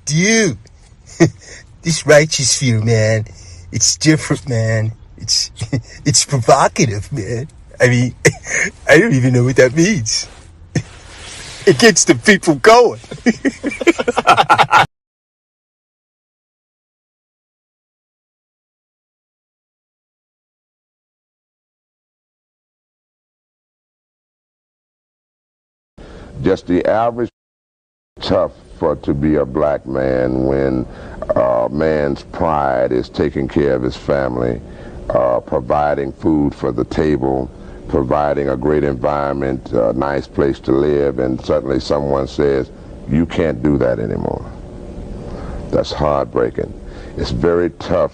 Dude, this righteous view, man, it's different, man. It's provocative, man. I mean, I don't even know what that means. It gets the people going. Just the average tough to be a black man when a man's pride is taking care of his family, providing food for the table, providing a great environment, a nice place to live, and suddenly someone says, you can't do that anymore. That's heartbreaking. It's very tough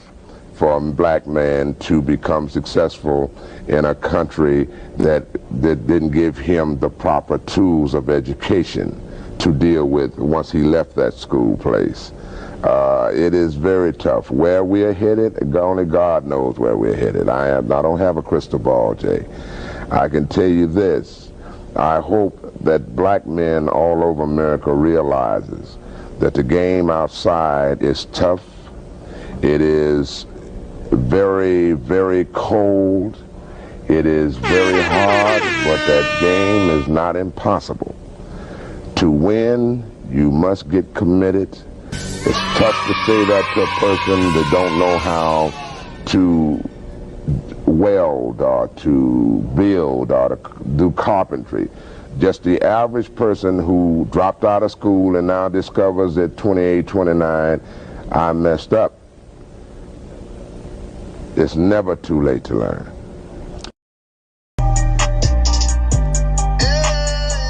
for a black man to become successful in a country that didn't give him the proper tools of education to deal with once he left that school place. It is very tough. Where we're headed, only God knows where we're headed. I don't have a crystal ball, Jay. I can tell you this. I hope that black men all over America realizes that the game outside is tough. It is very, very cold. It is very hard, but that game is not impossible. To win, you must get committed. It's tough to say that to a person that don't know how to weld or to build or to do carpentry. Just the average person who dropped out of school and now discovers at 28, 29, I messed up. It's never too late to learn.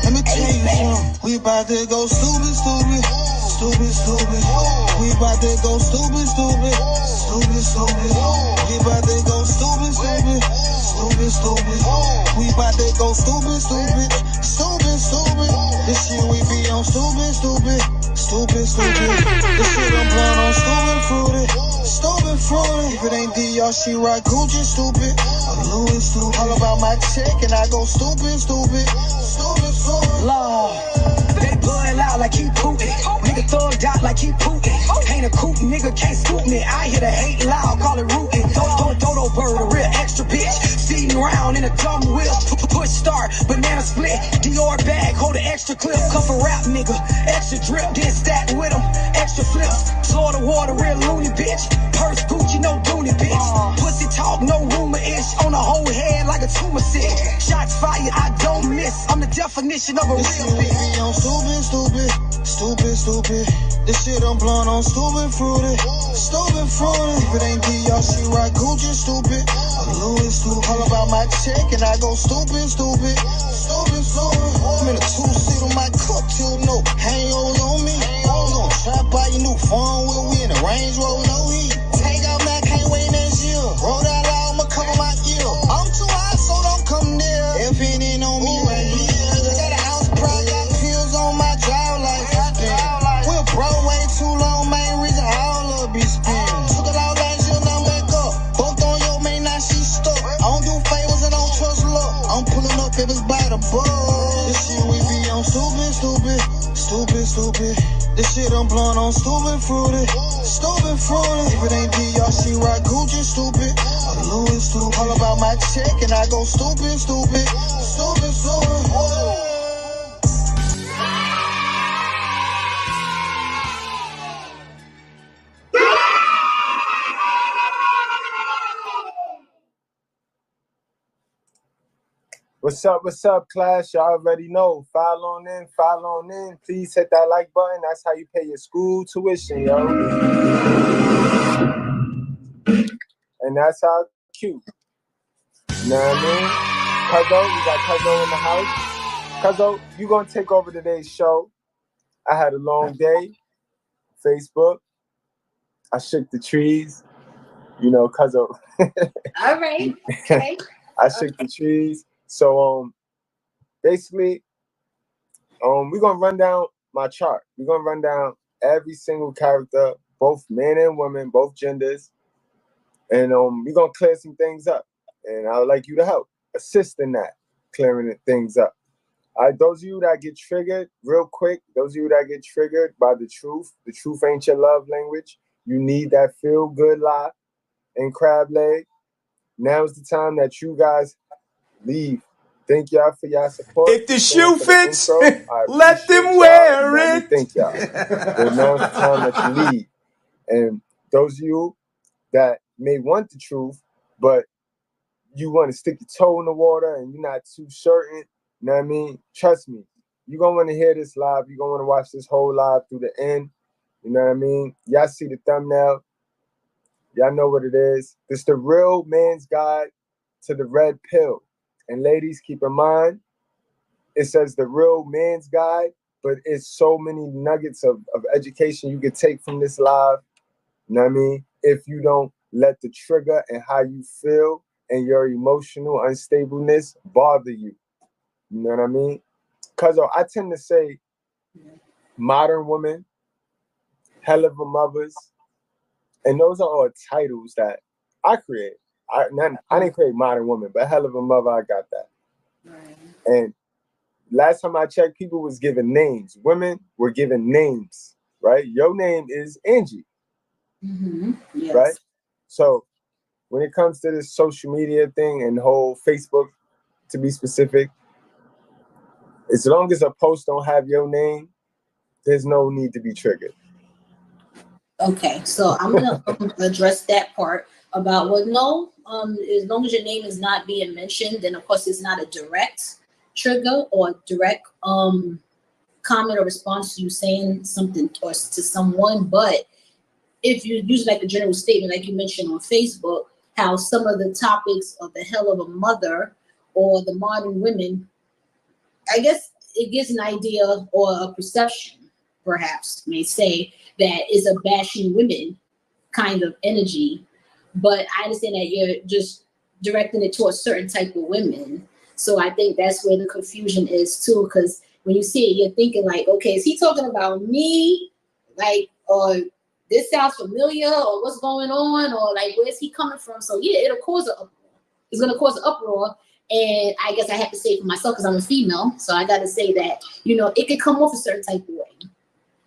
Let me tell you something. We about to go stupid, stupid, stupid, stupid. We about to go stupid, stupid, stupid, stupid. We about to go stupid, stupid, stupid, stupid. We about to go stupid, stupid, stupid, stupid. This shit we be on stupid, stupid, stupid, stupid. This shit I'm blowing on stupid, fruity, stupid, fruity. If it ain't DR, she right Gucci, stupid. Louis, stupid. All about my check and I go stupid, stupid, stupid, stupid. Lord, they blood loud like he Putin. Nigga thugged out like he Putin. Ain't a coot, nigga can't scoop me. I hear the hate loud, call it rootin'. Dodo bird, a real extra bitch. Speeding around in a dumb whip. Push start, banana split. Dior bag, hold an extra clip. Cuff a rap nigga, extra drip. Then stack with him, extra flips. Florida water, real loony bitch. Purse Gucci, no dooney bitch. Pussy talk, no rumor-ish. On the whole head like a tumor sick. Shots fired, I don't miss. I'm the definition of a real bitch. I'm stupid, stupid, stupid, stupid. This shit I'm blowing on stupid, fruity, stupid, fruity. If it ain't DR, she right Gucci, stupid. Louis, stupid. All about my check and I go stupid, stupid, stupid, stupid. I'm in a two-seat on my cup till no hangovers on me. We gon' try buy your new phone with we in a Range Rover, no heat. Take out Mac, can't wait next year. Roll that out, I'ma cover my ear. I'm too high, so don't come near. If it ain't on me right here. Got an ounce pride, got pills on my jaw like damn. We're broke way too long, main reason I don't love be spinning. Took it out last year, now I'm back up. Both on your main, now she stuck. I don't do favors and don't trust luck. I'm pulling up if it's by the bug. This shit we be on stupid, stupid, stupid, stupid. This shit I'm blowing on stupid, fruity, stupid, fruity. If it ain't DR, she right Gucci, stupid. Louis, stupid. All about my check and I go stupid, stupid, stupid, stupid. What's up, class? Y'all already know. File on in. Please hit that like button. That's how you pay your school tuition, yo. And that's how cute. You know what I mean? Cuzzo, we got Cuzzo in the house. Cuzzo, you gonna take over today's show. I had a long day. Facebook. I shook the trees. You know, Cuzzo. All right. Okay. I shook the trees. So basically, we're gonna run down my chart. We're gonna run down every single character, both men and women, both genders, and we're gonna clear some things up. And I would like you to help assist in that, clearing things up. All right, those of you that get triggered real quick, those of you that get triggered by the truth ain't your love language. You need that feel good lie and crab leg. Now's the time that you guys leave. Thank y'all for y'all support. If the shoe For the fits, intro. I let appreciate them y'all. wear Let me it. thank y'all. But now's the time that you leave. And those of you that may want the truth, but you want to stick your toe in the water and you're not too certain, you know what I mean? Trust me, you're going to want to hear this live. You're going to want to watch this whole live through the end. You know what I mean? Y'all see the thumbnail. Y'all know what it is. This the real man's guide to the red pill. And ladies, keep in mind, it says the real man's guide, but it's so many nuggets of education you could take from this live. You know what I mean? If you don't let the trigger and how you feel and your emotional unstableness bother you. You know what I mean? Because I tend to say modern women, hell of a mothers, and those are all titles that I create. I didn't create modern woman, but hell of a mother, I got that. Right. And last time I checked, people was given names. Women were given names, right? Your name is Angie, yes. Right? So when it comes to this social media thing and the whole Facebook, to be specific, as long as a post don't have your name, there's no need to be triggered. Okay, so I'm gonna address that part about as long as your name is not being mentioned, then of course it's not a direct trigger or direct comment or response to you saying something or to someone. But if you use like a general statement, like you mentioned on Facebook, how some of the topics of the hell of a mother or the modern women, I guess it gives an idea or a perception, perhaps may say, that is a bashing women kind of energy. But I understand that you're just directing it to a certain type of women. So I think that's where the confusion is too, because when you see it, you're thinking like, okay, is he talking about me? Like, or this sounds familiar, or what's going on, or like, where's he coming from? So yeah, it'll cause an uproar. It's going to cause an uproar. And I guess I have to say it for myself because I'm a female. So I got to say that, it could come off a certain type of way.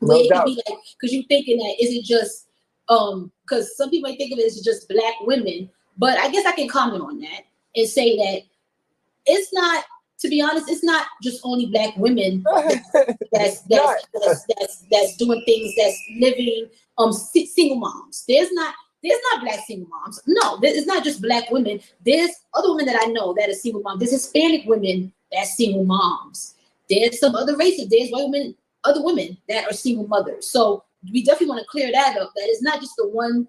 No it doubt. Could be like, because you're thinking that, is it just, because some people might think of it as just black women. But I guess I can comment on that and say that it's not, to be honest, it's not just only black women that's doing things, that's living single moms. There's not black single moms. No, it's not just black women. There's other women that I know that are single moms. There's Hispanic women that's single moms. There's some other races. There's white women, other women that are single mothers. So we definitely want to clear that up. That it's not just the one.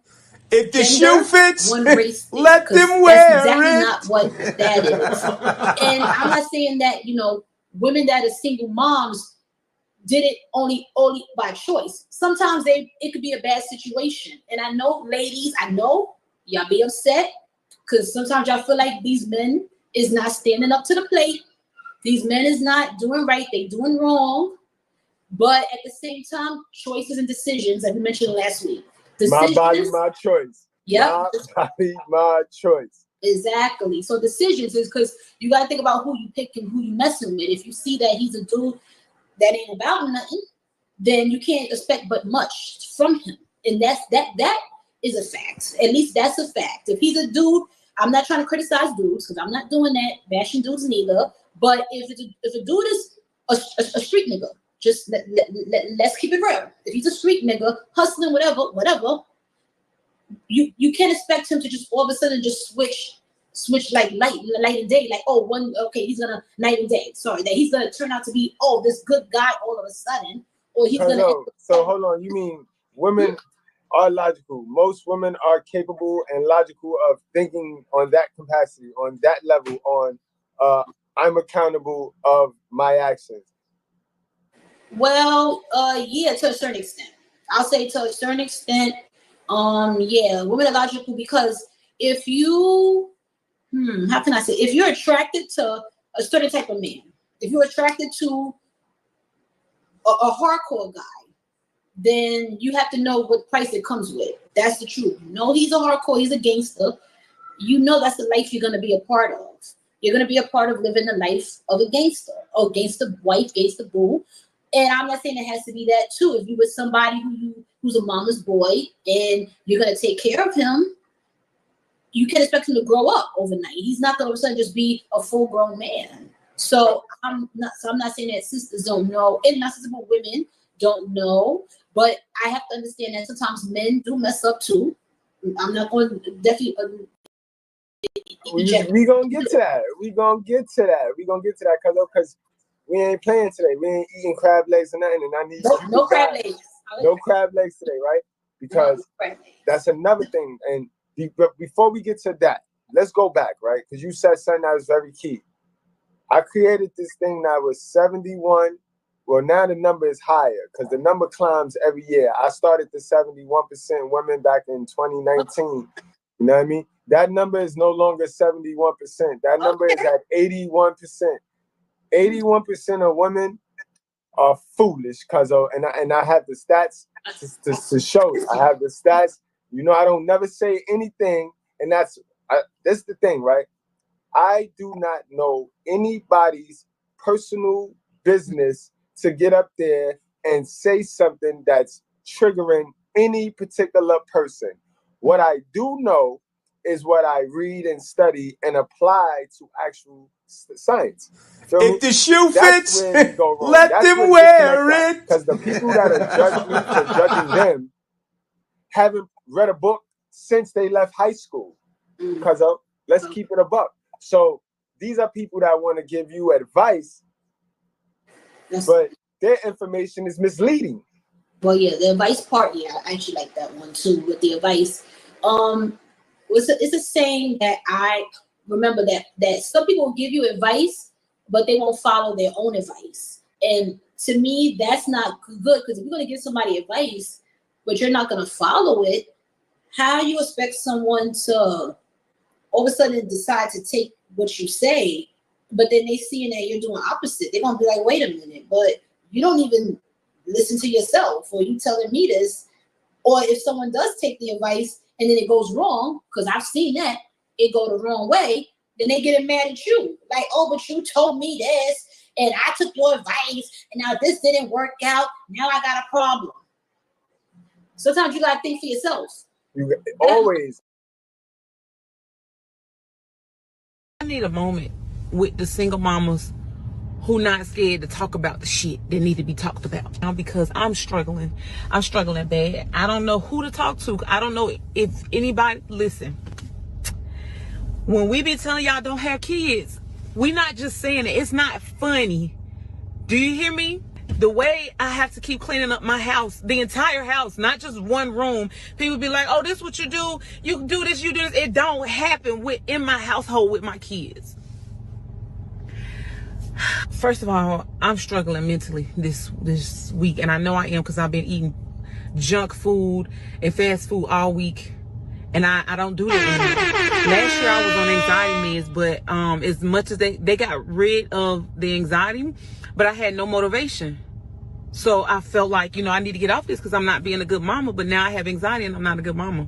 If the gender, shoe fits, one race thing, let them wear that's exactly it. not what that is. And I'm not saying that, women that are single moms did it only by choice. Sometimes it could be a bad situation. And I know, ladies, y'all be upset because sometimes y'all feel like these men is not standing up to the plate. These men is not doing right. They doing wrong. But at the same time, choices and decisions, like we mentioned last week. My body, my choice. Yep. My body, my choice. Exactly. So decisions is because you got to think about who you pick and who you messing with. If you see that he's a dude that ain't about nothing, then you can't expect but much from him. And that is a fact. At least that's a fact. If he's a dude, I'm not trying to criticize dudes because I'm not doing that, bashing dudes neither. But if a dude is a street nigga, just let's keep it real. If he's a street nigga, hustling, whatever, you can't expect him to just all of a sudden just switch like light and day. Like, he's gonna night and day. Sorry, that he's gonna turn out to be this good guy all of a sudden, or he's gonna. So hold on. You mean women are logical? Most women are capable and logical of thinking on that capacity, on that level. On I'm accountable of my actions. Well, yeah, to a certain extent. I'll say to a certain extent, women are logical because if you, how can I say, if you're attracted to a certain type of man, if you're attracted to a hardcore guy, then you have to know what price it comes with. That's the truth. He's a hardcore, he's a gangster. That's the life you're going to be a part of. You're going to be a part of living the life of a gangster or gangster wife, gangster boo. And I'm not saying it has to be that too. If you with somebody who's a mama's boy and you're going to take care of him, you can expect him to grow up overnight. He's not going to all of a sudden just be a full-grown man. So I'm not saying that sisters don't know, and not sisters, but women don't know. But I have to understand that sometimes men do mess up too. I'm not going to definitely. We gonna get to that. We gonna get to that, because we ain't playing today. We ain't eating crab legs or nothing, and I need no crab legs. No crab legs today, right? Because that's another thing. And before we get to that, let's go back, right? Because you said something that was very key. I created this thing that was 71. Well, now the number is higher because the number climbs every year. I started the 71% women back in 2019. You know what I mean? That number is no longer 71%. That number is at 81%. 81% of women are foolish, cuzzo, and I have the stats to show it. I have the stats. You know, I don't never say anything, and that's the thing, right? I do not know anybody's personal business to get up there and say something that's triggering any particular person. What I do know is what I read and study and apply to actual science. If the shoe fits, let them wear it. Because the people that are judging me for judging them haven't read a book since they left high school. Because let's keep it a buck. So these are people that want to give you advice, but their information is misleading. Well, yeah, the advice part, yeah, I actually like that one too with the advice. It's a saying that I remember that some people will give you advice, but they won't follow their own advice. And to me, that's not good, because if you're going to give somebody advice, but you're not going to follow it, how you expect someone to all of a sudden decide to take what you say, but then they see that you're doing opposite? They're going to be like, wait a minute, but you don't even listen to yourself, or you telling me this. Or if someone does take the advice and then it goes wrong, because I've seen that, it go the wrong way, then they get mad at you. Like, oh, but you told me this, and I took your advice, and now this didn't work out. Now I got a problem. Sometimes you got to think for yourself. You always. I need a moment with the single mamas who not scared to talk about the shit that need to be talked about. Now, because I'm struggling bad. I don't know who to talk to. I don't know if anybody, listen, when we be telling y'all don't have kids, we not just saying it. It's not funny. Do you hear me? The way I have to keep cleaning up my house, the entire house, not just one room. People be like, oh, this what you do. You do this, you do this. It don't happen in my household with my kids. First of all, I'm struggling mentally this week, and I know I am because I've been eating junk food and fast food all week, and I don't do that anymore. Last year I was on anxiety meds, but as much as they got rid of the anxiety, but I had no motivation. So I felt like, I need to get off this because I'm not being a good mama, but now I have anxiety and I'm not a good mama.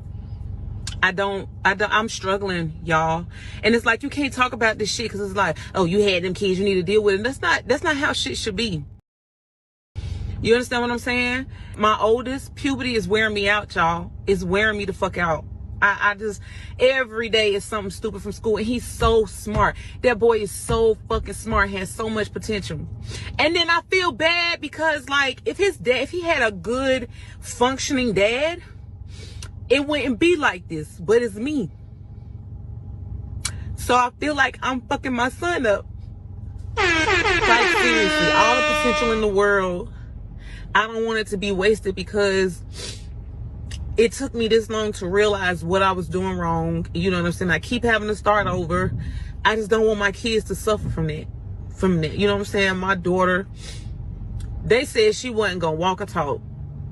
I'm struggling, y'all. And it's like, you can't talk about this shit because it's like, oh, you had them kids, you need to deal with it. That's not how shit should be. You understand what I'm saying? My oldest, puberty is wearing me out, y'all. It's wearing me the fuck out. I just, every day is something stupid from school, and he's so smart. That boy is so fucking smart, has so much potential. And then I feel bad because, like, if he had a good functioning dad, it wouldn't be like this, but it's me. So I feel like I'm fucking my son up. Like, seriously, all the potential in the world, I don't want it to be wasted because it took me this long to realize what I was doing wrong. You know what I'm saying? I keep having to start over. I just don't want my kids to suffer from that. You know what I'm saying? My daughter, they said she wasn't gonna walk or talk.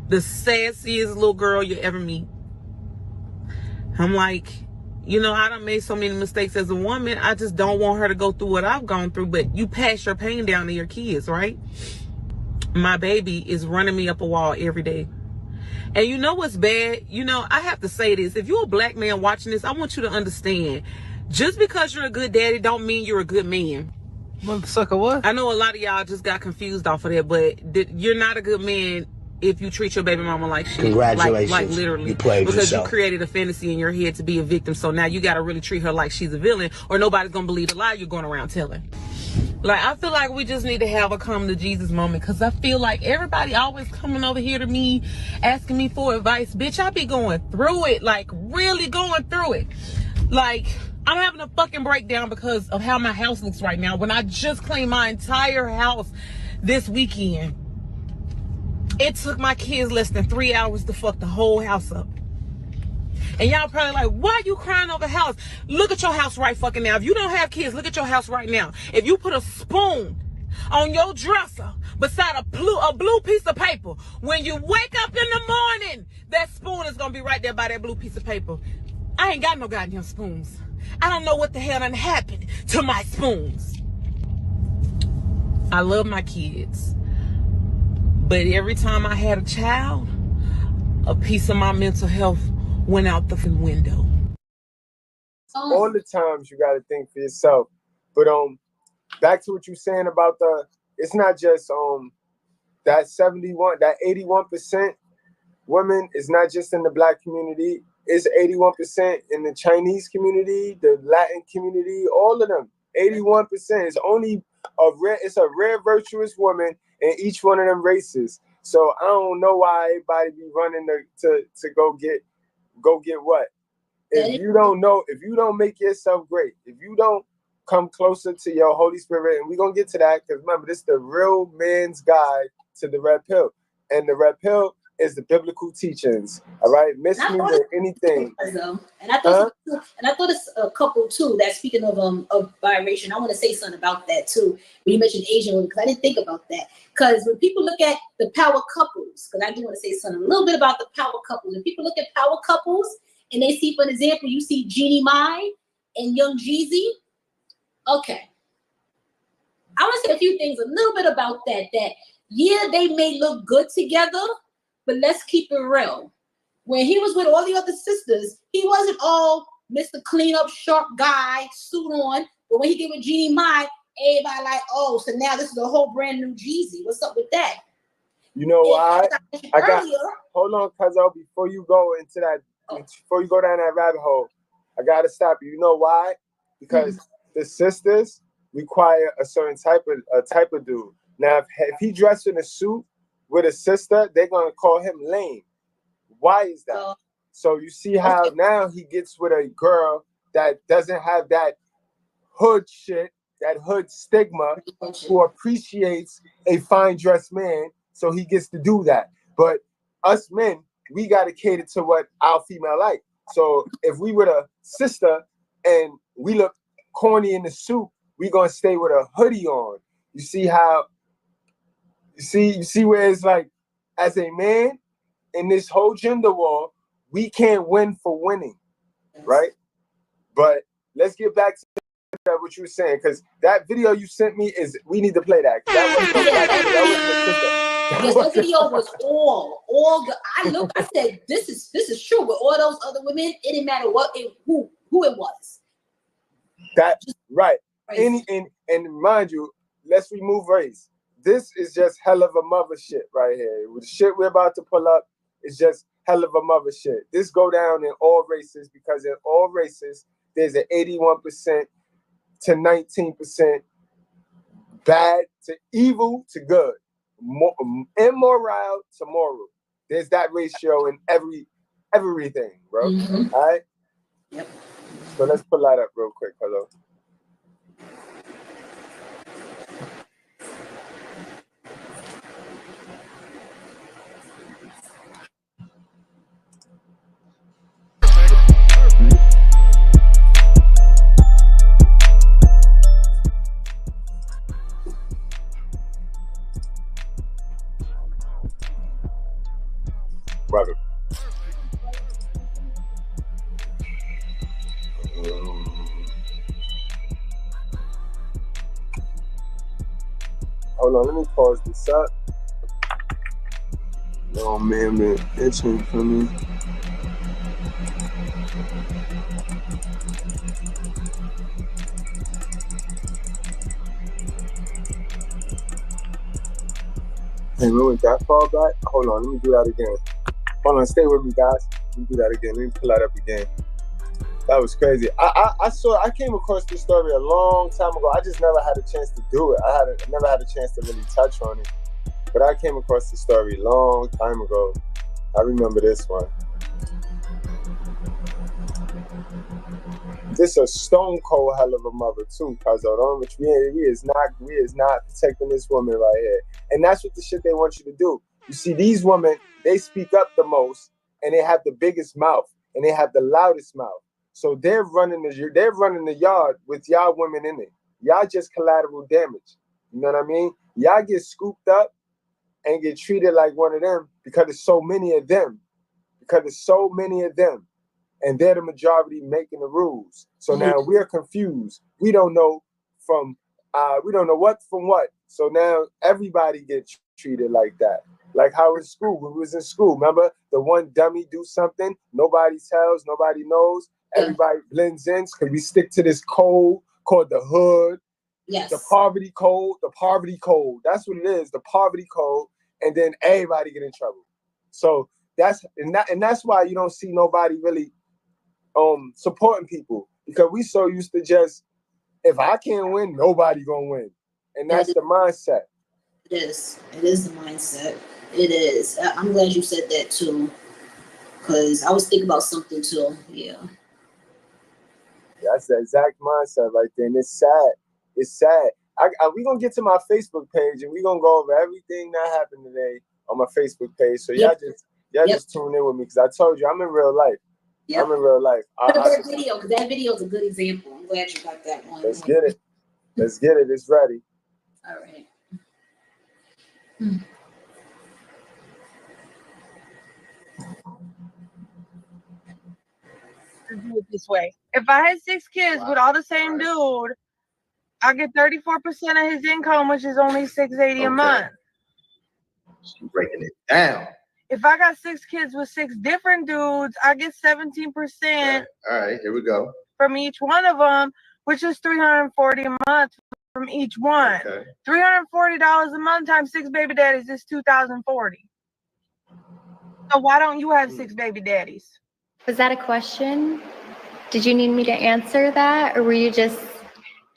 The sassiest little girl you ever meet. I'm like, I done made so many mistakes as a woman. I just don't want her to go through what I've gone through. But you pass your pain down to your kids, right? My baby is running me up a wall every day. And you know what's bad? I have to say this. If you're a black man watching this, I want you to understand. Just because you're a good daddy don't mean you're a good man. Motherfucker, what? I know a lot of y'all just got confused off of that, but you're not a good man if you treat your baby mama like shit. Congratulations. Like literally. You played because yourself. You created a fantasy in your head to be a victim. So now you got to really treat her like she's a villain, or nobody's going to believe the lie you're going around telling. Like, I feel like we just need to have a come to Jesus moment, because I feel like everybody always coming over here to me asking me for advice. Bitch, I be going through it, like really going through it. Like, I'm having a fucking breakdown because of how my house looks right now, when I just cleaned my entire house this weekend. It took my kids less than 3 hours to fuck the whole house up. And y'all probably like, why are you crying over the house? Look at your house right fucking now. If you don't have kids, look at your house right now. If you put a spoon on your dresser beside a blue piece of paper, when you wake up in the morning, that spoon is gonna be right there by that blue piece of paper. I ain't got no goddamn spoons. I don't know what the hell done happened to my spoons. I love my kids, but every time I had a child, a piece of my mental health went out the window. All the times you got to think for yourself. But back to what you're saying about it's not just that 81% women is not just in the black community. It's 81% in the Chinese community, the Latin community, all of them. 81% is only it's a rare virtuous woman in each one of them races. So I don't know why everybody be running to go get what? If you don't know, if you don't make yourself great, if you don't come closer to your Holy Spirit, and we're gonna get to that, because remember, this is the real man's guide to the red pill. And the red pill is the biblical teachings. All right, miss me with anything. And I thought it's a couple too. That speaking of biracial, I want to say something about that too. When you mentioned Asian women, because I didn't think about that. Because when people look at the power couples, because I do want to say something a little bit about the power couples. When people look at power couples and they see, for example, you see Jeannie Mai and Young Jeezy. Okay, I want to say a few things, a little bit about that. That yeah, they may look good together, but let's keep it real. When he was with all the other sisters, he wasn't all Mr. Clean Up, sharp guy, suit on. But when he get with Jeannie Mai, everybody like, oh, so now this is a whole brand new Jeezy. What's up with that? You know why? Hold on, Cuzzo, before you go into that, before you go down that rabbit hole, I gotta stop you. You know why? Because the sisters require a certain type of dude. Now, if he dressed in a suit with a sister, they're gonna call him lame. Why is that? So you see how now he gets with a girl that doesn't have that hood shit, that hood stigma, who appreciates a fine dressed man, so he gets to do that. But us men, we gotta cater to what our female like. So if we with a sister and we look corny in the suit, we gonna stay with a hoodie on. You see how? You see where it's like, as a man in this whole gender war, we can't win for winning, right? But let's get back to what you were saying, because that video you sent me we need to play that. That video was all good. I said, this is true. With all those other women, it didn't matter who it was. That's right. And mind you, let's remove race. This is just hell of a mother shit right here. With the shit we're about to pull up, it's just hell of a mother shit. This go down in all races, because in all races, there's an 81% to 19% bad to evil to good, immoral to moral. There's that ratio in everything, bro. All right? Yep. So let's pull that up real quick, hello. Brother. Hold on, let me pause this up. Oh man, been itching for me. And we went that far back. Hold on, let me do that again. Hold on, stay with me, guys. Let me do that again. Let me pull that up again. That was crazy. I came across this story a long time ago. I just never had a chance to do it. I never had a chance to really touch on it. But I came across this story a long time ago. I remember this one. This a stone cold hell of a mother too, Cuzzo. Which we is not protecting this woman right here. And that's what the shit they want you to do. You see, these women, they speak up the most, and they have the biggest mouth, and they have the loudest mouth. So they're running the yard with y'all women in it. Y'all just collateral damage. You know what I mean? Y'all get scooped up and get treated like one of them because there's so many of them. And they're the majority making the rules. So now we're confused. We don't know what from what. So now everybody gets treated like that. Like how in school, when we was in school, remember the one dummy do something, nobody tells, nobody knows, everybody blends in because we stick to this code called the hood. Yes. The poverty code. That's what it is, the poverty code. And then everybody get in trouble. So that's why you don't see nobody really supporting people, because we so used to just, if I can't win, nobody gonna win. And that's the mindset. It is the mindset. It is. I'm glad you said that too, because I was thinking about something too. Yeah. That's the exact mindset right there. And it's sad. We're gonna get to my Facebook page and we're gonna go over everything that happened today on my Facebook page. So y'all just tune in with me, because I told you I'm in real life. Yep. I'm in real life. That video is a good example. I'm glad you got that one. Let's get it. It's ready. All right. Do it this way. If I had 6 kids with all the same dude, I get 34% of his income, which is only $680 a month. She's breaking it down. If I got 6 kids with 6 different dudes, I get 17%. All right, here we go. From each one of them, which is $340 a month from each one. Okay. $340 a month times 6 baby daddies is $2,040. So why don't you have 6 baby daddies? Was that a question? Did you need me to answer that, or were you just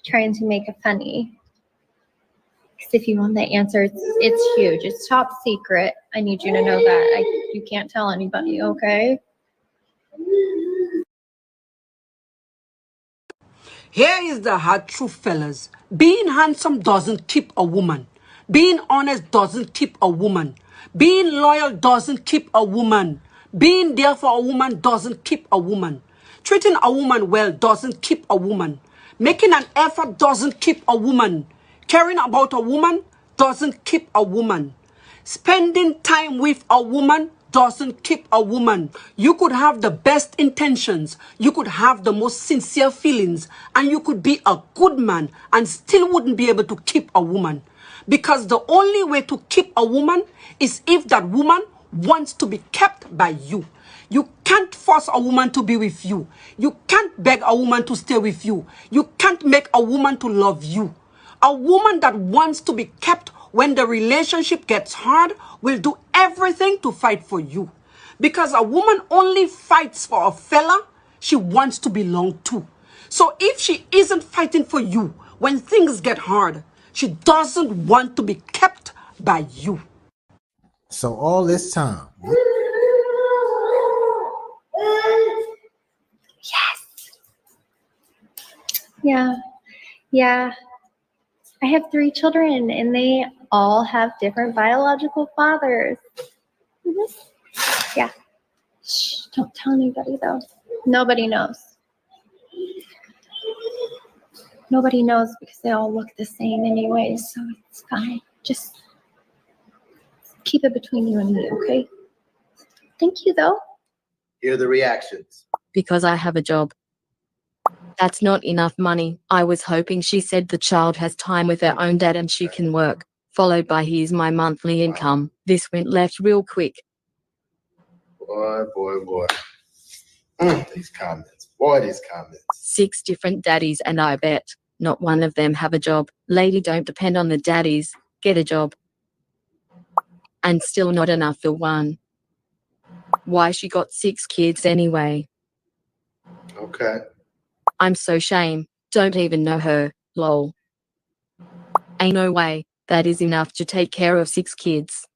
trying to make it funny? Because if you want the answer, it's huge. It's top secret. I need you to know that. You can't tell anybody, okay? Here is the hard truth, fellas. Being handsome doesn't keep a woman. Being honest doesn't keep a woman. Being loyal doesn't keep a woman. Being there for a woman doesn't keep a woman. Treating a woman well doesn't keep a woman. Making an effort doesn't keep a woman. Caring about a woman doesn't keep a woman. Spending time with a woman doesn't keep a woman. You could have the best intentions, you could have the most sincere feelings, and you could be a good man and still wouldn't be able to keep a woman. Because the only way to keep a woman is if that woman wants to be kept by you. You can't force a woman to be with you. You can't beg a woman to stay with you. You can't make a woman to love you. A woman that wants to be kept when the relationship gets hard will do everything to fight for you. Because a woman only fights for a fella she wants to belong to. So if she isn't fighting for you when things get hard, she doesn't want to be kept by you. So all this time. Yes. Yeah. I have 3 children, and they all have different biological fathers. Yeah. Shh, don't tell anybody, though. Nobody knows. Nobody knows because they all look the same anyway, so it's fine. Just keep it between you and me, okay? Thank you, though. Here are the reactions. Because I have a job. That's not enough money. I was hoping. She said the child has time with her own dad and she can work, followed by here's my monthly income. This went left real quick. Boy. These comments. 6 different daddies, and I bet not one of them have a job. Lady, don't depend on the daddies. Get a job. and still not enough for one. Why she got 6 kids anyway? Okay. I'm so shame. Don't even know her, lol. Ain't no way that is enough to take care of 6 kids.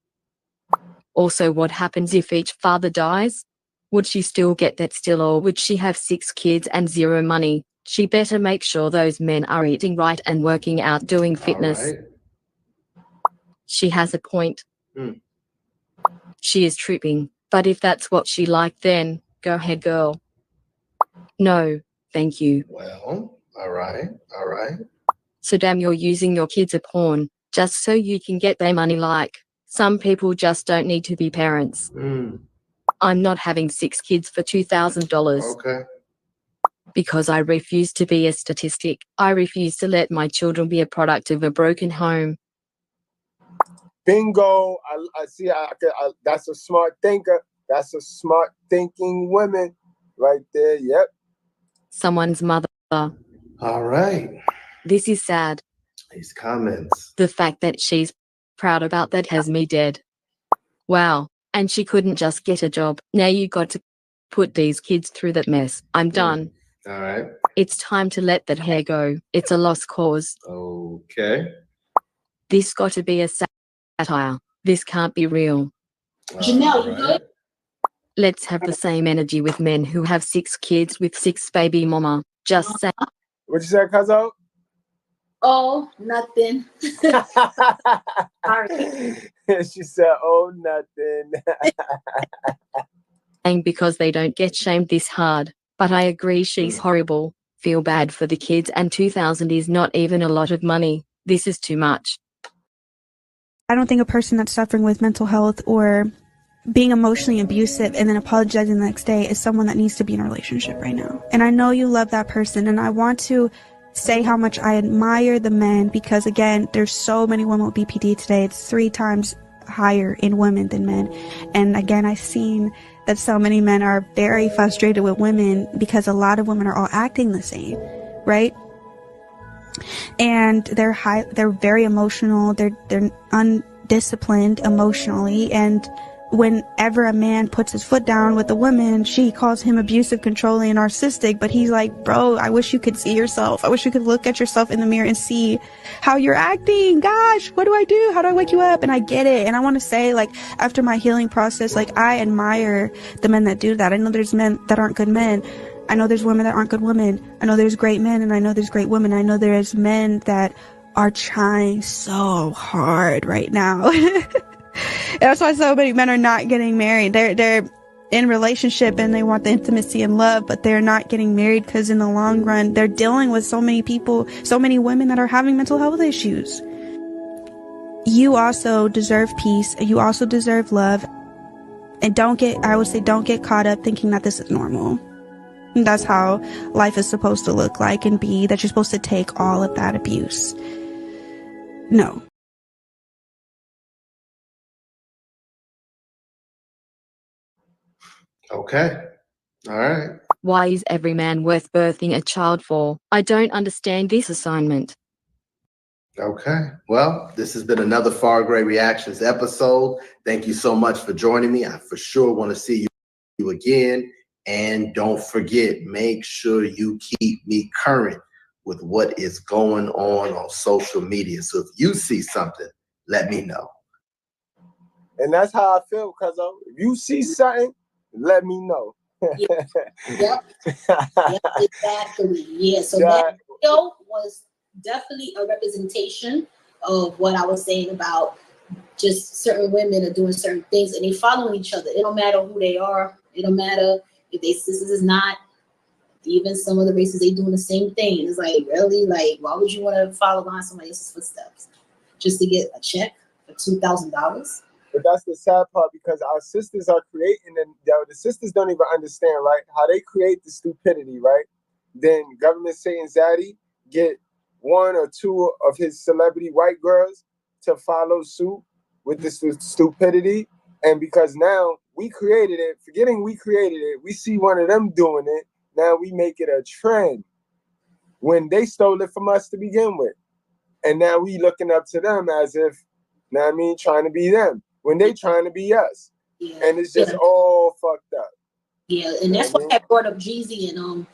Also, what happens if each father dies? Would she still get that still, or would she have 6 kids and 0 money? She better make sure those men are eating right and working out, doing fitness. All right. She has a point. Hmm. She is tripping, but if that's what she liked, then go ahead, girl. No, thank you. Well, all right. All right. So damn, you're using your kids as pawn just so you can get their money. Like, some people just don't need to be parents. Hmm. I'm not having 6 kids for $2,000. Okay. Because I refuse to be a statistic. I refuse to let my children be a product of a broken home. Bingo. I see. That's a smart thinker. That's a smart thinking woman right there. Yep. Someone's mother. All right. This is sad. These comments. The fact that she's proud about that has me dead. Wow. And she couldn't just get a job. Now you got to put these kids through that mess. I'm done. All right. It's time to let that hair go. It's a lost cause. Okay. This got to be a satire. This can't be real. Janelle, you good? Let's have the same energy with men who have 6 kids with 6 baby mama. Just say. What you said, Cuzzo? Oh, nothing. She said, oh, nothing. And because they don't get shamed this hard. But I agree, she's horrible. Feel bad for the kids, and 2,000 is not even a lot of money. This is too much. I don't think a person that's suffering with mental health or being emotionally abusive and then apologizing the next day is someone that needs to be in a relationship right now. And I know you love that person, and I want to say how much I admire the men, because again, there's so many women with BPD today. It's 3 times higher in women than men. And again, I've seen that so many men are very frustrated with women because a lot of women are all acting the same, right? And they're very emotional, they're undisciplined emotionally, and whenever a man puts his foot down with a woman, she calls him abusive, controlling, and narcissistic. But he's like, bro, I wish you could see yourself. I wish you could look at yourself in the mirror and see how you're acting. Gosh, what do I do? How do I wake you up? And I get it. And I want to say, like, after my healing process, like, I admire the men that do that. I know there's men that aren't good men. I know there's women that aren't good women. I know there's great men, and I know there's great women. I know there's men that are trying so hard right now. That's why so many men are not getting married. They're in relationship and they want the intimacy and love, but they're not getting married because in the long run, they're dealing with so many people, so many women that are having mental health issues. You also deserve peace. You also deserve love. And don't get caught up thinking that this is normal. And that's how life is supposed to look like and be, that you're supposed to take all of that abuse. No. Okay. All right. Why is every man worth birthing a child for? I don't understand this assignment. Okay. Well, this has been another Far Gray Reactions episode. Thank you so much for joining me. I for sure want to see you again. And don't forget, make sure you keep me current with what is going on social media. So if you see something, let me know. And that's how I feel, Cuzzo. If you see something, let me know. Yep. Yep, exactly. Yeah. So that video was definitely a representation of what I was saying about just certain women are doing certain things and they following each other. It don't matter who they are. It don't matter if they sisters is not. Even some of the races, they doing the same thing. It's like, really? Like, why would you want to follow behind somebody else's footsteps? Just to get a check for $2,000? But that's the sad part, because our sisters are creating, and the sisters don't even understand, right? How they create the stupidity, right? Then government saying Zaddy get 1 or 2 of his celebrity white girls to follow suit with this stupidity. And because now we created it, forgetting we created it, we see one of them doing it. Now we make it a trend when they stole it from us to begin with. And now we looking up to them as if, know what I mean, trying to be them. when they trying to be us. Yeah. And it's just all fucked up. Yeah, and that's why I brought up Jeezy and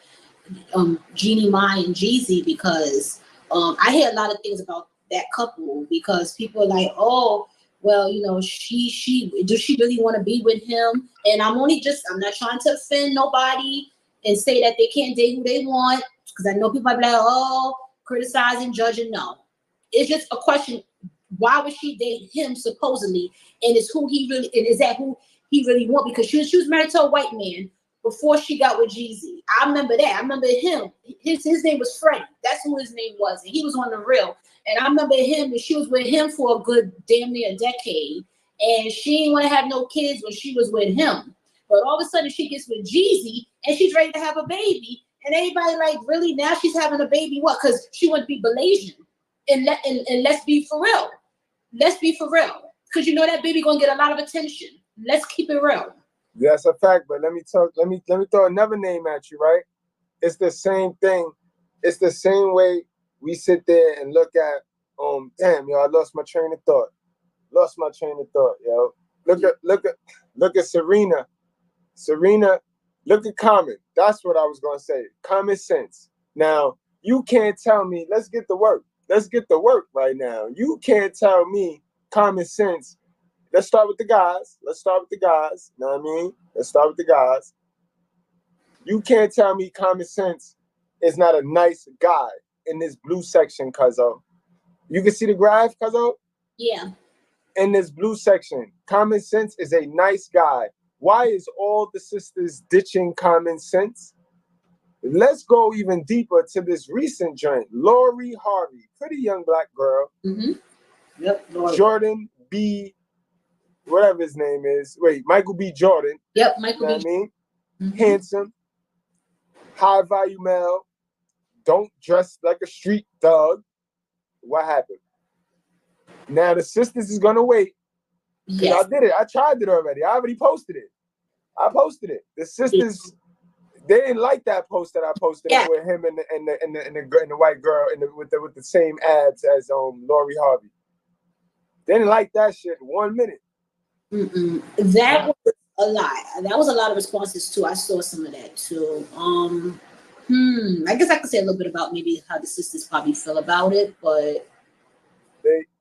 Jeannie Mai and Jeezy, because I hear a lot of things about that couple, because people are like, oh, well, you know, she does she really want to be with him? And I'm not trying to offend nobody and say that they can't date who they want, because I know people might be like, oh, criticizing, judging. No, it's just a question. Why would she date him supposedly? And is that who he really want? Because she was married to a white man before she got with Jeezy. I remember that. I remember him. His name was Freddie. That's who his name was. And he was on the real. And I remember him, and she was with him for a good damn near a decade. And she didn't want to have no kids when she was with him. But all of a sudden she gets with Jeezy and she's ready to have a baby. And everybody like, really? Now she's having a baby? What? Because she wants to be Malaysian. And let's be for real. Let's be for real. Because you know that baby gonna get a lot of attention. Let's keep it real. That's a fact, but let me throw another name at you, right? It's the same thing. It's the same way we sit there and look at, damn, yo, I lost my train of thought. Yo. Look at Serena. Look at Common. That's what I was gonna say. Common sense. Now, you can't tell me, let's get to work. Let's get to work right now. You can't tell me common sense. Let's start with the guys. You know what I mean? Let's start with the guys. You can't tell me common sense is not a nice guy in this blue section, cuzzo. You can see the graph, cuzzo? Yeah. In this blue section, common sense is a nice guy. Why is all the sisters ditching common sense? Let's go even deeper to this recent joint. Lori Harvey, pretty young black girl. Mm-hmm. Yep. Lori. Jordan B. whatever his name is. Wait, Michael B. Jordan. Yep, Michael you know B. What I mean? Mm-hmm. Handsome, high value male, don't dress like a street thug. What happened? Now the sisters is gonna wait. Yes. I did it. I tried it already. I already posted it. The sisters, they didn't like that post that I posted with him and the white girl with the same abs as Lori Harvey. They didn't like that shit 1 minute. Mm-mm. That was a lot. That was a lot of responses too. I saw some of that too. I guess I could say a little bit about maybe how the sisters probably feel about it, but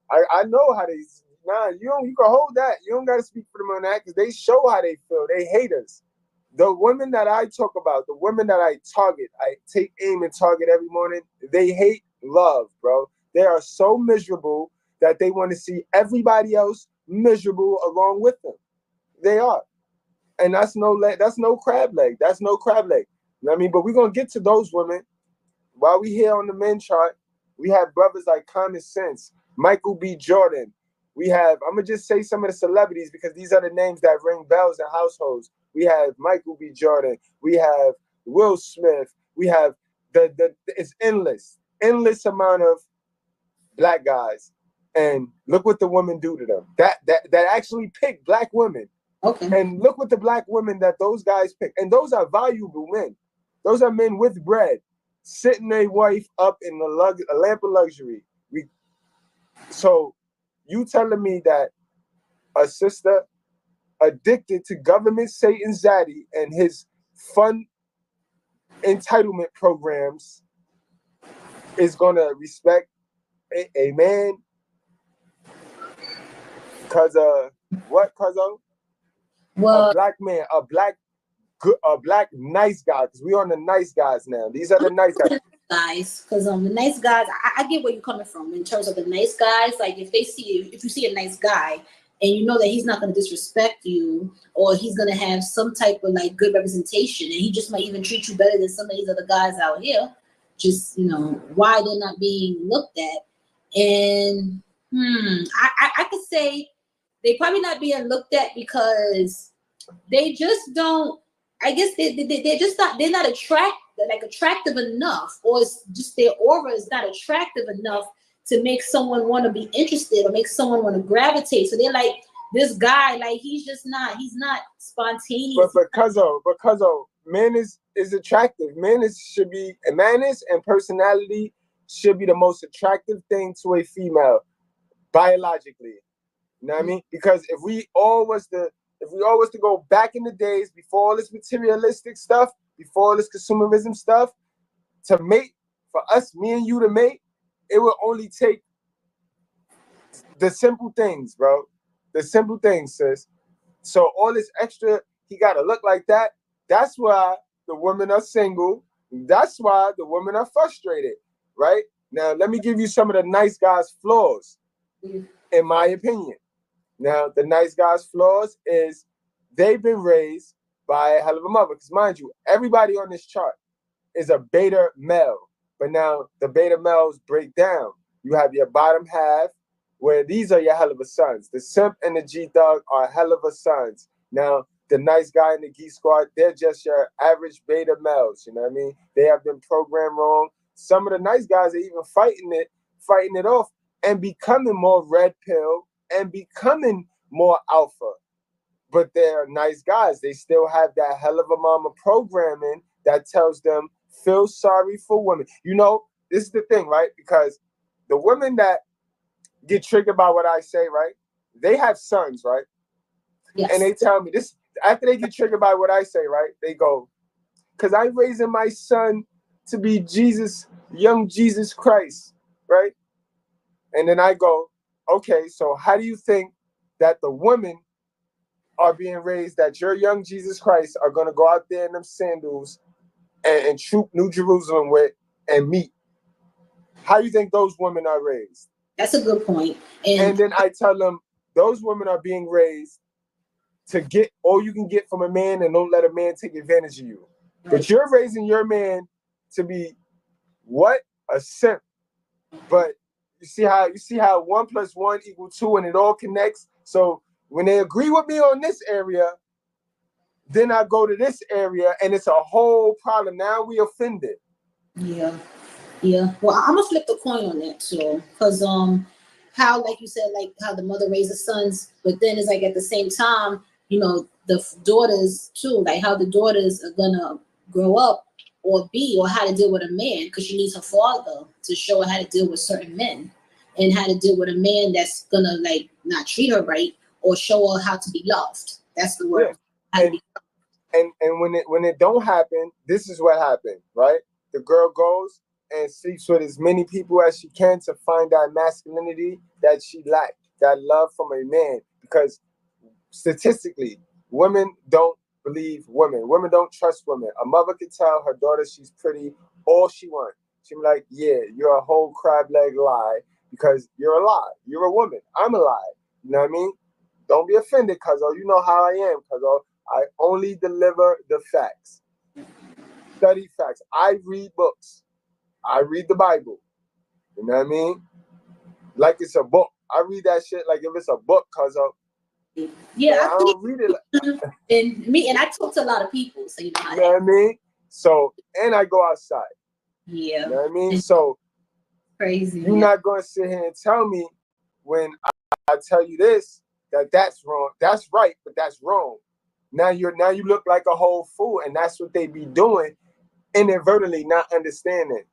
I know how they. Nah, you can hold that. You don't gotta speak for them on that because they show how they feel. They hate us. The women that I talk about, the women that I target, I take aim and target every morning. They hate love, bro. They are so miserable that they want to see everybody else miserable along with them. They are, and that's no crab leg. That's no crab leg. You know what I mean? But we're gonna get to those women. While we here on the men chart, we have brothers like Common Sense, Michael B. Jordan. We have, I'm gonna just say some of the celebrities because these are the names that ring bells in households. We have Michael B. Jordan. We have Will Smith. We have it's endless amount of black guys. And look what the women do to them. That actually pick black women. Okay. And look what the black women that those guys pick. And those are valuable men. Those are men with bread, sitting their wife up in a lamp of luxury. So you telling me that a sister addicted to government Satan Zaddy and his fun entitlement programs is gonna respect a man? Cause what? Well, a black man, a black nice guy. Cause we on the nice guys now. These are the nice guys. Because the nice guys, I get where you're coming from in terms of the nice guys. Like if you see a nice guy and you know that he's not going to disrespect you or he's going to have some type of like good representation and he just might even treat you better than some of these other guys out here, just why they're not being looked at. And I could say they probably not being looked at because they just don't. I guess they're just not. They're not attractive enough, or it's just their aura is not attractive enough to make someone want to be interested or make someone want to gravitate. So they're like, this guy, like he's not spontaneous. But because man is attractive. Manners and personality should be the most attractive thing to a female biologically. You know what I mean? Because if we all was to go back in the days before all this materialistic stuff, before all this consumerism stuff, to mate, for us, me and you to mate, it would only take the simple things, bro. The simple things, sis. So all this extra, he gotta look like that. That's why the women are single. That's why the women are frustrated, right? Now, let me give you some of the nice guys' flaws, in my opinion. Now, the nice guys' flaws is they've been raised by a hell of a mother. Because mind you, everybody on this chart is a beta male. But now the beta males break down. You have your bottom half, where these are your hell of a sons. The simp and the G-Thug are hell of a sons. Now, the nice guy in the Geek Squad, they're just your average beta males, you know what I mean? They have been programmed wrong. Some of the nice guys are even fighting it off and becoming more red pill and becoming more alpha. But they're nice guys. They still have that hell of a mama programming that tells them, feel sorry for women. You know, this is the thing, right? Because the women that get triggered by what I say, right? They have sons, right? Yes. And they tell me this, after they get triggered by what I say, right? They go, because I'm raising my son to be Jesus, young Jesus Christ, right? And then I go, okay, so how do you think that the women are being raised that your young Jesus Christ are going to go out there in them sandals and troop New Jerusalem with and meet? How do you think those women are raised? That's a good point. And then I tell them those women are being raised to get all you can get from a man and don't let a man take advantage of you. Right. But you're raising your man to be what? A simp. But you see how 1 + 1 = 2 and it all connects. So when they agree with me on this area, then I go to this area and it's a whole problem. Now we offended. Yeah. Well, I'm gonna flip the coin on that too, because how, like you said, like how the mother raises sons, but then it's like at the same time, you know, the daughters too, like how the daughters are gonna grow up or how to deal with a man, because she needs her father to show her how to deal with certain men and how to deal with a man that's gonna like not treat her right or show her how to be loved. That's the word. Yeah. And when it don't happen, this is what happened, right? The girl goes and sleeps with as many people as she can to find that masculinity that she lacked, that love from a man. Because statistically, women don't believe women. Women don't trust women. A mother could tell her daughter she's pretty all she wants. She'll be like, yeah, you're a whole crab leg lie because you're a lie. You're a woman. I'm a lie. You know what I mean? Don't be offended, cuzzo. You know how I am, cuzzo. I only deliver the facts. Study facts. I read books. I read the Bible. You know what I mean? Like it's a book. I read that shit like if it's a book, cuzzo. Yeah, I don't read it like and I talk to a lot of people, so you know. You know what I mean? So, and I go outside. Yeah. You know what I mean? So crazy. You're not gonna sit here and tell me when I tell you this that's wrong. That's right, but that's wrong. Now you look like a whole fool, and that's what they be doing, inadvertently not understanding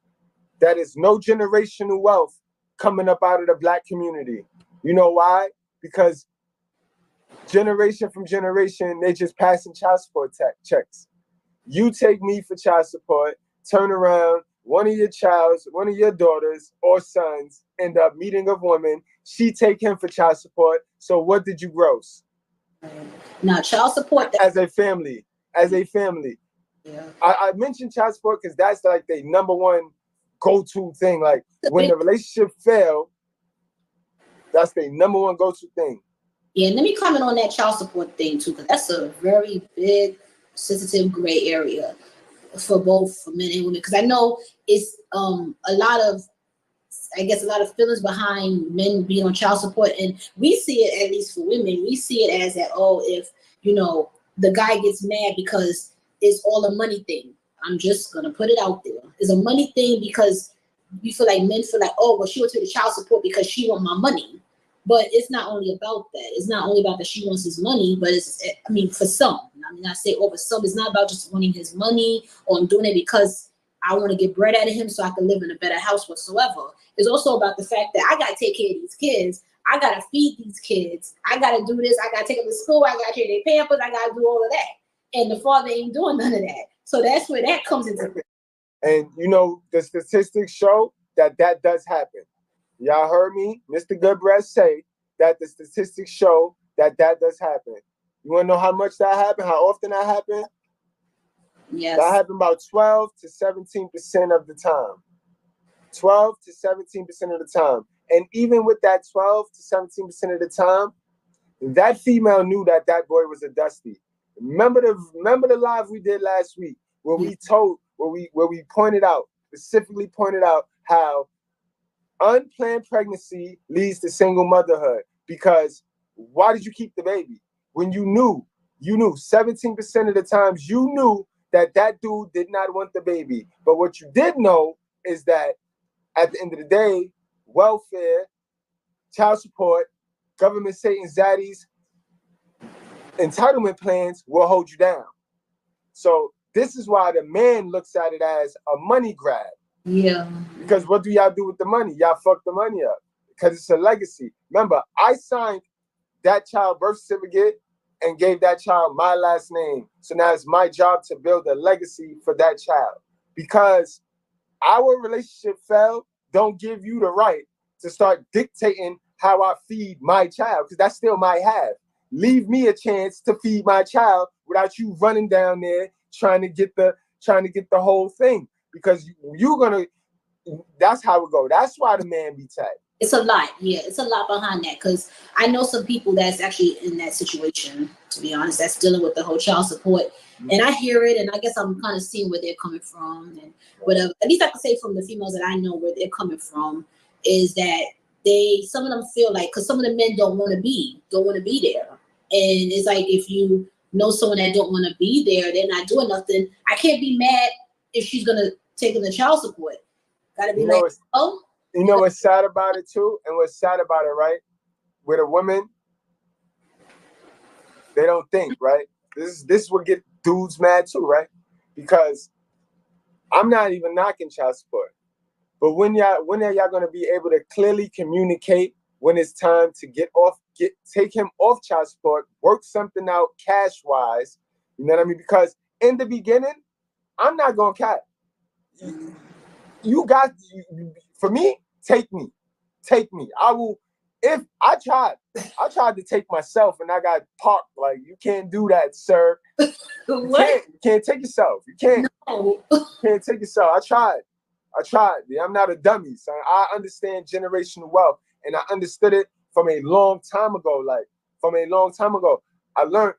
that is no generational wealth coming up out of the Black community. You know why? Because generation from generation, they just passing child support checks. You take me for child support, turn around, one of your daughters or sons end up meeting a woman. She take him for child support. So what did you gross? Now, child support as a family. Yeah. I mentioned child support because that's like the number one go-to thing. Like when the relationship fails, that's the number one go-to thing. Yeah, and let me comment on that child support thing too, because that's a very big, sensitive gray area for both men and women. Because I know it's a lot of feelings behind men being on child support, and we see it, at least for women, we see it as that, if the guy gets mad because it's all a money thing. I'm just gonna put it out there. It's a money thing because you feel like men feel like, she wants to the child support because she want my money. But it's not only about that. It's not only about that she wants his money, but for some. I say over some, it's not about just wanting his money or I'm doing it because I want to get bread out of him so I can live in a better house whatsoever. It's also about the fact that I got to take care of these kids. I gotta feed these kids. I gotta do this. I gotta take them to school. I gotta change their pampers. I gotta do all of that. And the father ain't doing none of that. So that's where that comes into play. And you know, the statistics show that that does happen. Y'all heard me, Mr. Goodbread, say that the statistics show that that does happen. You want to know how much that happened? How often that happened? Yes. That happened about 12 to 17% of the time. 12 to 17% of the time. And even with that 12 to 17% of the time, that female knew that that boy was a dusty. Remember the live we did last week where we pointed out, specifically pointed out how unplanned pregnancy leads to single motherhood. Because why did you keep the baby? When you knew 17% of the times you knew that that dude did not want the baby. But what you did know is that at the end of the day, welfare, child support, government Satan zaddies, entitlement plans will hold you down. So this is why the man looks at it as a money grab. Yeah. Because what do y'all do with the money? Y'all fuck the money up. Because it's a legacy. Remember, I signed that child birth certificate and gave that child my last name. So now it's my job to build a legacy for that child. Because our relationship fell, don't give you the right to start dictating how I feed my child, because that's still my half. Leave me a chance to feed my child without you running down there trying to get the whole thing. Because you're gonna, that's how it go. That's why the man be tight. It's a lot. Yeah, it's a lot behind that. Because I know some people that's actually in that situation, to be honest, that's dealing with the whole child support. And I hear it, and I guess I'm kind of seeing where they're coming from and whatever. At least I can say from the females that I know where they're coming from is that some of them feel like, because some of the men don't want to be there. And it's like, if you know someone that don't want to be there, they're not doing nothing. I can't be mad if she's going to take in the child support. Gotta be like, oh. You know what's sad about it too? And what's sad about it, right? With a woman, they don't think, right? This is what get dudes mad too, right? Because I'm not even knocking child support. But when are y'all gonna be able to clearly communicate when it's time to take him off child support, work something out cash-wise? You know what I mean? Because in the beginning, I'm not gonna cap. For me, take me. I will. If I tried to take myself and I got parked. Like, you can't do that, sir. You can't take yourself. You can't take yourself. I tried. Yeah, I'm not a dummy, son. I understand generational wealth, and I understood it from a long time ago. I learned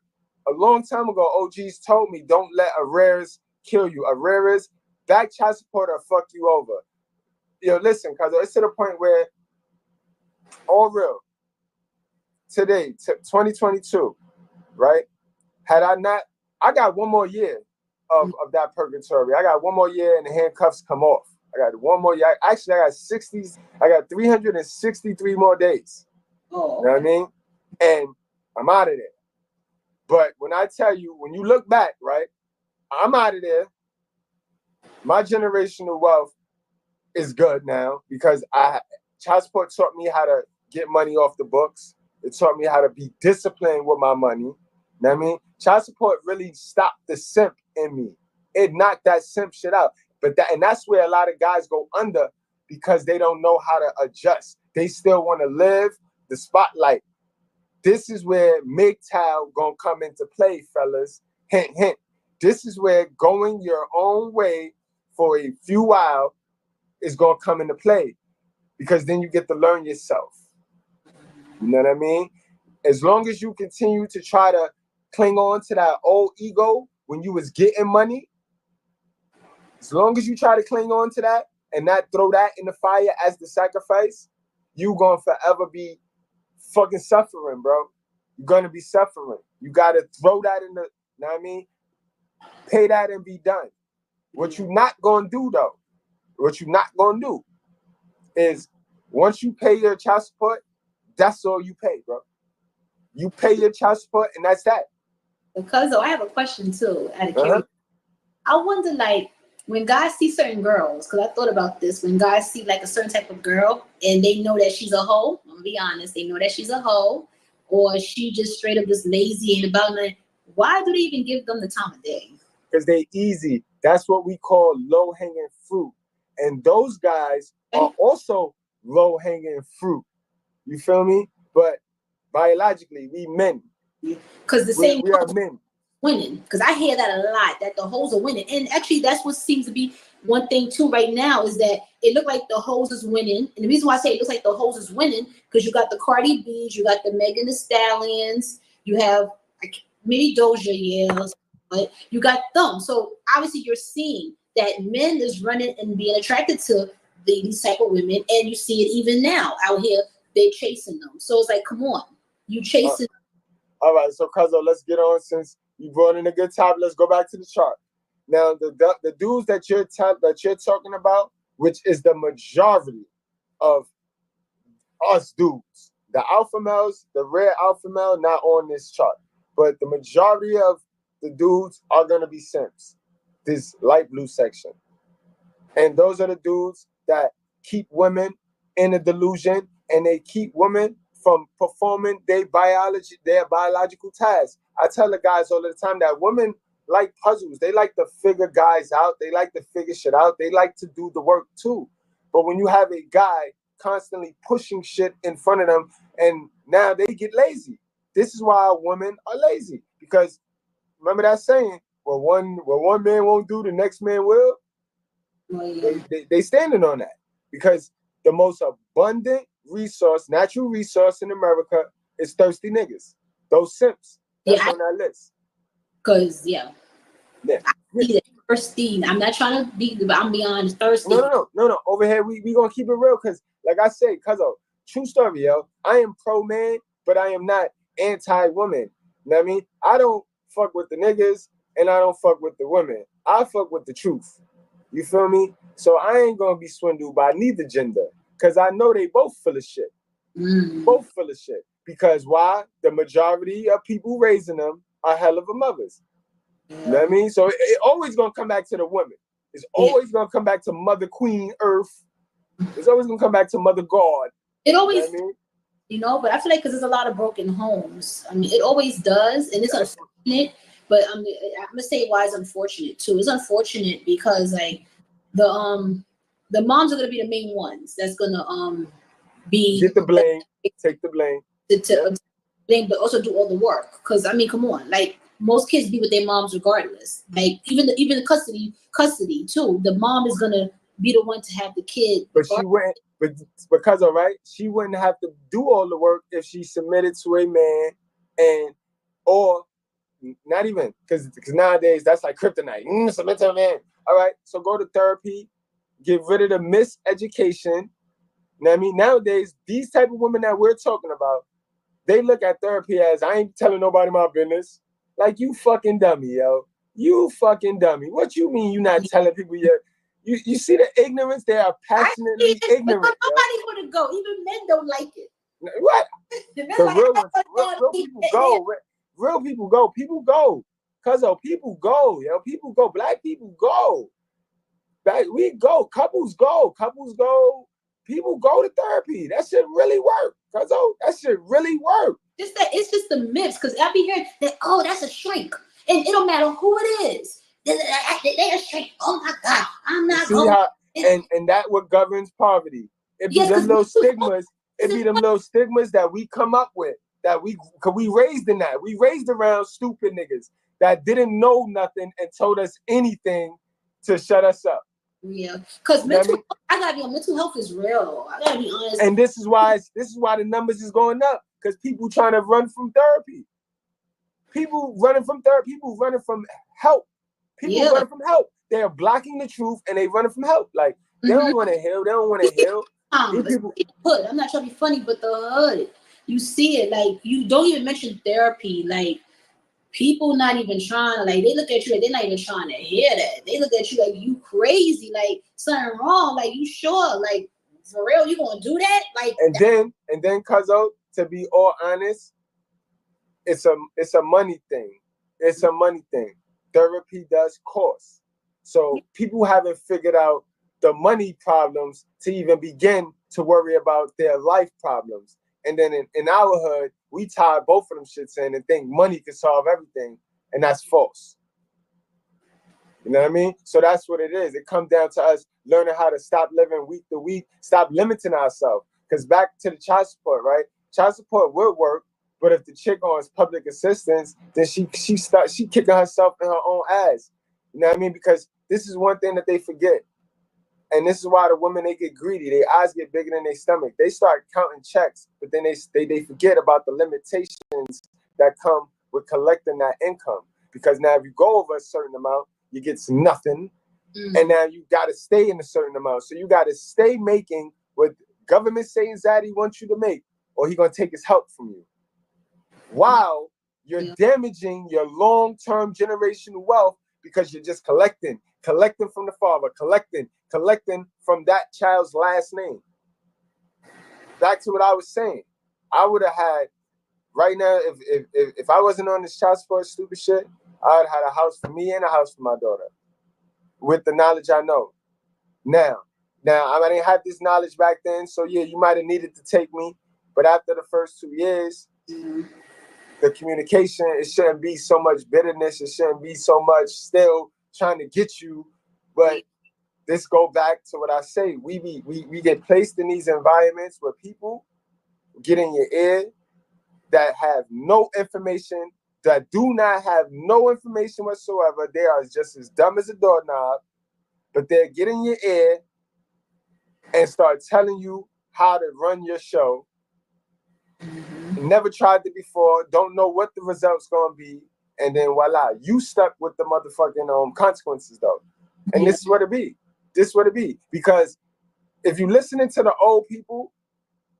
a long time ago. OGs told me, don't let arrears kill you. Arrears, back child support, or fuck you over. Yo, listen, because it's to the point where, all real, today, 2022, right? I got one more year of that purgatory. I got one more year and the handcuffs come off. I got one more year. Actually, I got 363 more days. Oh. You know what I mean? And I'm out of there. But when I tell you, when you look back, right, I'm out of there. My generational wealth is good now because child support taught me how to get money off the books. It taught me how to be disciplined with my money. You know what I mean? Child support really stopped the simp in me. It knocked that simp shit out. And that's where a lot of guys go under because they don't know how to adjust. They still want to live the spotlight. This is where MGTOW gonna come into play, fellas. Hint, hint. This is where going your own way for a few while is gonna come into play, because then you get to learn yourself. You know what I mean? As long as you continue to try to cling on to that old ego when you was getting money, as long as you try to cling on to that and not throw that in the fire as the sacrifice, you gonna forever be fucking suffering, bro. You're gonna be suffering. You gotta throw that in the, you know what I mean? Pay that and be done. What you not gonna do though, is once you pay your child support, that's all you pay, bro. You pay your child support and that's that. Because I have a question too. I wonder, like, when guys see certain girls, because I thought about this, when guys see like a certain type of girl and they know that she's a hoe, I'm gonna be honest, they know that she's a hoe, or she just straight up just lazy and about nothing, why do they even give them the time of day? Because they easy. That's what we call low-hanging fruit. And those guys are also low-hanging fruit. You feel me? But biologically, we men. Because we are men. Winning, because I hear that a lot, that the hoes are winning, and actually that's what seems to be one thing too right now, is that it looked like the hoes is winning. And the reason why I say it looks like the hoes is winning, because you got the Cardi B's, you got the Megan Thee Stallions, you have like maybe Doja, yeah, but you got them. So obviously you're seeing that men is running and being attracted to these type of women, and you see it even now out here, they're chasing them. So it's like, come on, you chasing. All right, so Cuzzo, let's get on. Since you brought in a good topic, let's go back to the chart. Now, the dudes that you're talking about, which is the majority of us dudes, the alpha males, the rare alpha male, not on this chart, but the majority of the dudes are gonna be simps. This light blue section, and those are the dudes that keep women in a delusion, and they keep women from performing their biological tasks. I tell the guys all the time that women like puzzles. They like to figure guys out. They like to figure shit out. They like to do the work too. But when you have a guy constantly pushing shit in front of them, and now they get lazy. This is why women are lazy. Because remember that saying, what one man won't do, the next man will? They standing on that. Because the most abundant resource, natural resource in America is thirsty niggas. Those simps. That's on that list. Cause I see that thirsty. I'm not trying to be, but I'm beyond thirsty. No. Over here, we gonna keep it real, cause like I say, true story, yo. I am pro man, but I am not anti woman. You know what I mean? I don't fuck with the niggas, and I don't fuck with the women. I fuck with the truth. You feel me? So I ain't gonna be swindled by neither gender, cause I know they both full of shit. Both full of shit. Because why? The majority of people raising them are hell of a mothers. You know what I mean? So it always gonna come back to the women. It's always gonna come back to Mother Queen Earth. It's always gonna come back to Mother God. It always, you know, but I feel like because there's a lot of broken homes. I mean, it always does, and it's unfortunate. But I'm gonna say why it's unfortunate too. It's unfortunate because like the moms are gonna be the main ones that's gonna get the blame, take the blame, to blame, but also do all the work. Because I mean, come on, like most kids be with their moms regardless. Like even the custody too. The mom is gonna be the one to have the kid. But she wouldn't. But because she wouldn't have to do all the work if she submitted to a man, or not even because nowadays that's like kryptonite. Submit to a man. All right, so go to therapy, get rid of the miseducation. You know what I mean? Nowadays, these type of women that we're talking about, they look at therapy as, I ain't telling nobody my business. Like, you fucking dummy, yo. You fucking dummy. What you mean you not telling people you see the ignorance? They are passionately ignorant. But nobody want to go. Even men don't like it. What? Real people go. Real people go. People go. People go, yo. People go. Black people go. We go. Couples go. People go to therapy. That shit really work. That shit really work. It's just the myths, because I be hearing that, that's a shrink. And it don't matter who it is. They a shrink. Oh my God. I'm not going. And that what governs poverty. It be them little stigmas. It be them little stigmas that we come up with. Cause we raised in that. We raised around stupid niggas that didn't know nothing and told us anything to shut us up. Yeah, because I gotta be on, mental health is real. I gotta be honest. And this is why the numbers is going up, because people trying to run from therapy. People running from therapy. People running from help. People running from help. They are blocking the truth and they running from help. Like they don't want to heal. They don't want to heal. Hood. I'm not trying to be funny, but the hood. You see it. Like you don't even mention therapy. Like people not even trying to, like, they look at you like they're not even trying to hear that. They look at you like you crazy, like something wrong. Like you sure, like for real, you gonna do that? Like and then Cuzzo, to be all honest, it's a money thing. It's a money thing. Therapy does cost. So people haven't figured out the money problems to even begin to worry about their life problems. And then in our hood, we tie both of them shits in and think money can solve everything. And that's false. You know what I mean? So that's what it is. It comes down to us learning how to stop living week to week, stop limiting ourselves. Because back to the child support, right? Child support will work, but if the chick on public assistance, then she kicking herself in her own ass. You know what I mean? Because this is one thing that they forget. And this is why the women, they get greedy. Their eyes get bigger than their stomach. They start counting checks, but then they forget about the limitations that come with collecting that income. Because now if you go over a certain amount, you get nothing. And now you got to stay in a certain amount. So you got to stay making what government saying Zaddy wants you to make, or he going to take his help from you. While you're damaging your long-term generational wealth because you're just collecting from the father, collecting from that child's last name. Back to what I was saying. I would have had, right now, if I wasn't on this child support stupid shit, I would have had a house for me and a house for my daughter. With the knowledge I know. Now, I didn't have this knowledge back then, so yeah, you might have needed to take me, but after the first 2 years, the communication, it shouldn't be so much bitterness, it shouldn't be so much still trying to get you, but this go back to what I say. We get placed in these environments where people get in your ear that have no information, that do not have no information whatsoever. They are just as dumb as a doorknob, but they're getting your ear and start telling you how to run your show. Never tried it before, don't know what the result's gonna be, and then voila, you stuck with the motherfucking consequences though. And this is what it be. Because if you listening to the old people,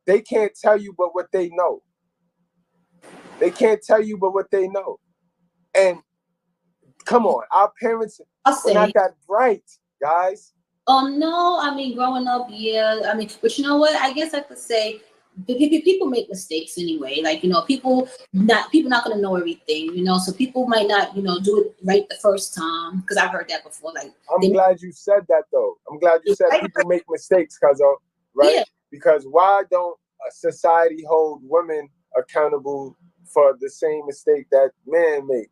they can't tell you but what they know. And come on, our parents are not that bright, guys. Oh no, I mean, growing up, yeah. I mean, but you know what? I guess I could say people make mistakes anyway. Like, you know, people not gonna know everything, you know. So people might not, you know, do it right the first time. Because I've heard that before. Like, I'm glad you said that though. I'm glad you said people make mistakes, cuzzo, right? Yeah. Because why don't society hold women accountable for the same mistake that men make?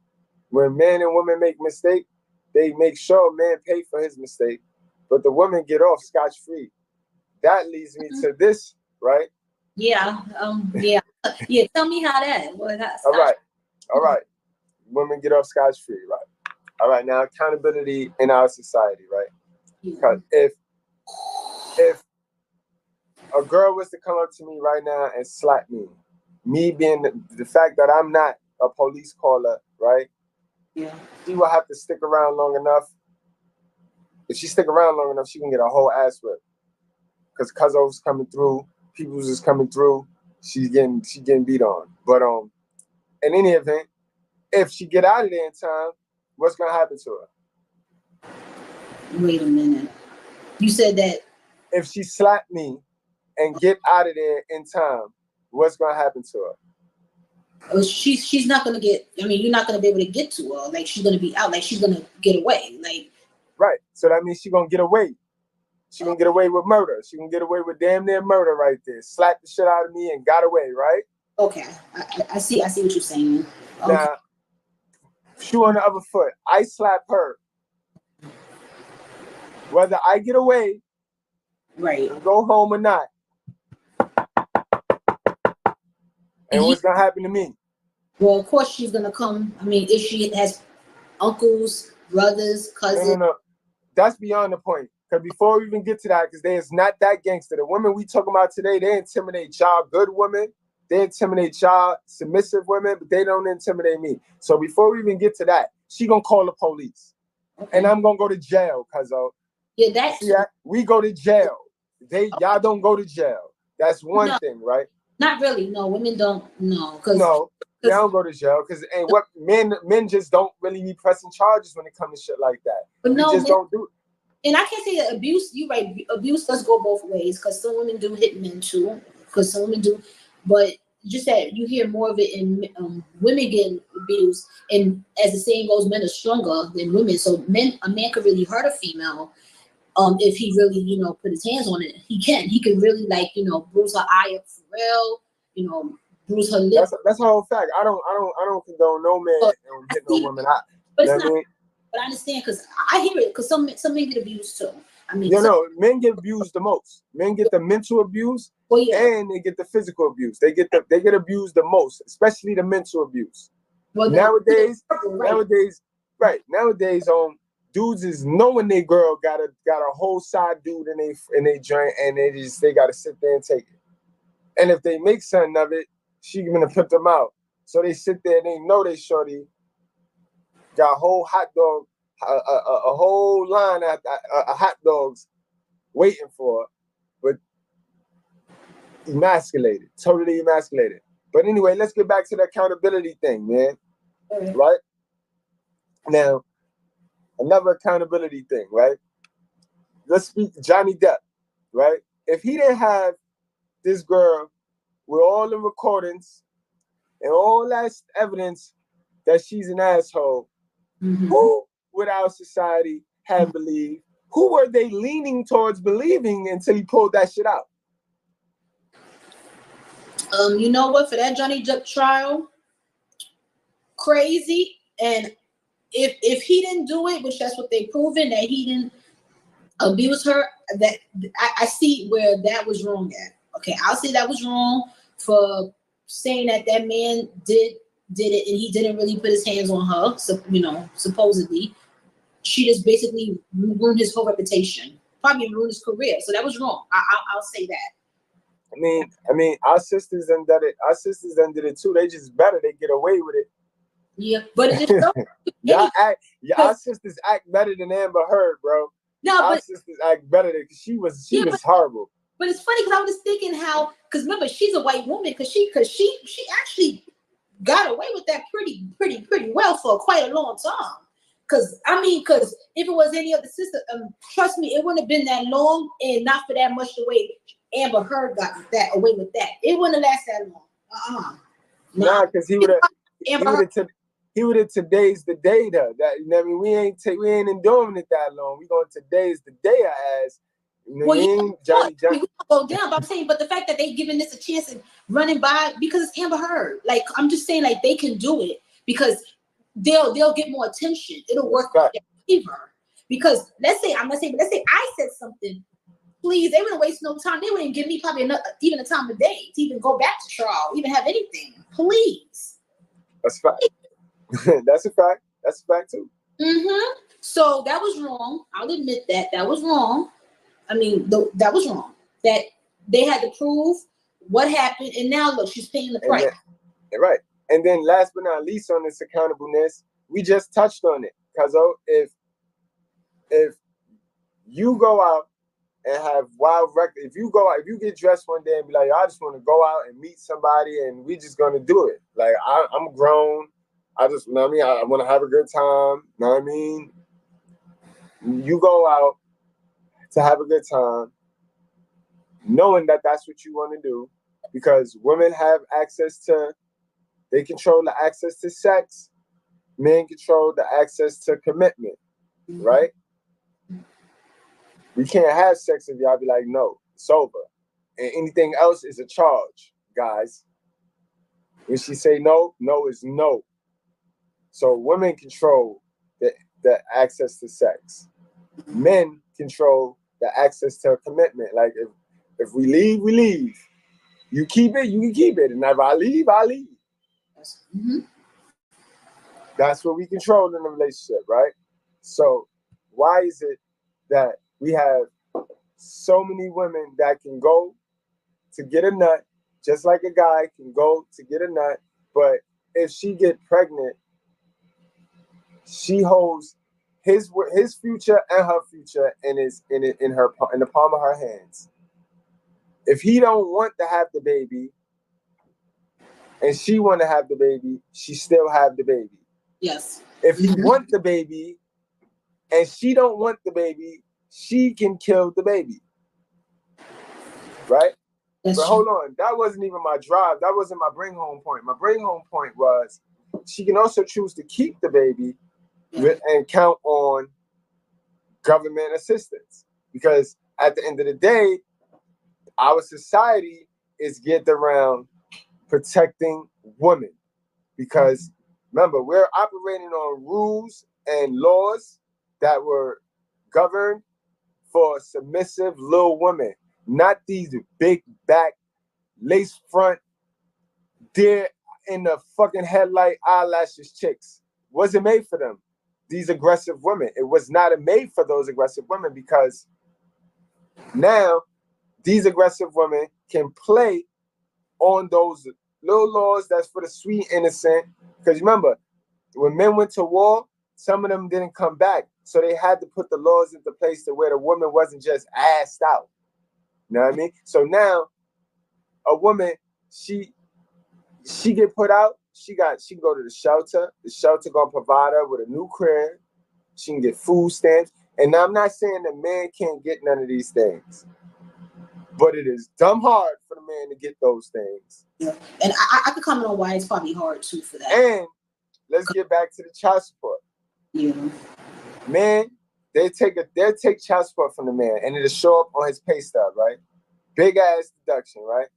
When men and women make mistakes, they make sure men pay for his mistake, but the women get off scotch-free. That leads me to this, right? Yeah. Yeah. Tell me how that. Boy, that's all right. Women get off scotch-free, right? All right. Now, accountability in our society, right? Because if a girl was to come up to me right now and slap me being the fact that I'm not a police caller, right? Yeah. She will have to stick around long enough. If she stick around long enough, she can get a whole ass whip. Because Cuzzo's coming through, Peoples is coming through, she's getting beat on. But in any event, if she get out of there in time, what's gonna happen to her? Wait a minute. You said that if she slapped me and get out of there in time, what's gonna happen to her? She's not gonna get. I mean, you're not gonna be able to get to her. Like, she's gonna be out. Like, she's gonna get away. Like, right. So that means she's gonna get away. She's gonna get away with murder. She can get away with damn near murder right there. Slapped the shit out of me and got away. Right. Okay. I see what you're saying. Okay. Now, shoe on the other foot. I slap her. Whether I get away, right, and go home or not. And what's gonna happen to me? Well, of course she's gonna come. I mean, if she has uncles, brothers, cousins. No. That's beyond the point. Because before we even get to that, because there's not that gangster. The women we talking about today, they intimidate y'all good women. They intimidate y'all submissive women, but they don't intimidate me. So before we even get to that, she gonna call the police. Okay. And I'm gonna go to jail, cuzzo. Yeah, we go to jail. Y'all don't go to jail. That's one thing, right? Not really. No, women don't. No, they don't go to jail because what men just don't really be pressing charges when it comes to shit like that. But we just don't do it. And I can't say that abuse. You're right. Abuse does go both ways because some women do hit men too. Because some women do, but just that you hear more of it in women getting abused, and as the saying goes, men are stronger than women. So a man could really hurt a female if he really, you know, put his hands on it. He can really, like, you know, bruise her eye up for real, you know, bruise her lip. That's a whole fact. I don't condone no man hitting no woman. But it's not. But I understand, because I hear it, because some men get abused too. I mean, men get abused the most. Men get the mental abuse, and they get the physical abuse. They get abused the most, especially the mental abuse. Well, nowadays, dudes is knowing they girl got a whole side dude in they joint, and they gotta sit there and take it. And if they make something of it, she gonna put them out. So they sit there and they know they shorty got a whole hot dog, a whole line of hot dogs waiting for her, but totally emasculated. But anyway, let's get back to the accountability thing, man. Right? Now, another accountability thing, right? Let's speak Johnny Depp, right? If he didn't have this girl with all the recordings and all that evidence that she's an asshole, who would our society have believed? Who were they leaning towards believing until he pulled that shit out? You know what? For that Johnny Depp trial, crazy. And if he didn't do it, which that's what they proven, that he didn't abuse her, that I see where that was wrong at. Okay, I'll say that was wrong for saying that man did it, and he didn't really put his hands on her. So, you know, supposedly, she just basically ruined his whole reputation, probably ruined his career. So that was wrong. I'll say that. I mean, our sisters done did it. Our sisters done did it too. They just better. They get away with it. Yeah, but it just our sisters act better than Amber Heard, bro. Our sisters act better than she was horrible. But it's funny because I was thinking because remember, she's a white woman, because she actually got away with that pretty well for quite a long time. Because if it was any other sister, trust me, it wouldn't have been that long, and not for that much the way Amber Heard got away with that. It wouldn't have lasted that long. Nah, because he would have today's the day though. That, you know what I mean, we ain't enduring it that long. We going today's the day as. You know Johnny. We go down, but I'm saying, but the fact that they giving this a chance and running by because it's Amber Heard. Like, I'm just saying, like, they can do it because they'll get more attention. It'll work in their favor. Because let's say I said something. Please, they wouldn't waste no time. They wouldn't give me probably even a time of day to even go back to trial, even have anything. Please. That's a fact. That's a fact. That's a fact too. So that was wrong. I'll admit that was wrong. I mean, that was wrong. That they had to prove what happened, and now look, she's paying the price. Right. And then last but not least on this accountableness, we just touched on it. Because if you go out and have wild record, if you get dressed one day and be like, I just want to go out and meet somebody and we just gonna do it. Like, I'm grown. I just, you know what I mean? I want to have a good time. You know what I mean? You go out to have a good time, knowing that that's what you want to do, because women have they control the access to sex, men control the access to commitment, right? We can't have sex if y'all be like, no, it's over. And anything else is a charge, guys. When she say no, no is no. So women control the access to sex. Men control the access to a commitment. Like, if we leave, we leave. You keep it, you can keep it. And if I leave, I leave. That's what we control in a relationship, right? So why is it that we have so many women that can go to get a nut, just like a guy can go to get a nut, but if she get pregnant, she holds his future and her future in the palm of her hands. If he don't want to have the baby and she want to have the baby, she still have the baby. Yes. If he want the baby and she don't want the baby, she can kill the baby. Right? That's but true. hold on, that wasn't even my drive. That wasn't my bring home point. My bring home point was she can also choose to keep the baby and count on government assistance. Because at the end of the day, our society is geared around protecting women. Because remember, we're operating on rules and laws that were governed for submissive little women, not these big back, lace front, deer in the fucking headlight eyelashes chicks. Wasn't made for them. These aggressive women. It was not made for those aggressive women, because now these aggressive women can play on those little laws that's for the sweet innocent. Because remember, when men went to war, some of them didn't come back. So they had to put the laws into place to where the woman wasn't just assed out. You know what I mean? So now a woman, she get put out, she can go to the shelter. The shelter gonna provide her with a new crib. She can get food stamps. And now I'm not saying the man can't get none of these things, but it is dumb hard for the man to get those things. Yeah. And I could comment on why it's probably hard too for that. And let's get back to the child support. Yeah. Man, they'll take child support from the man, and it'll show up on his pay stub, right? Big ass deduction, right?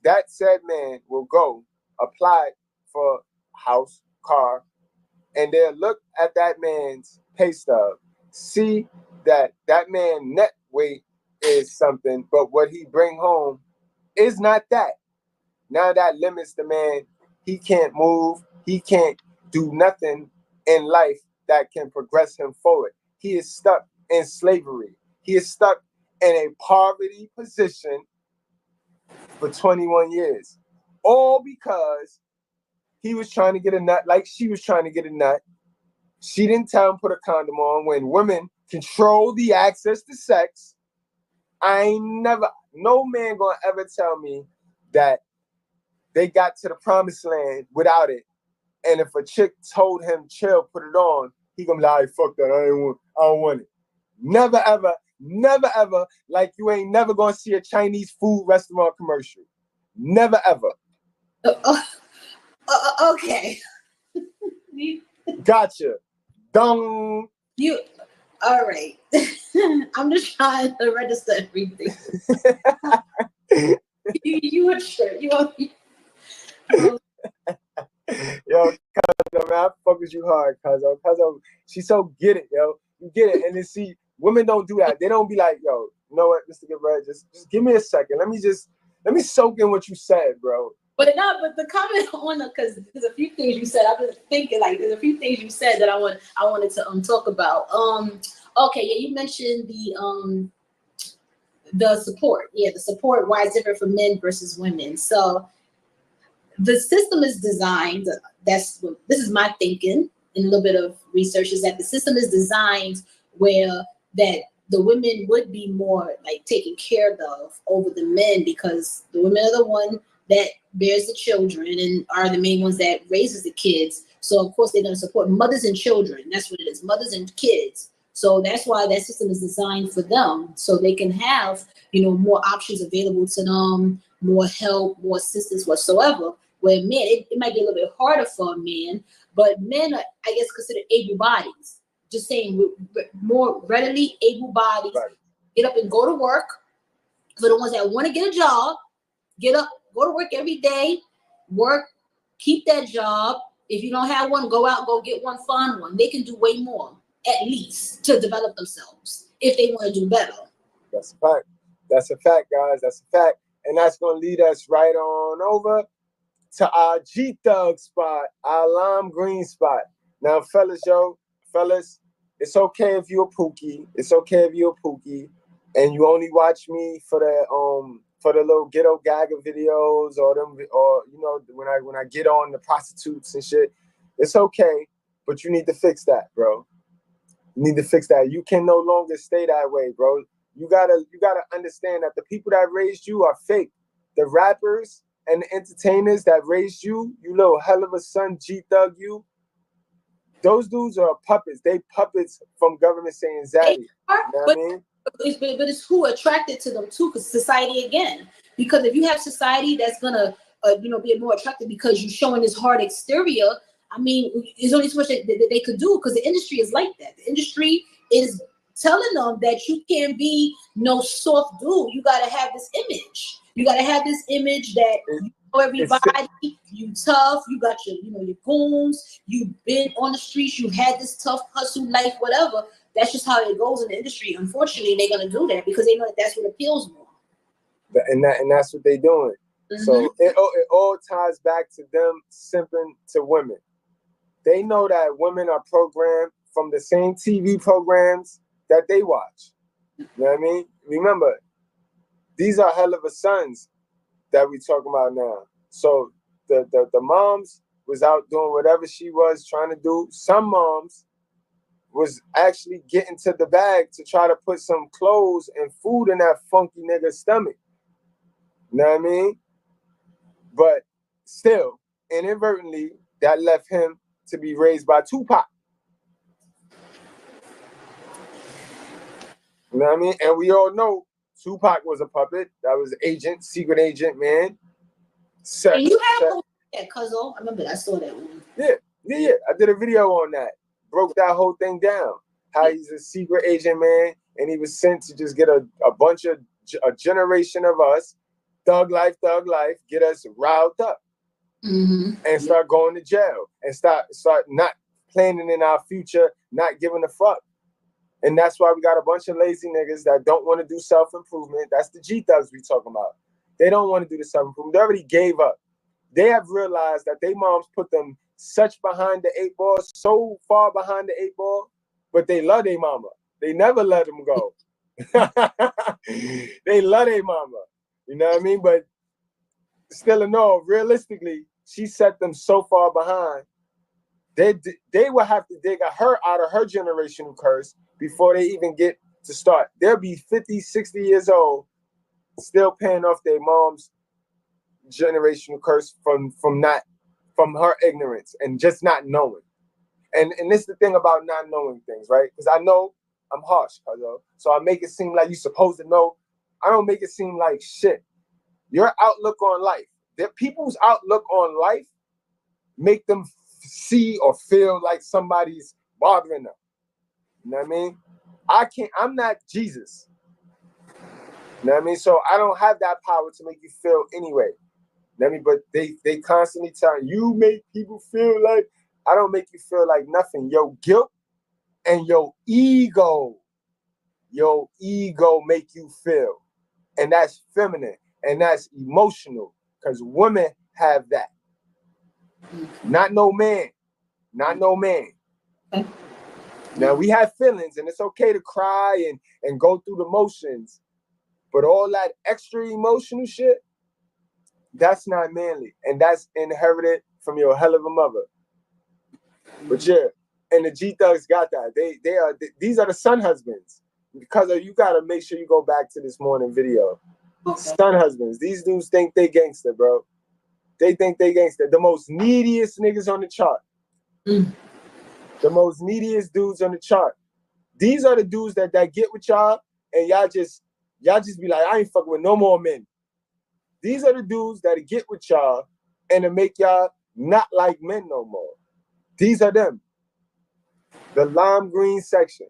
That said man will go apply for house, car, and they'll look at that man's pay stub, see that man net weight is something, but what he bring home is not that. Now that limits the man. He can't move. He can't do nothing in life that can progress him forward. He is stuck in slavery. He is stuck in a poverty position for 21 years. All because he was trying to get a nut like she was trying to get a nut. She didn't tell him to put a condom on. When women control the access to sex, no man gonna ever tell me that they got to the promised land without it. And if a chick told him, chill, put it on, he gonna be like, fuck that, I don't want it. Never ever, like you ain't never gonna see a Chinese food restaurant commercial. Never ever. Okay. Gotcha. Dong. All right. I'm just trying to register everything. you were sure. Yo, cuz, man, I fuck with you hard, cuz. She so get it, yo. You get it. And then see, women don't do that. They don't be like, yo, you know what, Mr. Goodbread, just give me a second. Let me soak in what you said, bro. But the comment on because there's a few things you said. I've been thinking like there's a few things you said that I wanted to talk about. Okay, yeah, you mentioned the support. Yeah, the support, why it's different for men versus women. So the system is designed, this is my thinking and a little bit of research, is that the system is designed where that the women would be more like taken care of over the men, because the women are the one that bears the children and are the main ones that raises the kids. So of course they're going to support mothers and children. That's what it is, mothers and kids. So that's why that system is designed for them, so they can have, more options available to them, more help, more assistance whatsoever. Where men, it might be a little bit harder for a man, but men are, I guess, considered able bodies. Just saying, more readily able bodies. Right. Get up and go to work. For the ones that want to get a job, get up, go to work every day, work, keep that job. If you don't have one, go out, go get one, find one. They can do way more, at least, to develop themselves if they want to do better. That's a fact. That's a fact, guys. That's a fact. And that's going to lead us right on over to our G-Thug spot, our lime green spot. Now, fellas, it's okay if you're a pookie. It's okay if you're a pookie and you only watch me for the little ghetto gagger videos when I get on the prostitutes and shit. It's okay, but you need to fix that, bro. You need to fix that. You can no longer stay that way, bro. You gotta understand that the people that raised you are fake. The rappers and the entertainers that raised you, you little hell of a son, G-Thug you, those dudes are puppets. They puppets from government saying Zaddy. You know what I mean? but it's who attracted to them too, because society again. Because if you have society that's gonna, be more attractive because you're showing this hard exterior, I mean, there's only so much that they could do because the industry is like that. The industry is telling them that you can't be no soft dude. You gotta have this image. You gotta have this image that you know everybody, you tough, you got your goons, you've been on the streets, you've had this tough hustle life, whatever. That's just how it goes in the industry. Unfortunately, they're gonna do that because they know that that's what appeals more. And that's what they're doing. Mm-hmm. So it all ties back to them simping to women. They know that women are programmed from the same TV programs that they watch. You know what I mean? Remember, these are hell of a sons that we talking about now. So the moms was out doing whatever she was trying to do. Some moms was actually getting to the bag to try to put some clothes and food in that funky nigga's stomach. You know what I mean? But still, inadvertently, that left him to be raised by Tupac. You know what I mean? And we all know Tupac was a puppet. That was secret agent, man. And you have that, Cuzzo. I remember I saw that one. Yeah. I did a video on that. Broke that whole thing down. How he's a secret agent, man, and he was sent to just get a bunch of a generation of us, thug life, get us riled up, and start going to jail, and start not planning in our future, not giving a fuck. And that's why we got a bunch of lazy niggas that don't want to do self-improvement. That's the G-thugs we talking about. They don't want to do the self-improvement. They already gave up. They have realized that their moms put them such behind the 8 ball, so far behind the 8 ball, but they love their mama. They never let them go. They love their mama. You know what I mean? But still in all, realistically, she set them so far behind. They will have to dig her out of her generational curse before they even get to start. They'll be 50, 60 years old, still paying off their mom's generational curse from her ignorance and just not knowing. And this is the thing about not knowing things, right? Because I know I'm harsh, so I make it seem like you're supposed to know. I don't make it seem like shit. Your outlook on life, people's outlook on life make them see or feel like somebody's bothering them. You know what I mean? I'm not Jesus. You know what I mean? So I don't have that power to make you feel anyway. You know what I mean? But they constantly tell you make people feel like, I don't make you feel like nothing. Your guilt and your ego make you feel. And that's feminine and that's emotional because women have that. Not no man. Now we have feelings and it's okay to cry and go through the motions, but all that extra emotional shit, that's not manly, and that's inherited from your hell of a mother. But yeah, and the G-thugs got that. These are the son husbands. Because you gotta make sure you go back to this morning video. Okay. Son husbands. These dudes think they gangster, bro. They think they gangster. The most neediest niggas on the chart. The most neediest dudes on the chart. These are the dudes that get with y'all, and y'all just be like, I ain't fucking with no more men. These are the dudes that get with y'all and to make y'all not like men no more. These are them. The lime green section.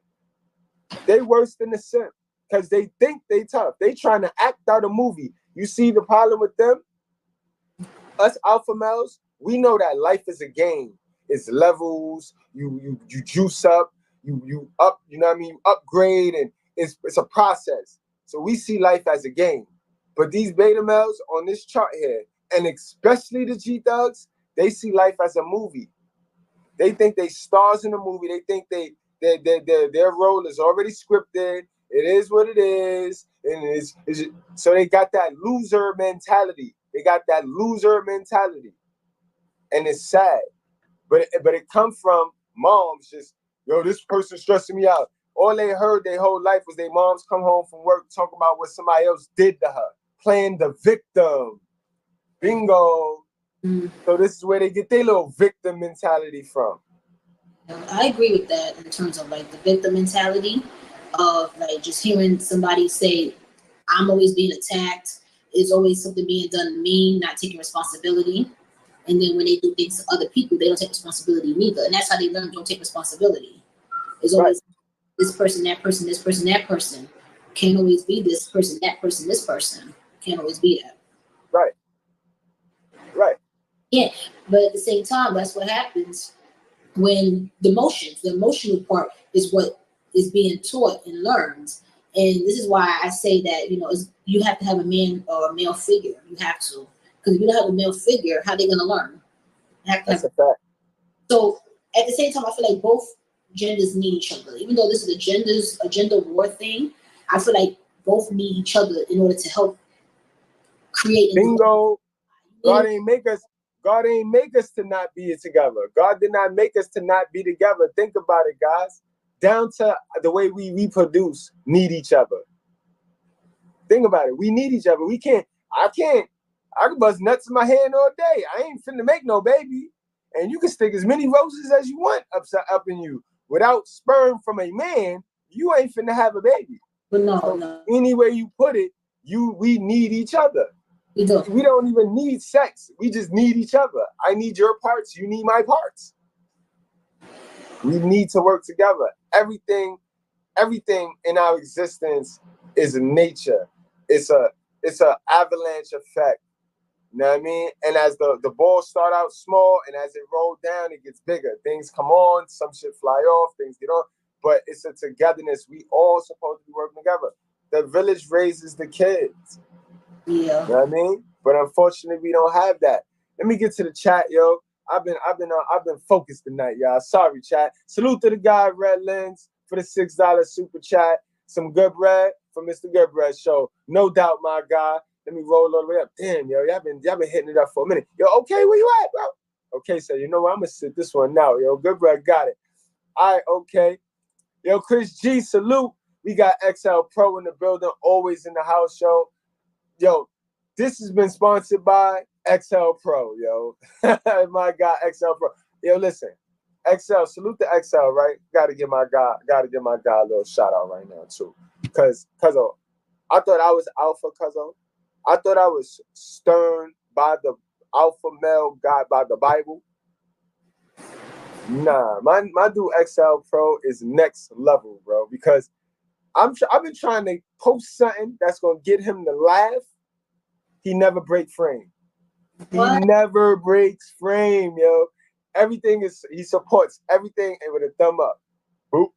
They worse than the simp because they think they tough. They trying to act out a movie. You see the problem with them? Us alpha males, we know that life is a game. It's levels. You juice up. You up. You know what I mean? You upgrade, and it's a process. So we see life as a game. But these beta males on this chart here, and especially the G-thugs, they see life as a movie. They think they stars in a movie. They think their role is already scripted. It is what it is. And so they got that loser mentality. And it's sad. But it comes from moms just, this person stressing me out. All they heard their whole life was their moms come home from work talking about what somebody else did to her. Playing the victim. Bingo. So this is where they get their little victim mentality from. I agree with that in terms of like the victim mentality. of like just hearing somebody say, I'm always being attacked. It's always something being done to me, not taking responsibility. And then when they do things to other people, they don't take responsibility neither. And that's how they learn don't take responsibility. It's always this person, that person, this person, that person. Can't always be this person, that person, this person. Can't always be that. Right. Right. Yeah. But at the same time, that's what happens when the emotional part is what is being taught and learned. And this is why I say that, you have to have a man or a male figure. You have to. Because if you don't have a male figure, how are they going to learn? That's a fact. So at the same time, I feel like both genders need each other. Even though this is a gender war thing, I feel like both need each other in order to help create. Bingo. God ain't make us to not be together. God did not make us to not be together. Think about it, guys. Down to the way we reproduce, need each other. Think about it. We need each other. I can bust nuts in my hand all day. I ain't finna make no baby. And you can stick as many roses as you want up in you. Without sperm from a man, you ain't finna have a baby. But no. Any way you put it, we need each other. We don't even need sex. We just need each other. I need your parts. You need my parts. We need to work together. Everything in our existence is nature. It's a avalanche effect. You know what I mean? And as the balls start out small and as it rolls down, it gets bigger. Things come on, some shit fly off, things get on. But it's a togetherness. We all supposed to be working together. The village raises the kids. Yeah. You know what I mean? But unfortunately, we don't have that. Let me get to the chat, yo. I've been focused tonight, y'all. Sorry, chat. Salute to the guy Red Lens for the $6 super chat. Some Goodbread for Mr. Goodbread show. No doubt, my guy. Let me roll all the way up. Damn, yo, y'all been hitting it up for a minute. Yo, okay, where you at, bro? Okay, so you know what? I'm gonna sit this one out. Yo, Goodbread got it. All right, okay. Yo, Chris G, salute. We got XL Pro in the building, always in the house, yo. Yo, this has been sponsored by XL Pro, yo. My guy, XL Pro. Yo, listen, XL, salute to XL, right? Gotta give my guy a little shout out right now, too. Cause I thought I was alpha, I thought I was stern by the alpha male guy by the Bible. Nah, my dude XL Pro is next level, bro. Because I've been trying to post something that's gonna get him to laugh. He never breaks frame. What? He never breaks frame, yo. He supports everything and with a thumb up. Boop,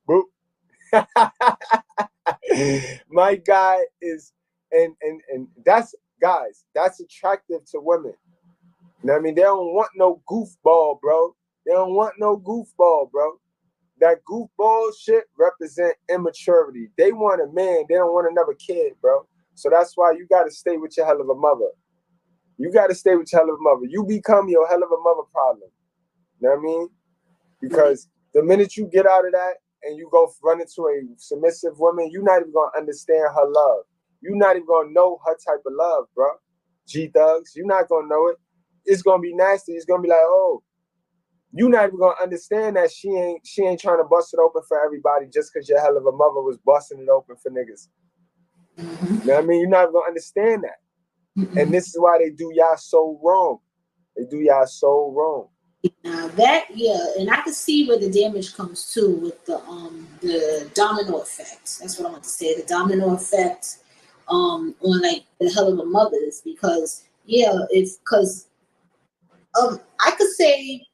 boop. My guy is, and that's, guys, that's attractive to women. You know what I mean? They don't want no goofball, bro. They don't want no goofball, bro. That goofball shit represent immaturity. They want a man. They don't want another kid, bro. So that's why you got to stay with your hell of a mother. You got to stay with your hell of a mother. You become your hell of a mother problem. You know what I mean? Because the minute you get out of that and you go run into a submissive woman, you're not even going to understand her love. You're not even going to know her type of love, bro. G-Thugs, you're not going to know it. It's going to be nasty. It's going to be like, oh, you're not even going to understand that she ain't trying to bust it open for everybody just because your hell of a mother was busting it open for niggas. Mm-hmm. You know what I mean? You're not going to understand that. Mm-hmm. And this is why they do y'all so wrong. They do y'all so wrong. Now that, yeah, and I can see where the damage comes too with the domino effect. That's what I want to say. The domino effect on like the hell of a mothers, because I could say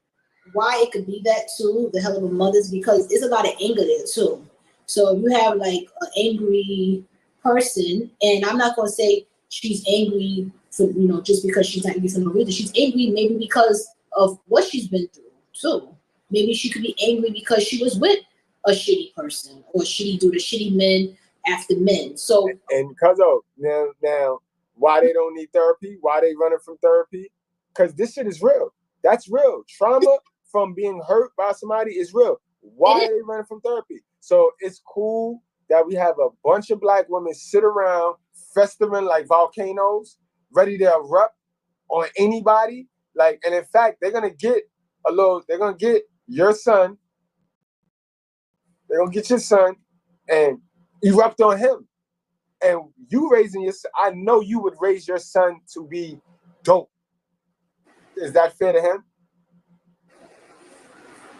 why it could be that too, the hell of a mothers, because there's a lot of anger there too. So if you have like an angry person, and I'm not gonna say she's angry for, just because she's not angry for no reason. She's angry maybe because of what she's been through too. Maybe she could be angry because she was with a shitty person or shitty dude, shitty men after men. So and Cuzzo, now why they don't need therapy? Why they running from therapy? Because this shit is real. That's real. Trauma from being hurt by somebody is real. Why are they running from therapy? So it's cool that we have a bunch of black women sit around festering like volcanoes, ready to erupt on anybody. Like, and in fact, they're gonna get your son. They're gonna get your son, and erupt on him. And you raising your son, I know you would raise your son to be dope. Is that fair to him?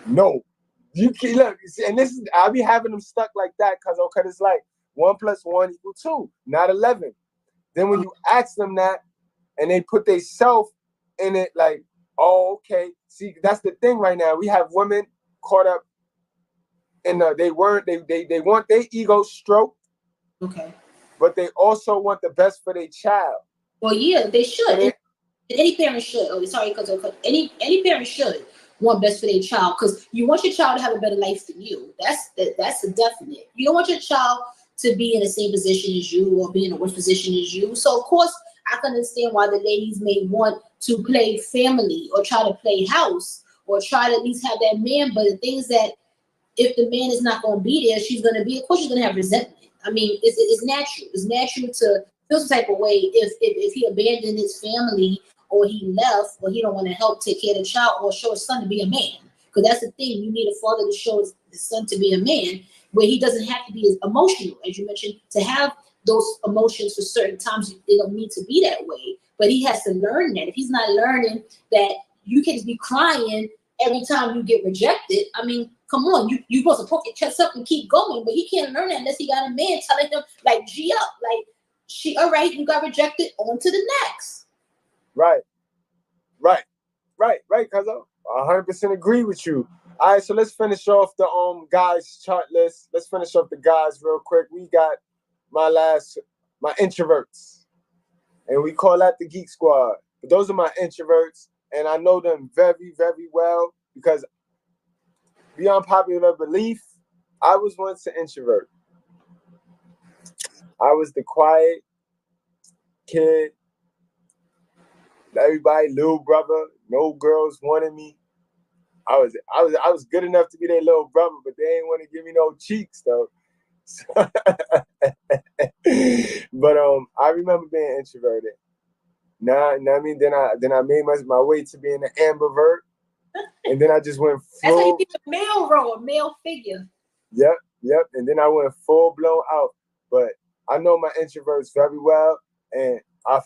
No. You can look, and this is, I'll be having them stuck like that because it's like 1 + 1 = 2, not 11. Then when you ask them that and they put they self in it, like, oh, okay. See, that's the thing right now. We have women caught up in they want their ego stroked. Okay. But they also want the best for their child. Well, yeah, they should. Any parent should. Oh, sorry, because any parent should want best for their child, because you want your child to have a better life than you. That's a definite. You don't want your child to be in the same position as you or be in a worse position as you. So of course, I can understand why the ladies may want to play family or try to play house or try to at least have that man. But the thing is that if the man is not going to be there, she's going to be. Of course, she's going to have resentment. I mean, it's natural. It's natural to feel some type of way if he abandoned his family or he left or he don't want to help take care of the child or show his son to be a man. Because that's the thing. You need a father to show his son to be a man where he doesn't have to be as emotional, as you mentioned, to have those emotions for certain times. They don't need to be that way. But he has to learn that. If he's not learning that you can just be crying every time you get rejected, I mean, come on, you supposed to poke your chest up and keep going, but he can't learn that unless he got a man telling him, like, G up, like, all right, you got rejected, on to the next. Right, cuzzo. 100% agree with you. All right, so let's finish off the guys chart list. Let's finish off the guys real quick. We got my introverts, and we call that the Geek Squad. But those are my introverts, and I know them very, very well because, beyond popular belief, I was once an introvert. I was the quiet kid. Everybody, little brother. No girls wanted me. I was good enough to be their little brother, but they ain't want to give me no cheeks though. But I remember being introverted. I mean, then I made my way to being an ambivert, and then I just went full. That's how you be a male role, a male figure. Yep. And then I went full blown out. But I know my introverts very well, and I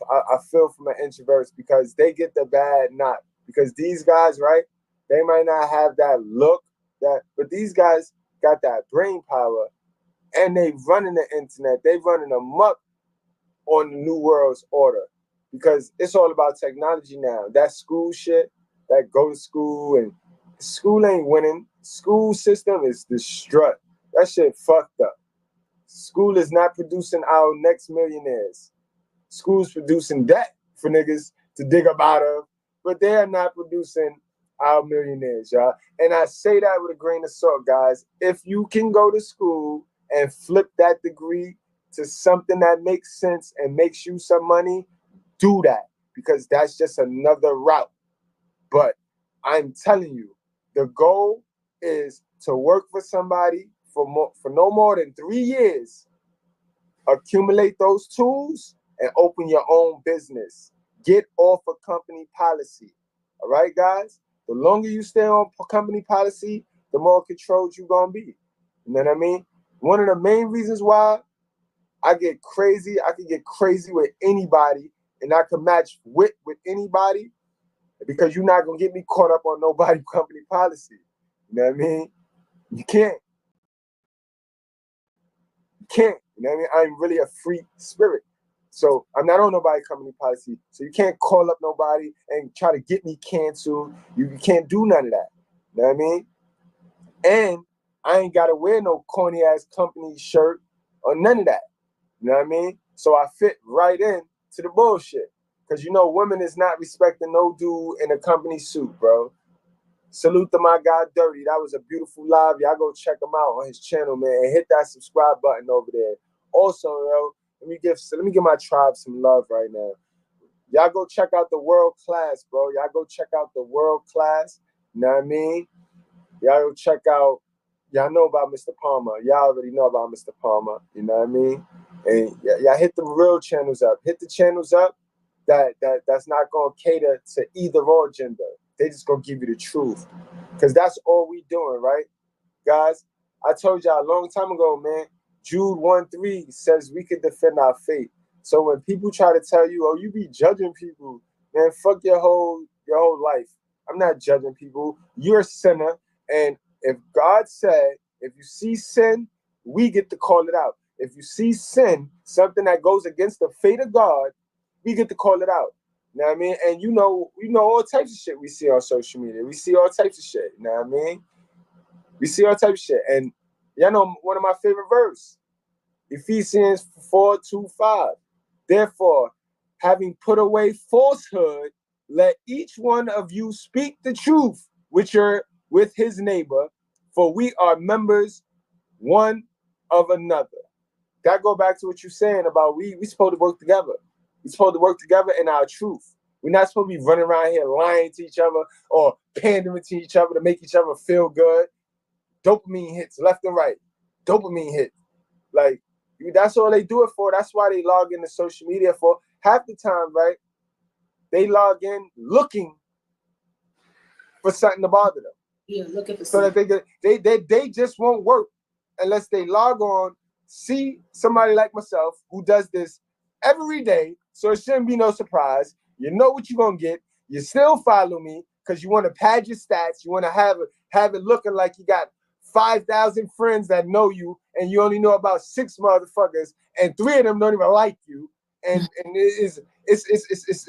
feel for my introverts because they get the bad knock. Because these guys, right? They might not have that look, but these guys got that brain power, and they running the internet. They running amok on the new world's order because it's all about technology now. That school shit, that go to school, and school ain't winning. School system is destroyed. That shit fucked up. School is not producing our next millionaires. School's producing debt for niggas to dig up out of, but they are not producing our millionaires, y'all. And I say that with a grain of salt, guys. If you can go to school and flip that degree to something that makes sense and makes you some money, do that, because that's just another route. But I'm telling you, the goal is to work for somebody for no more than 3 years, accumulate those tools, and open your own business. Get off of company policy. All right, guys? The longer you stay on company policy, the more controlled you're going to be. You know what I mean? One of the main reasons why I get crazy, I can get crazy with anybody, and I can match wit with anybody, because you're not going to get me caught up on nobody company policy. You know what I mean? You can't. You know what I mean? I'm really a free spirit. So I'm not on nobody company policy. So you can't call up nobody and try to get me canceled. You can't do none of that. You know what I mean? And I ain't got to wear no corny ass company shirt or none of that. You know what I mean? So I fit right in to the bullshit. Because, you know, women is not respecting no dude in a company suit, bro. Salute to my guy Dirty. That was a beautiful live. Y'all go check him out on his channel, man. And hit that subscribe button over there. Also, yo, let me give my tribe some love right now. Y'all go check out the World Class, bro. Y'all go check out the World Class. You know what I mean? Y'all go check out. Y'all know about Mr. Palmer. Y'all already know about Mr. Palmer. You know what I mean? And y'all hit them real channels up. Hit the channels up that's not gonna cater to either or gender. They just gonna give you the truth, because that's all we doing, right, guys? I told y'all a long time ago, man. Jude 1:3 says we can defend our faith. So when people try to tell you, oh, you be judging people, man, fuck your whole life. I'm not judging people. You're a sinner. And if God said, if you see sin, we get to call it out. If you see sin, something that goes against the fate of God, we get to call it out. You know what I mean? And you know all types of shit we see on social media. We see all types of shit. You know what I mean? We see all types of shit. And y'all know one of my favorite verses, Ephesians 4:2-5. Therefore, having put away falsehood, let each one of you speak the truth with his neighbor, for we are members one of another. That go back to what you're saying about we supposed to work together. We're supposed to work together in our truth. We're not supposed to be running around here lying to each other or pandering to each other to make each other feel good. Dopamine hits left and right. Dopamine hits. Like, that's all they do it for. That's why they log into social media for. Half the time, right? They log in looking for something to bother them. Yeah, looking for so something. that they just won't work unless they log on, see somebody like myself who does this every day. So it shouldn't be no surprise. You know what you're gonna get. You still follow me because you want to pad your stats. You want to have it looking like you got 5,000 friends that know you, and you only know about 6 motherfuckers, and 3 of them don't even like you. And it's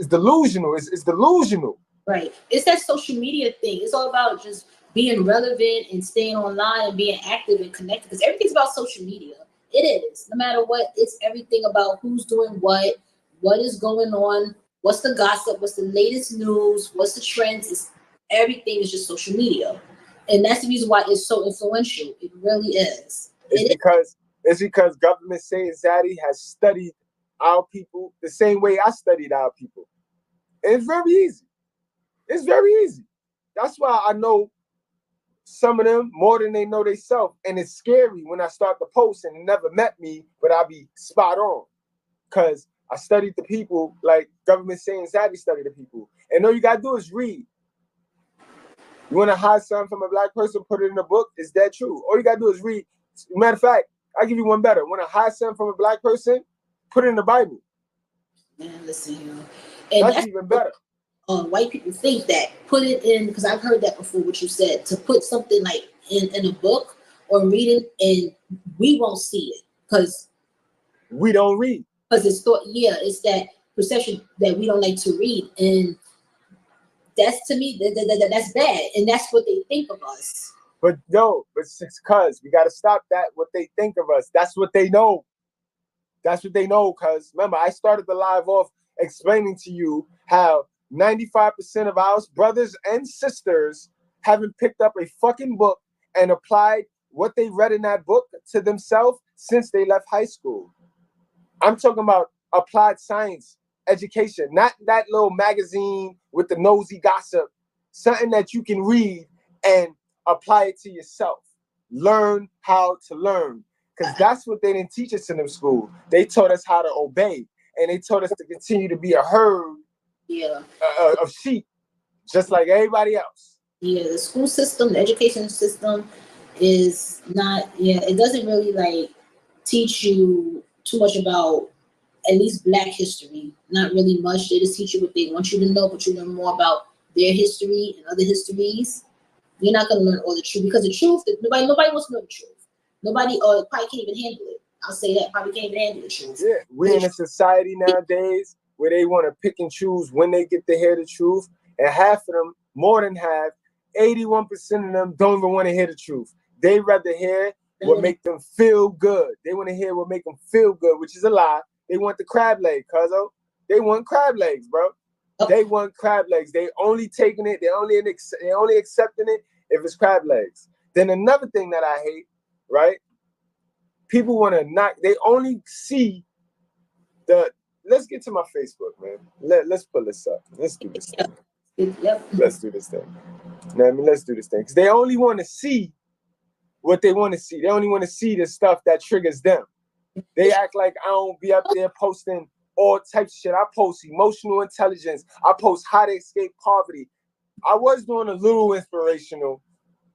delusional. It's delusional. Right. It's that social media thing. It's all about just being relevant and staying online and being active and connected, because everything's about social media. It is. No matter what, it's everything about who's doing what is going on, what's the gossip, what's the latest news, what's the trends. Everything is just social media. And that's the reason why it's so influential. It really is. It's because government saying Zaddy has studied our people the same way I studied our people. And it's very easy. It's very easy. That's why I know some of them more than they know themselves. And it's scary when I start to post and they never met me, but I'll be spot on. Because I studied the people like government saying Zaddy studied the people. And all you got to do is read. You want to hide something from a black person, put it in a book. Is that true? All you got to do is read. Matter of fact, I'll give you one better. Want to hide something from a black person, put it in the Bible. Man, listen here. And that's even better. White people think that put it in, because I've heard that before, what you said, to put something like in a book or read it, and we won't see it because we don't read. Because it's thought, it's that perception that we don't like to read. And that's, to me, that's bad. And that's what they think of us. But it's because we got to stop that, what they think of us. That's what they know. That's what they know, because remember, I started the live off explaining to you how 95% of our brothers and sisters haven't picked up a fucking book and applied what they read in that book to themselves since they left high school. I'm talking about applied science education, not that little magazine with the nosy gossip, something that you can read and apply it to yourself. Learn how to learn, because that's what they didn't teach us in them school. They taught us how to obey, and they taught us to continue to be a herd of sheep, just like everybody else. Yeah, the school system, the education system is not, it doesn't really like teach you too much about at least Black history. Not really much. They just teach you what they want you to know, but you learn more about their history and other histories. You're not going to learn all the truth, because the truth, nobody wants to know the truth. Nobody probably can't even handle it. I'll say that, probably can't even handle the truth. Yeah, we're in a society nowadays where they want to pick and choose when they get to hear the truth, and half of them, more than half, 81% of them don't even want to hear the truth. They rather hear what make them feel good. They want to hear what make them feel good, which is a lie. They want the crab leg, cuzzo. They want crab legs, bro. They want crab legs. They only taking it. They only accepting it if it's crab legs. Then another thing that I hate, right? People want to knock. They only see the. Let's get to my Facebook, man. Let's pull this up. Let's do this thing. Let's do this thing. You know what I mean? Let's do this thing. Because they only want to see what they want to see. They only want to see the stuff that triggers them. They act like I don't be up there posting all types of shit. I post emotional intelligence. I post how to escape poverty. I was doing a little inspirational,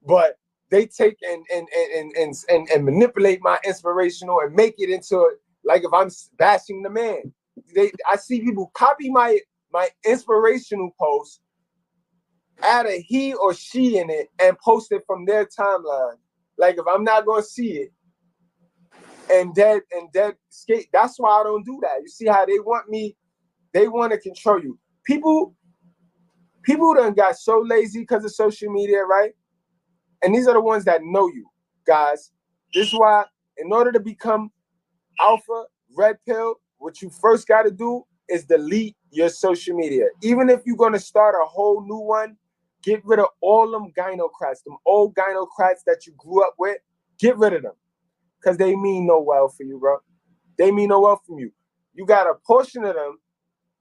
but they take and manipulate my inspirational and make it into like if I'm bashing the man. I see people copy my inspirational post, add a he or she in it, and post it from their timeline. Like if I'm not gonna see it, and dead skate. That's why I don't do that. You see how they want me? They want to control you. People done got so lazy because of social media, right? And these are the ones that know you, guys. This is why, in order to become alpha, red pill, what you first got to do is delete your social media. Even if you're going to start a whole new one, get rid of all them gynocrats, them old gynocrats that you grew up with. Get rid of them because they mean no well for you, bro. They mean no well for you. You got a portion of them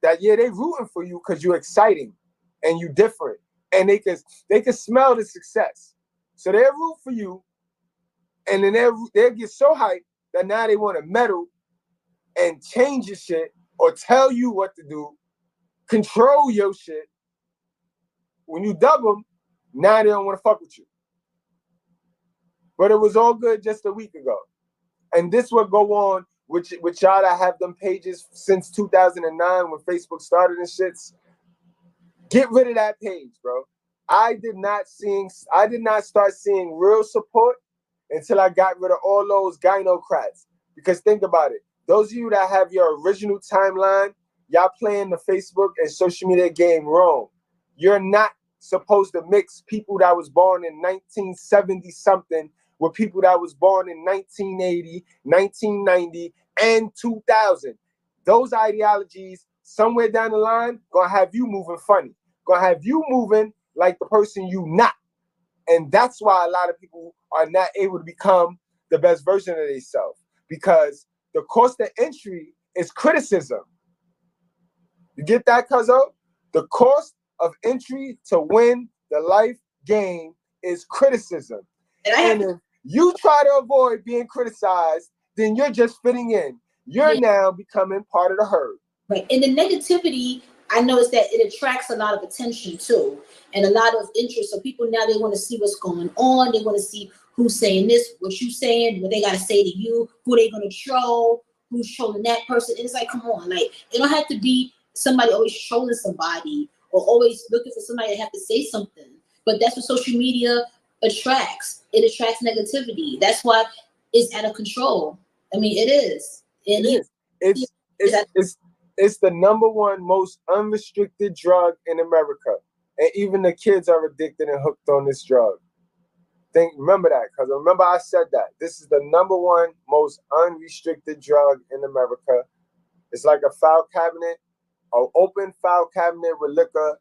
that, yeah, they rooting for you because you're exciting and you different. And they can smell the success. So they'll root for you. And then they'll get so hyped that now they want to meddle and change your shit or tell you what to do, control your shit. When you dub them, now they don't want to fuck with you. But it was all good just a week ago. And this will go on with y'all that have them pages since 2009 when Facebook started and shits. Get rid of that page, bro. I did not start seeing real support until I got rid of all those gynocrats. Because think about it. Those of you that have your original timeline, y'all playing the Facebook and social media game wrong. You're not supposed to mix people that was born in 1970 something with people that was born in 1980, 1990, and 2000. Those ideologies, somewhere down the line, gonna have you moving funny. Gonna have you moving like the person you not. And that's why a lot of people are not able to become the best version of themselves. Because the cost of entry is criticism. You get that, cuzzo? The cost of entry to win the life game is criticism. And if you try to avoid being criticized, then you're just fitting in. You're now becoming part of the herd. Right. And the negativity, I noticed that it attracts a lot of attention too, and a lot of interest. So people now, they want to see what's going on. They want to see who's saying this, what you saying, what they got to say to you, who they going to troll, who's trolling that person. And it's like, come on, like it don't have to be somebody always trolling somebody or always looking for somebody to have to say something. But that's what social media attracts. It attracts negativity. That's why it's out of control. I mean, it is. It is. It's the number one most unrestricted drug in America. And even the kids are addicted and hooked on this drug. Remember that, because remember I said that. This is the number one most unrestricted drug in America. It's like a file cabinet, an open file cabinet with liquor,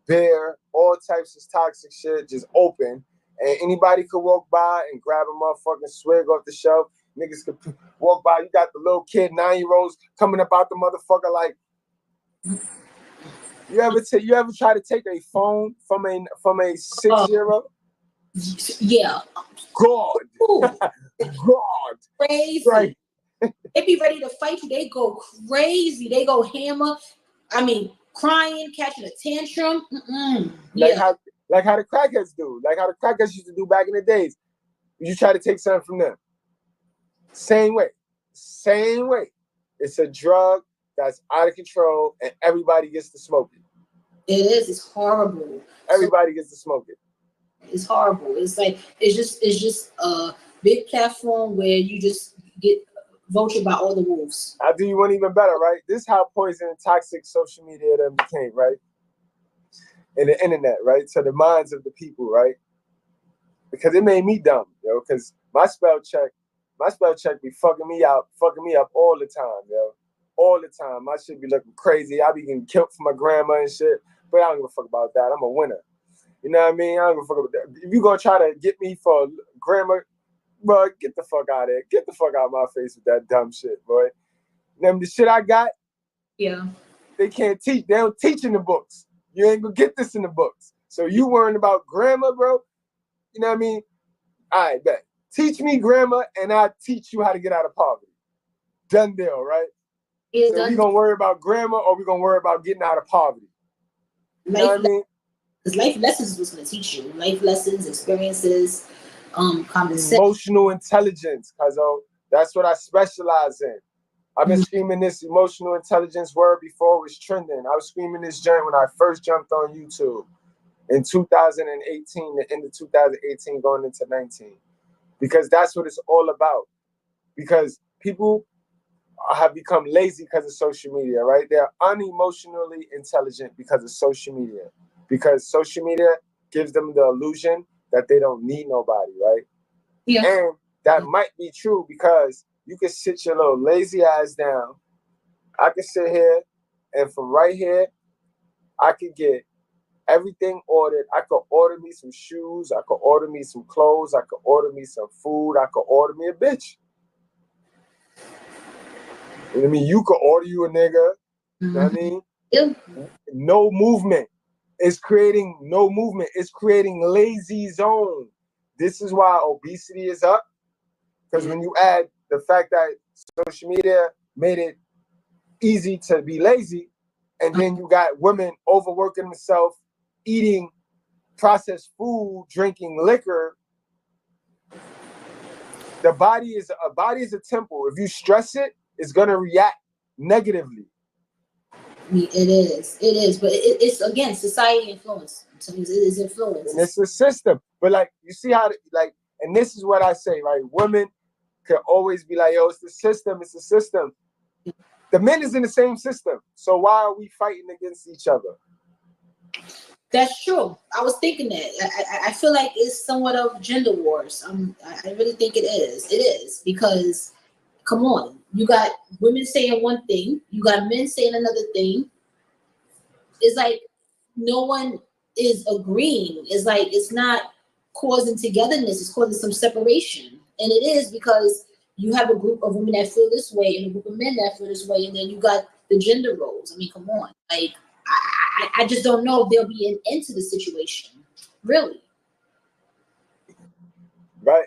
beer, all types of toxic shit, just open. And anybody could walk by and grab a motherfucking swig off the shelf. Niggas could walk by. You got the little kid, 9-year-olds coming up out the motherfucker like. You ever try to take a phone from a 6-year-old? Yeah. God. God. Crazy. Right. They be ready to fight you. They go crazy. They go hammer. I mean, crying, catching a tantrum. Like how the crackheads do. Like how the crackheads used to do back in the days. You try to take something from them. Same way. It's a drug that's out of control and everybody gets to smoke it. It is. It's horrible. Everybody gets to smoke it. It's horrible. It's like it's just a big platform where you just get vultured by all the wolves. I'll do you one even better, right? This is how poison and toxic social media then became, right? And the internet, right? To the minds of the people, right? Because it made me dumb, yo. Because my spell check be fucking me up all the time, yo. All the time. My shit be looking crazy. I be getting killed for my grandma and shit. But I don't give a fuck about that. I'm a winner. You know what I mean? I don't give a fuck about that. If you gonna try to get me for grandma, bro, get the fuck out of there. Get the fuck out of my face with that dumb shit, boy. Them the shit I got, yeah. They can't teach. They don't teach in the books. You ain't gonna get this in the books. So you worrying about grandma, bro? You know what I mean? All right, bet. Teach me grandma, and I'll teach you how to get out of poverty. Done deal, right? So we gonna worry about grandma, or we gonna worry about getting out of poverty? You know what I mean? Because life lessons was gonna teach you. Life lessons, experiences. conversation. Emotional intelligence, cuzzo. That's what I specialize in. I've been screaming this emotional intelligence word before it was trending. I was screaming this joint when I first jumped on YouTube in 2018, the end of 2018 going into 19. Because that's what it's all about. Because people have become lazy because of social media, right? They're unemotionally intelligent because of social media. Because social media gives them the illusion that they don't need nobody, right? Yeah. And that might be true because you can sit your little lazy ass down. I can sit here and from right here, I could get everything ordered. I could order me some shoes. I could order me some clothes. I could order me some food. I could order me a bitch. You know what I mean? You could order you a nigga. You know what I mean? Yeah. No movement. It's creating no movement. It's creating lazy zone. This is why obesity is up. Because when you add the fact that social media made it easy to be lazy, and then you got women overworking themselves, eating processed food, drinking liquor. The body is a temple. If you stress it, it's gonna react negatively. It is, but it's again society influence. So it is influence. And it's a system. But like you see how like, and this is what I say, right? Women can always be like, yo, it's the system, it's the system. The men is in the same system. So why are we fighting against each other? That's true. I was thinking that. I feel like it's somewhat of gender wars. I really think it is. It is because, come on, you got women saying one thing, you got men saying another thing. It's like no one is agreeing. It's like it's not causing togetherness. It's causing some separation, and it is because you have a group of women that feel this way and a group of men that feel this way, and then you got the gender roles. I mean, come on, like. I just don't know if there'll be an end to the situation, really. Right.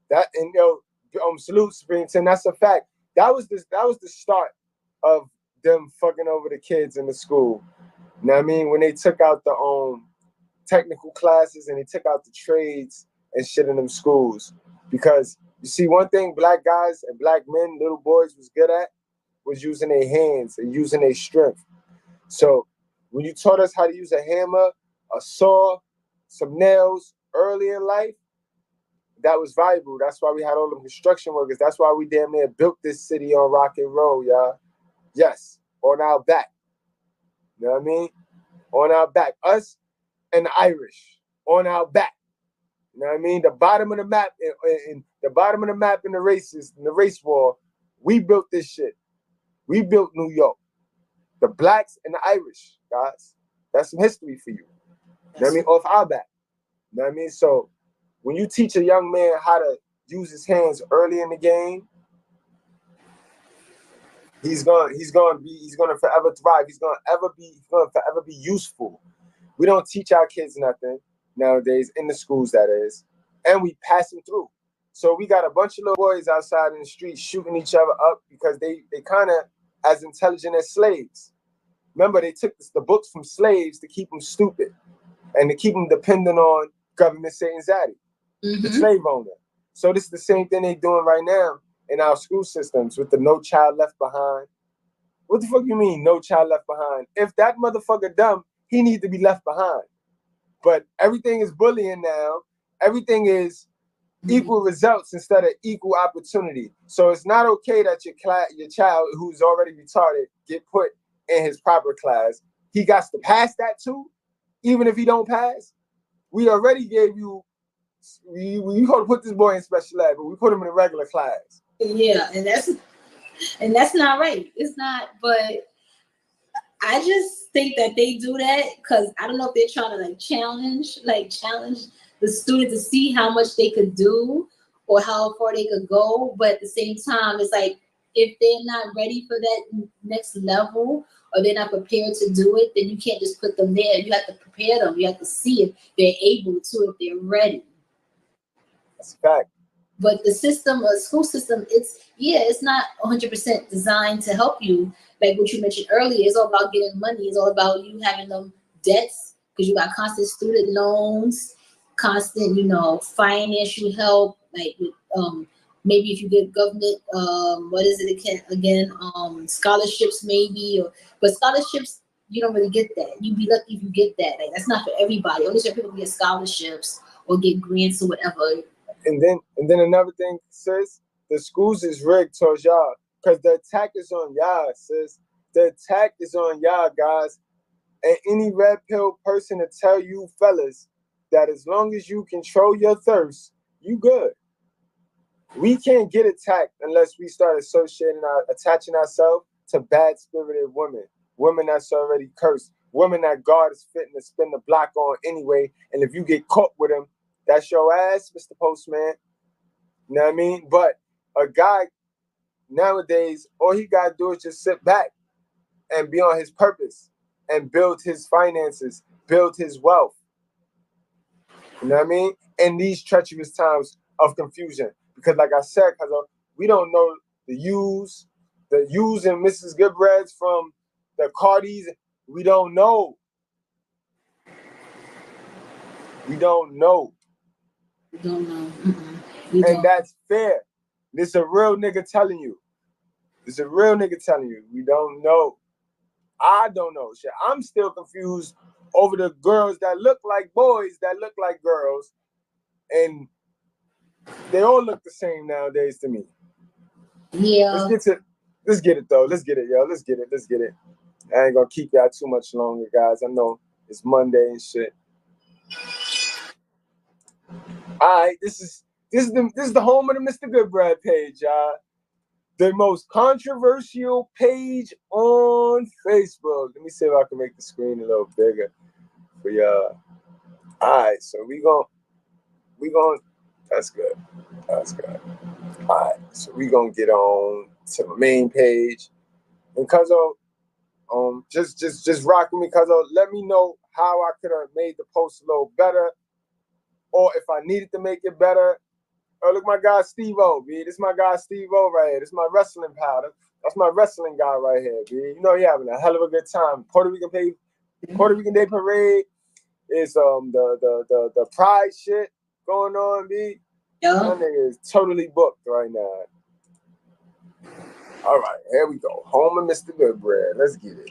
That and salute Springton. That's a fact. That was the start of them fucking over the kids in the school. You know what I mean? When they took out the technical classes and they took out the trades and shit in them schools. Because you see, one thing black guys and black men, little boys was good at was using their hands and using their strength. So when you taught us how to use a hammer, a saw, some nails early in life, that was valuable. That's why we had all the construction workers. That's why we damn near built this city on rock and roll, y'all. Yes, on our back. You know what I mean? On our back. Us and the Irish on our back. You know what I mean? The bottom of the map in the bottom of the map in the races, in the race war, we built this shit. We built New York. The blacks and the Irish, guys. That's some history for you. You know what I mean? Off our back. You know what I mean? So when you teach a young man how to use his hands early in the game, he's gonna forever thrive. He's gonna forever be useful. We don't teach our kids nothing nowadays in the schools, that is, and we pass them through. So we got a bunch of little boys outside in the streets shooting each other up because they kind of as intelligent as slaves. Remember, they took the books from slaves to keep them stupid and to keep them dependent on government saying zaddy, the slave owner. So this is the same thing they're doing right now in our school systems with the No Child Left Behind. What the fuck you mean, no child left behind? If that motherfucker dumb, he needs to be left behind. But everything is bullying now. Everything is equal results instead of equal opportunity. So it's not okay that your child who's already retarded get put in his proper class. He got to pass that too, even if he don't pass. We already gave you. We gonna put this boy in special ed, but we put him in a regular class. Yeah, and that's not right. It's not. But I just think that they do that because I don't know if they're trying to challenge the student to see how much they could do or how far they could go. But at the same time, it's like if they're not ready for that next level or they're not prepared to do it, then you can't just put them there. You have to prepare them. You have to see if they're able to, if they're ready. That's a fact. But the school system, it's not 100% designed to help you. Like what you mentioned earlier, it's all about getting money. It's all about you having them debts because you got constant student loans, constant, financial help, like with, maybe if you get government, what is it again? Scholarships maybe, but scholarships, you don't really get that. You'd be lucky if you get that. Like, that's not for everybody. Only certain people get scholarships or get grants or whatever. And then another thing, sis, the schools is rigged towards y'all because the attack is on y'all, sis. The attack is on y'all, guys. And any red pill person to tell you fellas that as long as you control your thirst, you good. We can't get attacked unless we start attaching ourselves to bad-spirited women that's already cursed, women that God is fitting to spin the block on anyway. And if you get caught with them, that's your ass, Mr. Postman. You know what I mean? But a guy nowadays, all he gotta do is just sit back and be on his purpose and build his finances, build his wealth. You know what I mean? In these treacherous times of confusion. Because like I said, we don't know the U's and Mrs. Goodbreads from the Cardis. We don't know. We don't know. We don't know. And that's fair. This a real nigga telling you. We don't know. I don't know. Shit, I'm still confused over the girls that look like boys that look like girls. And they all look the same nowadays to me. Yeah. Let's get it though. Let's get it, yo. Let's get it. I ain't gonna keep y'all too much longer, guys. I know it's Monday and shit. All right, this is the home of the Mr. Goodbread page, y'all. The most controversial page on Facebook. Let me see if I can make the screen a little bigger for y'all. All right, so we going. That's good. All right, so we gonna get on to the main page. And Cuzzo, just rock with me, Cuzzo. Let me know how I could have made the post a little better, or if I needed to make it better. Oh, look, my guy Steve-O, B. This is my guy Steve-O right here. This is my wrestling pal. That's my wrestling guy right here, B. You know he having a hell of a good time. Puerto Rican Day Parade is the pride shit going on, B. Yeah. That nigga is totally booked right now. All right, here we go. Home of Mr. Goodbread. Let's get it.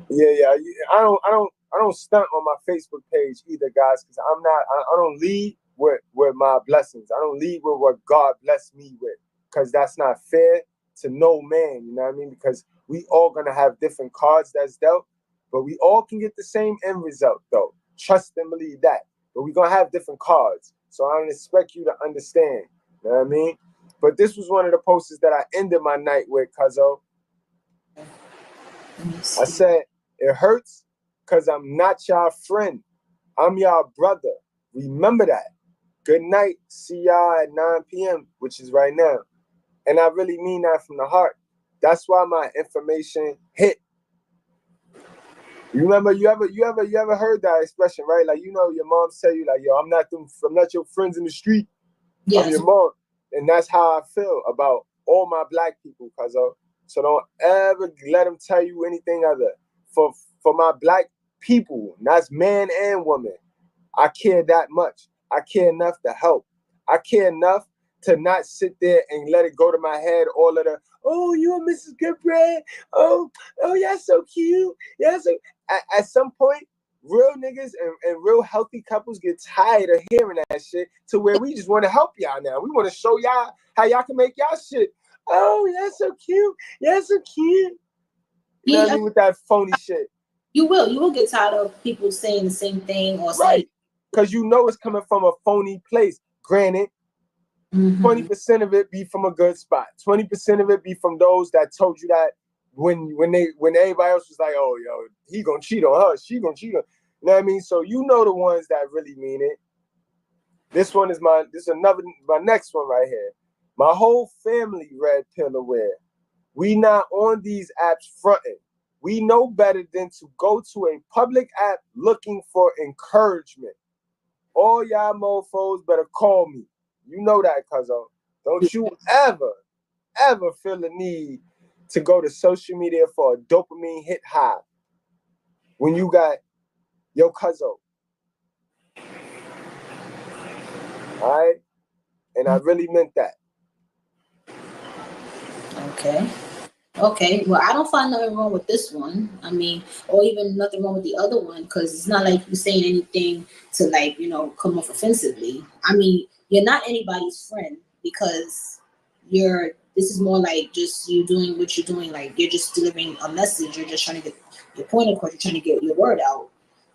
Yeah. I don't stunt on my Facebook page either, guys, because I don't lead with my blessings. I don't lead with what God blessed me with, because that's not fair to no man. You know what I mean? Because we all gonna have different cards that's dealt, but we all can get the same end result, though. Trust and believe that. But we're gonna have different cards, so I don't expect you to understand. You know what I mean? But this was one of the posters that I ended my night with, Cuzzo. I said, it hurts because I'm not y'all friend. I'm y'all brother. Remember that. Good night. See y'all at 9 p.m., which is right now. And I really mean that from the heart. That's why my information hit. You remember, you ever heard that expression, right? Like, your mom tell you, like, yo, I'm not your friends in the street. Yes. I'm your mom. And that's how I feel about all my black people, Cuzzo. So don't ever let them tell you anything other. For my black people, and that's man and woman, I care that much. I care enough to help. I care enough to not sit there and let it go to my head all of the, oh, you and Mrs. Goodbread. Oh, yeah, so cute. Yeah, so at some point, real niggas and real healthy couples get tired of hearing that shit to where we just want to help y'all now. We want to show y'all how y'all can make y'all shit. Oh, yeah, so cute. Yeah, so cute. You know what I mean? With that phony shit. You will get tired of people saying the same thing or saying. Right. Because it's coming from a phony place. Granted, 20% of it be from a good spot. 20% of it be from those that told you that when everybody else was like, oh, yo, he gonna cheat on her, she gonna cheat on. You know what I mean? So the ones that really mean it. This is my next one right here. My whole family red pill aware. We not on these apps fronting. We know better than to go to a public app looking for encouragement. All y'all mofos better call me. You know that, Cuzzo. Don't you ever feel the need to go to social media for a dopamine hit high when you got your cousin. All right? And I really meant that. Okay. Well, I don't find nothing wrong with this one. I mean, or even nothing wrong with the other one, because it's not like you're saying anything to, like, you know, come off offensively. I mean, you're not anybody's friend because this is more like just you doing what you're doing. Like, you're just delivering a message. You're just trying to get your point across. You're trying to get your word out.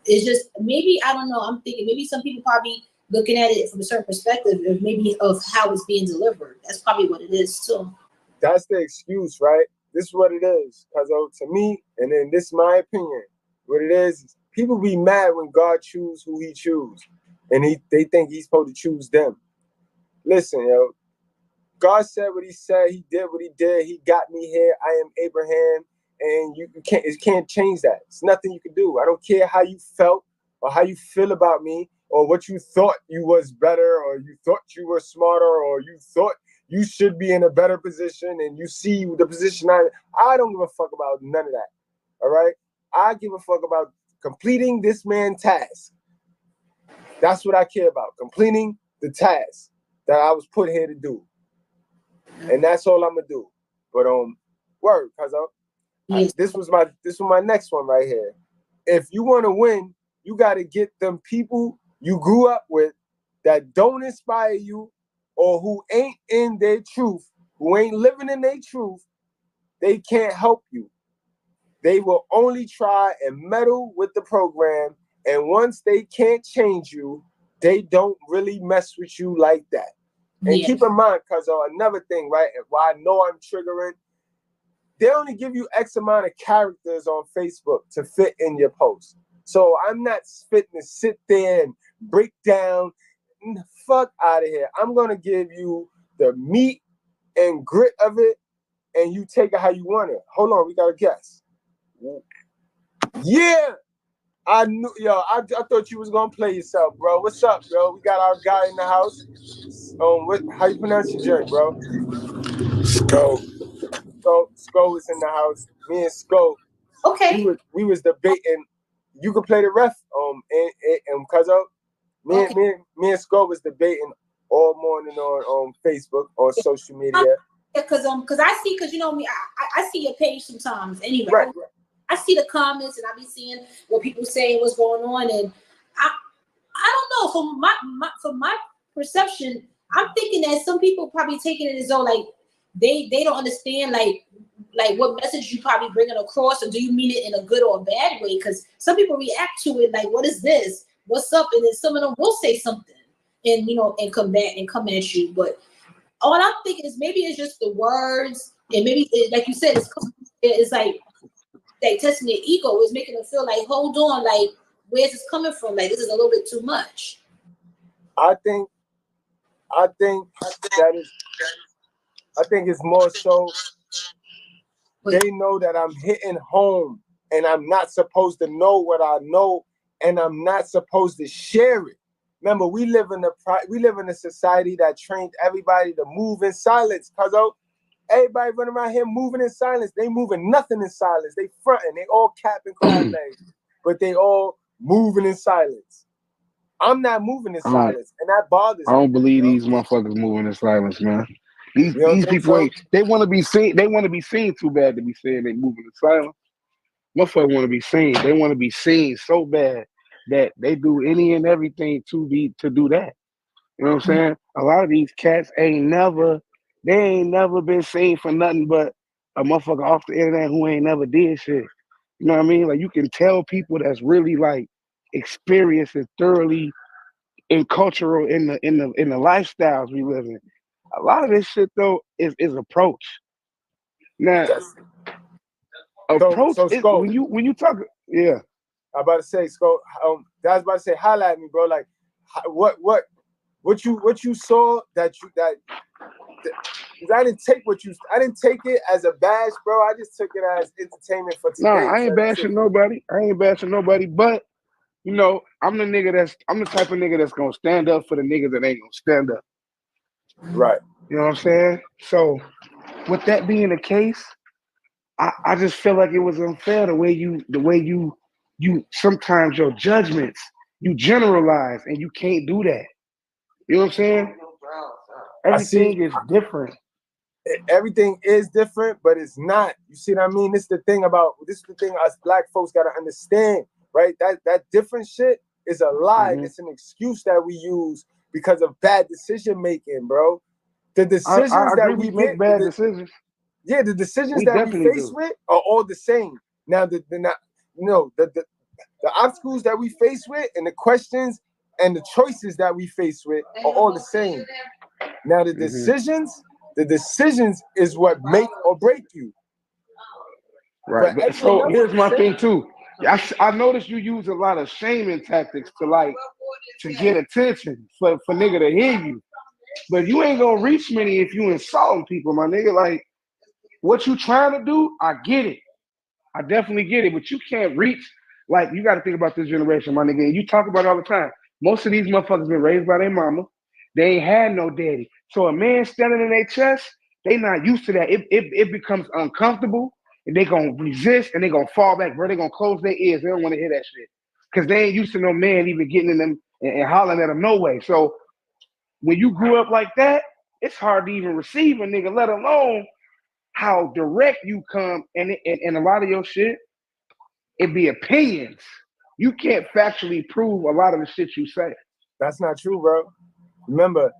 It's just, maybe, I don't know. I'm thinking maybe some people probably looking at it from a certain perspective, maybe of how it's being delivered. That's probably what it is too. That's the excuse, right? This is what it is. Because to me, and then this is my opinion, what it is people be mad when God choose who he choose. And they think he's supposed to choose them. Listen, yo. God said what he said. He did what he did. He got me here. I am Abraham. And you can't change that. It's nothing you can do. I don't care how you felt or how you feel about me or what you thought you was better or you thought you were smarter or you thought you should be in a better position and you see the position I don't give a fuck about none of that. All right? I give a fuck about completing this man's task. That's what I care about. Completing the task that I was put here to do. And that's all I'm gonna do. But word, cuz this was my next one right here. If you want to win, you got to get them people you grew up with that don't inspire you or who ain't in their truth, who ain't living in their truth. They can't help you. They will only try and meddle with the program. And once they can't change you, they don't really mess with you like that. And keep in mind, cuz another thing, right? Why I know I'm triggering, they only give you X amount of characters on Facebook to fit in your post. So I'm not fitting to sit there and break down. Fuck out of here. I'm going to give you the meat and grit of it, and you take it how you want it. Hold on, we got a guess. Yeah. I knew, I thought you was going to play yourself, bro. What's up, bro? We got our guy in the house. How you pronounce your drink, bro? Sko is in the house. Me and Sko. Okay. We was debating. You could play the ref. Cuz me and Sko was debating all morning on Facebook, on social media. Yeah, cause you know me, I see your page sometimes. Anyway, right. I see the comments and I be seeing what people saying, what's going on, and I don't know. From my perception, I'm thinking that some people probably taking it as though like they don't understand like what message you probably bringing across, or do you mean it in a good or a bad way? Because some people react to it like, "What is this? What's up?" And then some of them will say something, and and come back and come at you. But all I'm thinking is maybe it's just the words, and maybe like you said, it's like testing their ego, is making them feel like, hold on, like where's this coming from? Like this is a little bit too much. I think it's more so they know that I'm hitting home and I'm not supposed to know what I know and I'm not supposed to share it. Remember, we live in a society that trained everybody to move in silence. Cause everybody running around here moving in silence. They moving nothing in silence. They fronting. They all capping crowd names, but they all moving in silence. I'm not moving in silence, and that bothers me. I don't believe these motherfuckers moving in silence, man. These people ain't. They want to be seen. They want to be seen too bad to be saying they moving in silence. Motherfuckers want to be seen. They want to be seen so bad that they do any and everything to do that. You know what I'm saying? A lot of these cats ain't never been seen for nothing but a motherfucker off the internet who ain't never did shit. You know what I mean? Like you can tell people that's really like experienced and thoroughly and cultural in the lifestyles we live in. A lot of this shit though is approach. Now, approach is when you talk. Yeah, I'm about to say, Sko. I was about to say, highlight me, bro. Like, what you saw that I didn't take it as a bash, bro. I just took it as entertainment for today. Nah, I ain't bashing nobody. But you know, I'm the type of nigga that's gonna stand up for the niggas that ain't gonna stand up. Right. You know what I'm saying? So, with that being the case, I just feel like it was unfair the way you sometimes your judgments, you generalize and you can't do that. You know what I'm saying? Everything is different. Everything is different, but it's not. You see what I mean? This is the thing us black folks gotta understand, right? That different shit is a lie. It's an excuse that we use because of bad decision making, bro. The decisions I that agree, we make bad decisions. Yeah, the decisions We that we definitely face do. with are all the same. Now, the obstacles that we face with and the questions and the choices that we face with are all the same. Now, the decisions is what make or break you. Right. But so here's my thing too. I noticed you use a lot of shaming tactics to get attention for nigga to hear you. But you ain't gonna reach many if you insulting people, my nigga. Like, what you trying to do, I get it. I definitely get it, but you can't reach. Like, you got to think about this generation, my nigga. And you talk about it all the time. Most of these motherfuckers been raised by their mama. They ain't had no daddy. So a man standing in their chest, they not used to that. It becomes uncomfortable, and they gonna resist, and they gonna fall back, bro. They gonna close their ears. They don't want to hear that shit because they ain't used to no man even getting in them and hollering at them no way. So when you grew up like that, it's hard to even receive a nigga, let alone how direct you come. And a lot of your shit, it be opinions. You can't factually prove a lot of the shit you say. That's not true, bro. Remember,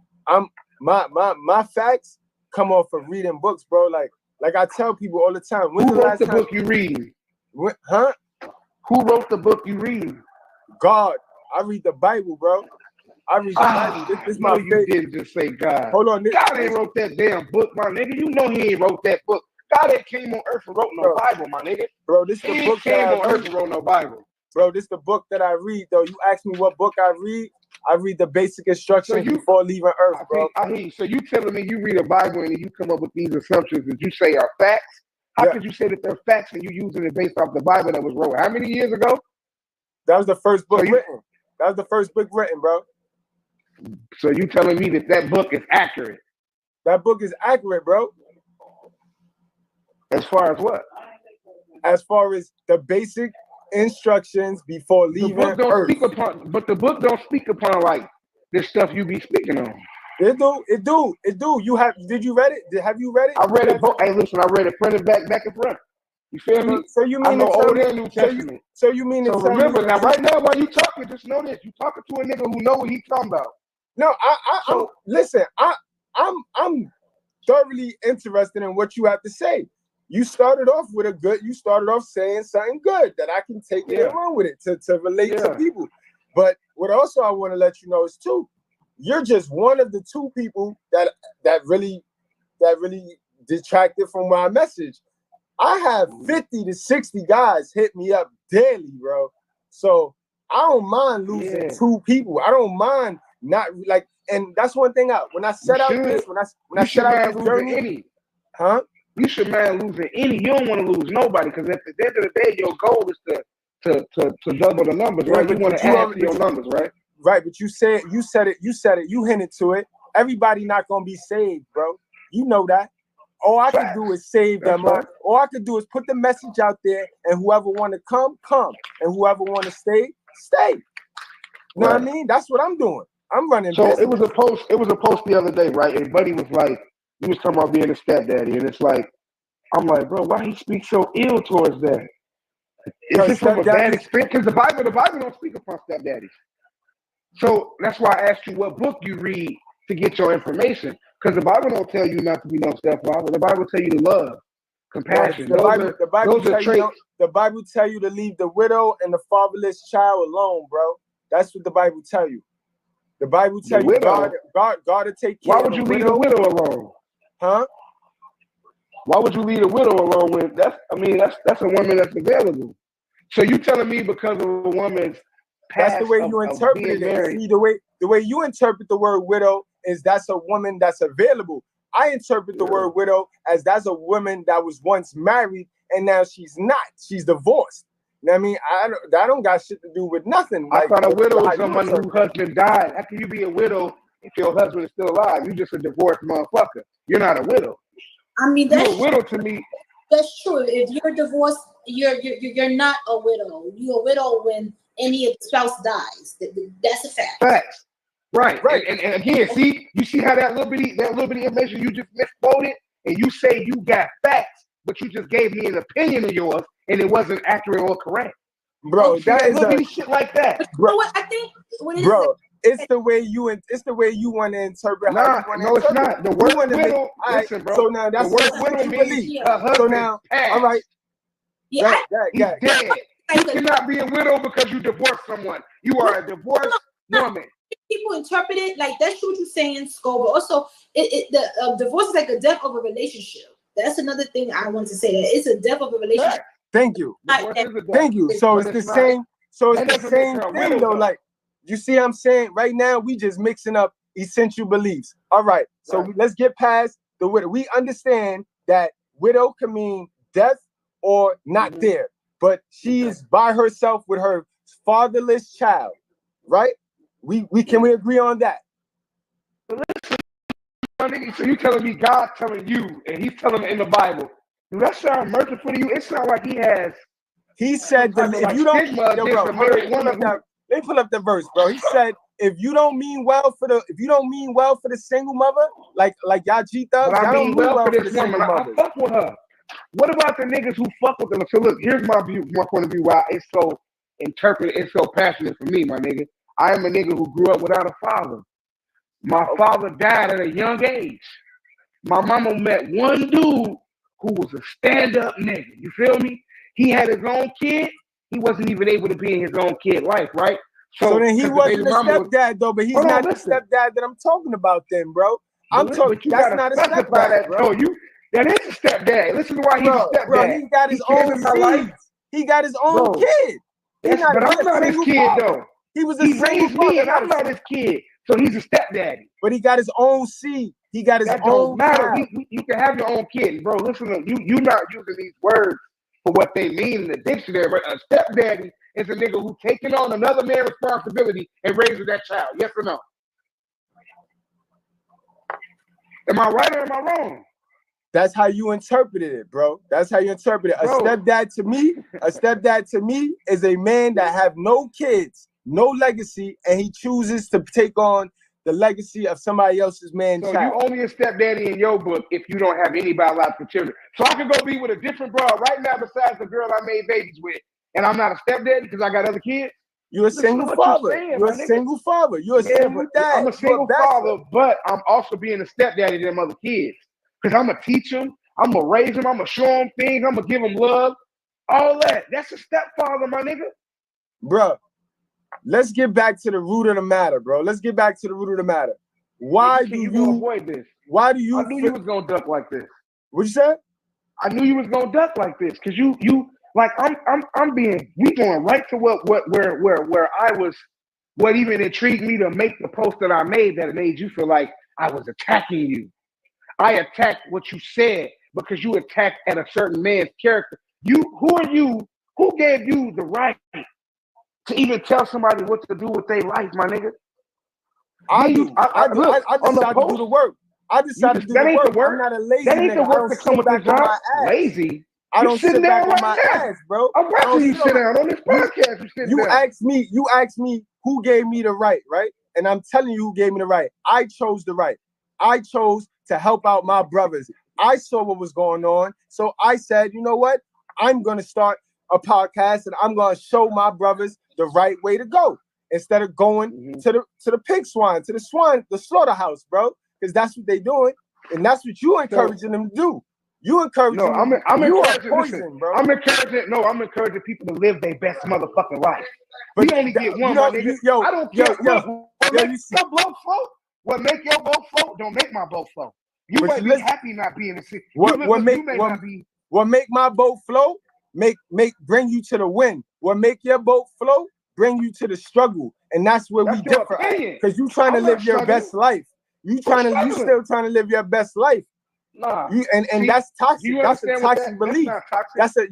my facts come off of reading books, bro. Like I tell people all the time. Who wrote the book you read? Huh? Who wrote the book you read? God. I read the Bible, bro. I read the Bible. This is my you didn't just say God. Hold on. God ain't wrote that damn book, my nigga. You know he ain't wrote that book. God ain't came on earth and wrote no Bible, my nigga. Bro, this is the book came on earth and wrote no Bible. Bro, this is the book that I read, though. You ask me what book I read the basic instructions before leaving Earth, bro. I hear you. So you telling me you read a Bible and you come up with these assumptions that you say are facts? How could you say that they're facts and you using it based off the Bible that was wrote how many years ago? That was the first book written. That was the first book written, bro. So you telling me that book is accurate? That book is accurate, bro. As far as what? As far as the basic instructions before leaving Earth. But the book don't speak upon like this stuff you be speaking on. It do. Did you read it? Have you read it? I read it. Hey, listen, I read it front and back and front. You feel me? So you mean I know Old and New Testament. So you mean so remember now, right now, while you talking, just know this: you talking to a nigga who know what he's talking about. No, listen. I'm thoroughly interested in what you have to say. You started off saying something good that I can take it and run with it to relate to people. But what also I want to let you know is too, you're just one of the two people that really detracted from my message. I have 50 to 60 guys hit me up daily, bro. So I don't mind losing two people. I don't mind not like, and that's one thing when I set out this, when I set out this journey, you should mind losing any. You don't want to lose nobody because at the end of the day, your goal is to double the numbers, right? You want to add to your numbers, right? Right, but you said it, you hinted to it. Everybody not gonna be saved, bro. You know that. All I can do is save them up. All I can do is put the message out there, and whoever want to come, and whoever want to stay. You know what I mean? That's what I'm doing. I'm running. So it was a post. It was a post the other day, right? And Buddy was like, he was talking about being a stepdaddy, and it's like, I'm like, bro, why he speak so ill towards that? Is it from a bad experience? Because the Bible don't speak upon stepdaddies. So that's why I asked you what book you read to get your information. Because the Bible don't tell you not to be no stepfather. The Bible tell you to love, compassion. The Bible tell you to leave the widow and the fatherless child alone, bro. That's what the Bible tell you. The Bible tell you God to take care. Why would you leave a widow alone? Huh? Why would you leave a widow alone when that's a woman that's available? So you telling me because of a woman's past, that's the way you interpret it. See, the way you interpret the word widow is that's a woman that's available. I interpret the word widow as that's a woman that was once married and now she's not. She's divorced. You know what I mean? That don't got shit to do with nothing. I thought a widow is someone whose husband died. How can you be a widow if your husband is still alive? You just a divorced motherfucker. You're not a widow. I mean, you're a widow to me. That's true. If you're divorced, you're not a widow. You're a widow when any of the spouse dies. That's a fact. Facts. Right. And again, you see how that little bitty information you just misquoted, and you say you got facts, but you just gave me an opinion of yours, and it wasn't accurate or correct. Bro, that is little shit like that. Bro, you know what I think? Bro, it's the way you want to interpret. No, it's not. The word widow. Listen, bro. So now that's the word widow means her husband. So now, passed. all right. Yeah, he's dead. You cannot be a widow because you divorced someone. You are a divorced woman. People interpret it like that's what you're saying, Skull. But also, the divorce is like a death of a relationship. That's another thing I want to say. That it's a death of a relationship. Thank you. Thank you. So it's the same. So it's the same thing, though. Like, you see what I'm saying? Right now, we just mixing up essential beliefs. All right. So let's get past the widow. We understand that widow can mean death or not there, but she is by herself with her fatherless child, right? We can we agree on that? So you telling me God telling you, and He's telling it in the Bible? Do that sound merciful to you? It sounds like He has. He said that if you don't, let me pull up the verse, bro. He said if you don't mean well for the single mother, like y'all G thugs, y'all don't mean well for this woman. I fuck with her. What about the niggas who fuck with them? So look, here's my point of view. Why it's so interpreted, it's so passionate for me, my nigga. I am a nigga who grew up without a father. My father died at a young age. My mama met one dude who was a stand-up nigga. You feel me? He had his own kid. He wasn't even able to be in his own kid life, right? So then he wasn't a stepdad, though, but he's not the stepdad that I'm talking about then, bro. I'm talking, that's not a stepdad, bro. That is a stepdad. Listen to why he's a stepdad. Bro, he got his own seeds. He got his own kid. But I'm not his kid, though. He was a He raised me, and I'm not his kid. So he's a stepdaddy. But he got his own seed. He got his own. Don't matter. You can have your own kid, bro. Listen to you. You're not using these words for what they mean in the dictionary. But a stepdaddy is a nigga who taking on another man's responsibility and raising that child. Yes or no? Am I right or am I wrong? That's how you interpreted it, bro. That's how you interpret it. A stepdad to me is a man that have no kids, no legacy, and he chooses to take on the legacy of somebody else's man child. You only a stepdaddy in your book if you don't have any biological children. So I can go be with a different broad right now besides the girl I made babies with, and I'm not a stepdaddy because I got other kids. You're a single father. You're a single father. You're a single dad. I'm a single father, but I'm also being a stepdaddy to them other kids. Because I'm going to teach them, I'm going to raise them, I'm going to show them things, I'm going to give them love. All that. That's a stepfather, my nigga. Bro, let's get back to the root of the matter, bro. Let's get back to the root of the matter. Why do you avoid this? Why do you? I knew you was going to duck like this. What you said? I knew you was going to duck like this because you like we going right to where I was, what even intrigued me to make the post that I made that made you feel like I was attacking you. I attacked what you said because you attacked at a certain man's character. Who are you? Who gave you the right to even tell somebody what to do with their life, my nigga? I decided to do the work. I decided to do the work. I'm not a lazy nigga. That ain't the work that come with this job. Lazy. I don't sit back on my ass, bro. I'm watching you sit down on this podcast. You asked me who gave me the right? And I'm telling you who gave me the right. I chose the right. I chose to help out my brothers. I saw what was going on. So I said, you know what? I'm going to start a podcast and I'm going to show my brothers the right way to go instead of going to the pig swine, to the slaughterhouse, bro. Because that's what they're doing. And that's what you encouraging them to do. You encouraging them. I'm encouraging people to live their best motherfucking life. But you only get one, my nigga. I don't care what make your boat float don't make my boat float. You might be happy not being a city. What make my boat float? Bring you to the win. What make your boat float? Bring you to the struggle. And that's where we differ. Because you trying to live your best life. You still trying to live your best life. Nah. And that's toxic. That's a toxic belief. That's a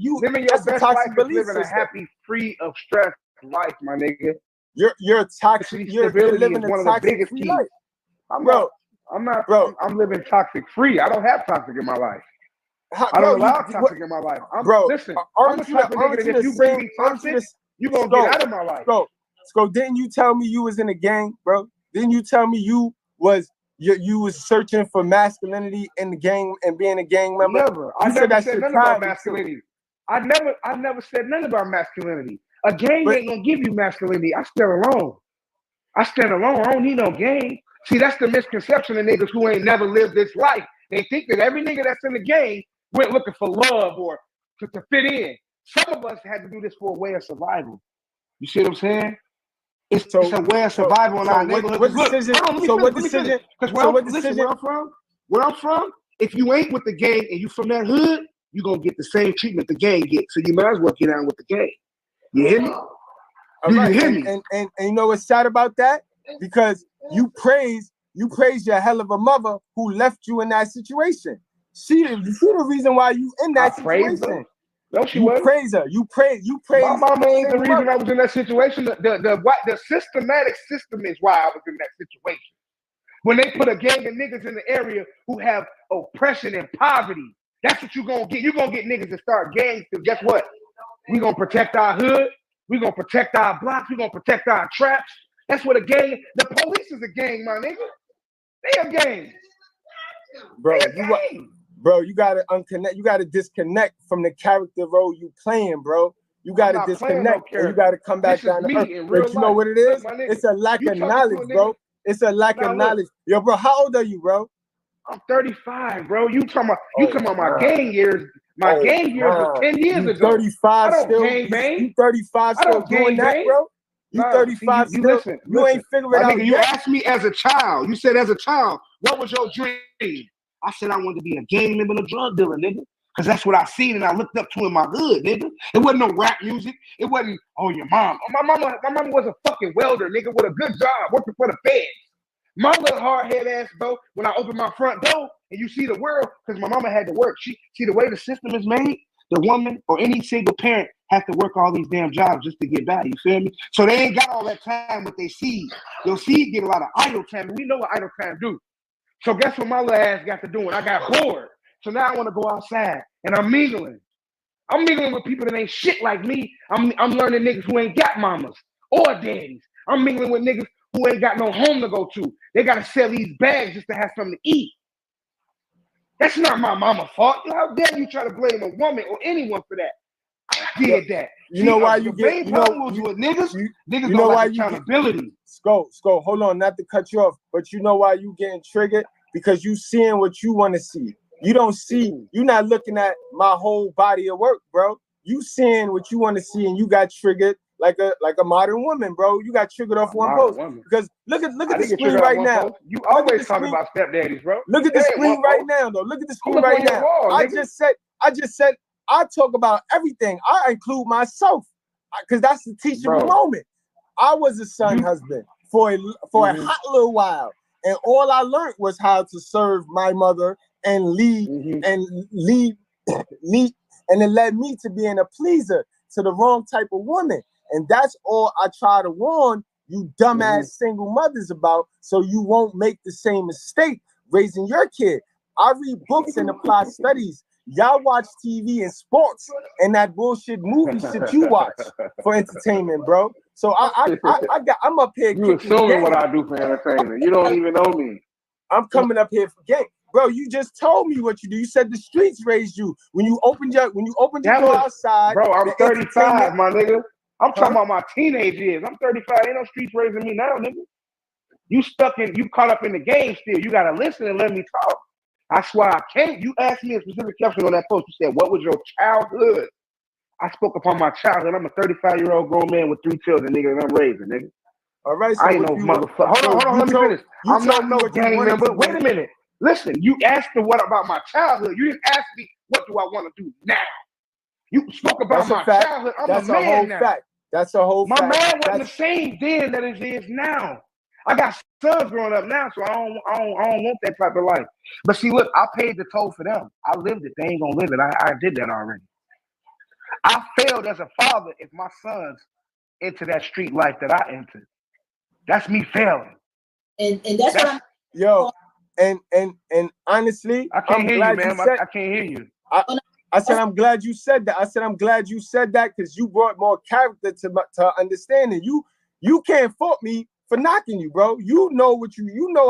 toxic belief. Living a happy, free of stress life, my nigga. You're toxic. You're living a toxic free life. I'm living toxic free. I don't have toxic in my life. I don't allow toxic in my life. Listen, I'm the type of nigga that if you bring me toxic, you gonna get out of my life. So didn't you tell me you was in a gang, bro? Didn't you tell me you was searching for masculinity in the gang and being a gang member? Never. I never said nothing about masculinity. I never said nothing about masculinity. A gang ain't gonna give you masculinity. I stand alone. I don't need no gang. See, that's the misconception of niggas who ain't never lived this life. They think that every nigga that's in the gang went looking for love or to fit in. Some of us had to do this for a way of survival. You see what I'm saying? It's a way of survival in our neighborhood. Where I'm from, if you ain't with the gang and you from that hood, you gonna get the same treatment the gang gets. So you might as well get on with the gang. You hear me? You hear me? And you know what's sad about that? Because you praise your hell of a mother who left you in that situation. She the reason why you in that situation. No, she wasn't. Praise her. You praise. My mama ain't the reason I was in that situation. The systematic system is why I was in that situation. When they put a gang of niggas in the area who have oppression and poverty, that's what you're gonna get. You're gonna get niggas to start gangs. Because guess what? We're gonna protect our hood. We're gonna protect our blocks. We're gonna protect our traps. That's what a gang. The police is a gang, my nigga. They a gang. Bro, you gotta unconnect. You gotta disconnect from the character role you playing, bro. You gotta disconnect. And you gotta come back down to earth. But you know what it is? It's a lack of knowledge, bro. It's a lack of knowledge. Yo, bro, how old are you, bro? I'm 35, bro. You talking about my gang years? My gang years was 10 years ago. 35 still. You 35 still doing that, bro? You 35 still. Listen, you ain't figuring out. You asked me as a child. You said as a child, what was your dream? I said I wanted to be a gang member and a drug dealer, nigga. Because that's what I seen and I looked up to in my hood, nigga. It wasn't no rap music. It wasn't, your mom. My mama was a fucking welder, nigga, with a good job, working for the feds. My little hard-head ass, bro, when I open my front door and you see the world, because my mama had to work. She see the way the system is made, the woman or any single parent have to work all these damn jobs just to get by, you feel me? So they ain't got all that time with their seed. Your seed get a lot of idle time, and we know what idle time do. So guess what my little ass got to do? I got bored. So now I want to go outside and I'm mingling. I'm mingling with people that ain't shit like me. I'm learning niggas who ain't got mamas or daddies. I'm mingling with niggas who ain't got no home to go to. They got to sell these bags just to have something to eat. That's not my mama's fault. How dare you try to blame a woman or anyone for that? I did that. You know why you get, you know why you accountability. Sko, hold on, not to cut you off, but you know why you getting triggered? Because you seeing what you want to see. You don't see, you're not looking at my whole body of work, bro. You seeing what you want to see, and you got triggered like a modern woman, bro. You got triggered off one post. Because look at the screen right now. You always talk about stepdaddies, bro. Look at the screen right now, though. Look at the screen right now. I just said I talk about everything. I include myself because that's the teachable moment. I was a son husband for a hot little while, and all I learned was how to serve my mother and lead, and it led me to being a pleaser to the wrong type of woman. And that's all I try to warn you dumbass single mothers about, so you won't make the same mistake raising your kid. I read books and apply studies. Y'all watch TV and sports and that bullshit movie shit you watch for entertainment, bro. So I'm up here. You assuming what I do for entertainment. You don't even know me. I'm coming up here for game. Bro, you just told me what you do. You said the streets raised you. When you opened your door outside. Bro, I'm 35, my nigga. I'm talking about my teenage years. I'm 35. Ain't no streets raising me now, nigga. You caught up in the game still. You gotta listen and let me talk. That's why I can't. You asked me a specific question on that post. You said, what was your childhood? I spoke upon my childhood. I'm a 35-year-old grown man with 3 children, nigga, and I'm raising, nigga. All right, so I ain't no motherfucker. Hold on, let me finish. I'm not no gang member. Wait a minute. Listen, you asked me what about my childhood. You didn't ask me what do I want to do now. You spoke about my childhood. I'm a man now. That's a whole fact. My man wasn't the same then that it is now. I got sons growing up now, so I don't want that type of life. But see, look, I paid the toll for them. I lived it. They ain't gonna live it. I did that already. I failed as a father if my sons into that street life that I entered. That's me failing. And that's what I'm and honestly, I can't hear you, man. I can't hear you. I said, I'm glad you said that. I said, I'm glad you said that because you brought more character to understanding. You can't fault me for knocking you, bro. You know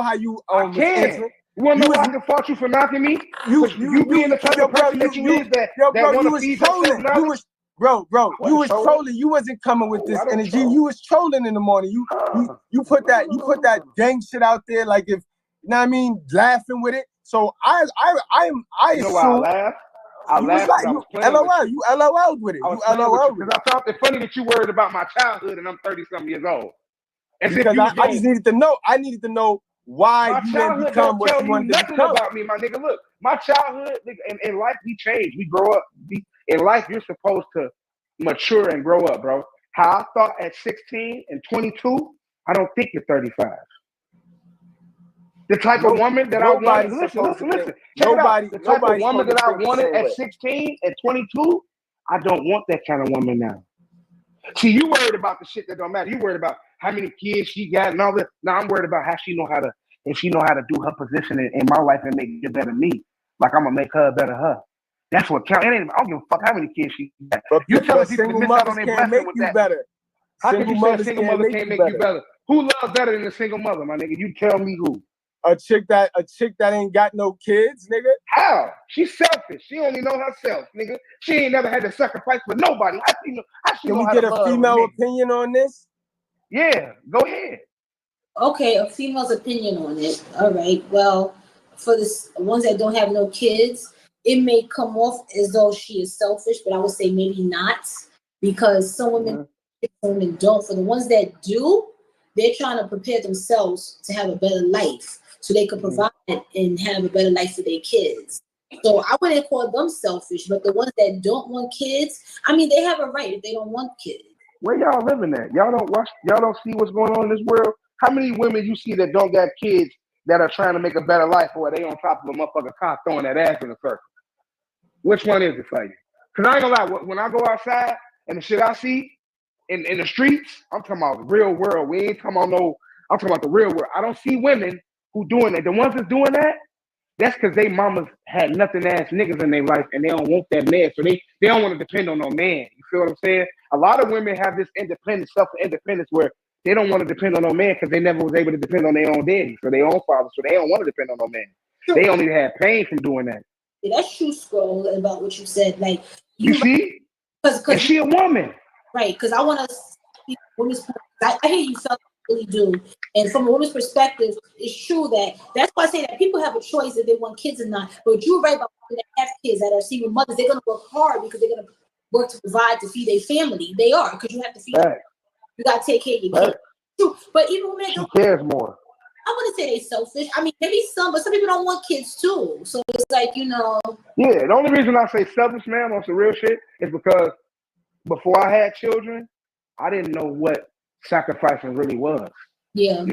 how you I can. You wanna know why I can fault you for knocking me? You being the type of person that you is that want to feed yourself knowledge. Bro, you was trolling. You wasn't coming with this energy. Troll. You was trolling in the morning. You put that gang shit out there, like if you know what I mean, laughing with it. So I you know why I laugh? I laughed. You LOL'd with it. You LOL'd because I found it funny that you worried about my childhood and I'm 30-something years old. Because I just needed to know. I needed to know why my you didn't become what you wanted to become. Nothing about me, my nigga. Look, my childhood in life, we change. We grow up. In life, you're supposed to mature and grow up, bro. How I thought at 16 and 22, I don't think at 35. The type of woman that I wanted. Listen. Check it out. The type of woman that I wanted at 16 and 22, I don't want that kind of woman now. See, you worried about the shit that don't matter. You worried about how many kids she got and all that. Now I'm worried about how she know how to, if she know how to do her position in my life and make it better me. Like I'm gonna make her a better her. That's what counts. I don't give a fuck how many kids she got. You telling people to miss out on their blessing with that. Better. How can you say a single mother can't make you better? Who loves better than a single mother, my nigga? You tell me who. A chick that ain't got no kids, nigga. How? She's selfish. She only know herself, nigga. She ain't never had to sacrifice for nobody. Can we get a female opinion on this? Yeah, go ahead. Okay, a female's opinion on it. All right. Well, for the ones that don't have no kids, it may come off as though she is selfish, but I would say maybe not, because some women don't. For the ones that do, they're trying to prepare themselves to have a better life, so they can provide and have a better life for their kids. So I wouldn't call them selfish, but the ones that don't want kids, I mean, they have a right if they don't want kids. Where y'all living at? Y'all don't see what's going on in this world? How many women you see that don't got kids that are trying to make a better life, or are they on top of a motherfucking car throwing that ass in a circle? Which one is it for you? Because I ain't gonna lie, when I go outside and the shit I see in the streets, I'm talking about the real world. We ain't talking about I'm talking about the real world. I don't see women who doing that. The ones that's doing that, that's because they mamas had nothing ass niggas in their life and they don't want that man. So they don't want to depend on no man. You feel what I'm saying? A lot of women have this independence, self-independence where they don't want to depend on no man because they never was able to depend on their own daddy, so their own father, so they don't want to depend on no man. True. They only have pain from doing that. Yeah, that's true, Scroll, about what you said. Like you see? Because she a woman. Right, because I want to speak women's point. I hear you, felt really do. And from a woman's perspective, it's true that's why I say that people have a choice if they want kids or not. But you're right about women that have kids that are single mothers. They're going to work hard because they're going to work to provide to feed their family. They are, because you have to feed them. You got to take care of your kids. True. But even women that don't cares more. I wouldn't say they're selfish. I mean, maybe some, but some people don't want kids too. So it's like, Yeah, the only reason I say selfish, man, on some real shit is because before I had children, I didn't know what sacrificing really was. Yeah.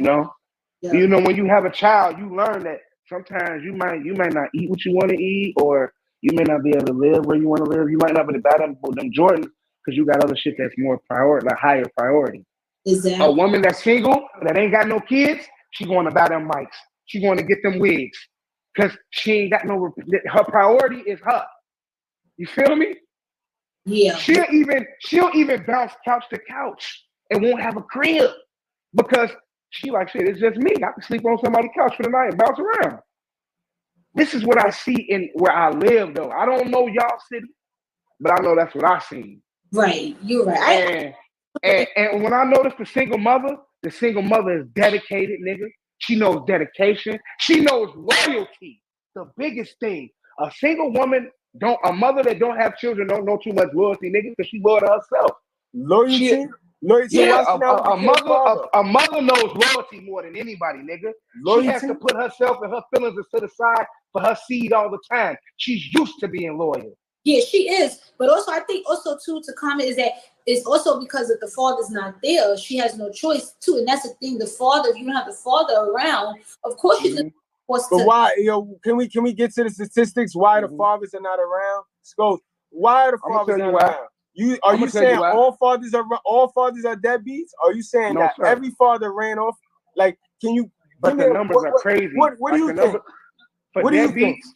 Yeah. When you have a child, you learn that sometimes you might not eat what you want to eat, or you may not be able to live where you want to live. You might not be able to buy them Jordans because you got other shit that's more higher priority. Exactly. A woman that's single, that ain't got no kids, she going to buy them mics. She going to get them wigs because she ain't got her priority is her. You feel me? Yeah. She'll even bounce couch to couch and won't have a crib because she like, shit, it's just me. I can sleep on somebody's couch for the night and bounce around. This is what I see in where I live, though. I don't know y'all city, but I know that's what I seen. Right. You're right. And when I notice the single mother is dedicated, nigga. She knows dedication. She knows loyalty. The biggest thing. A single woman, a mother that don't have children don't know too much loyalty, nigga, because she loyal to herself. Loyalty? Yeah, a mother knows loyalty more than anybody, nigga. Loyalty? She has to put herself and her feelings to the side for her seed all the time. She's used to being loyal. Yeah, she is. But also, I think also too to comment is that it's also because if the father's not there, she has no choice too. And that's the thing. The father, if you don't have the father around, of course she's gonna be forced to. But why? Can we get to the statistics? Why the fathers are not around? Scott, why are the fathers not around? Are you saying all fathers are deadbeats? Are you saying that every father ran off? Like, can you? But the numbers are crazy. What do you think? For deadbeats,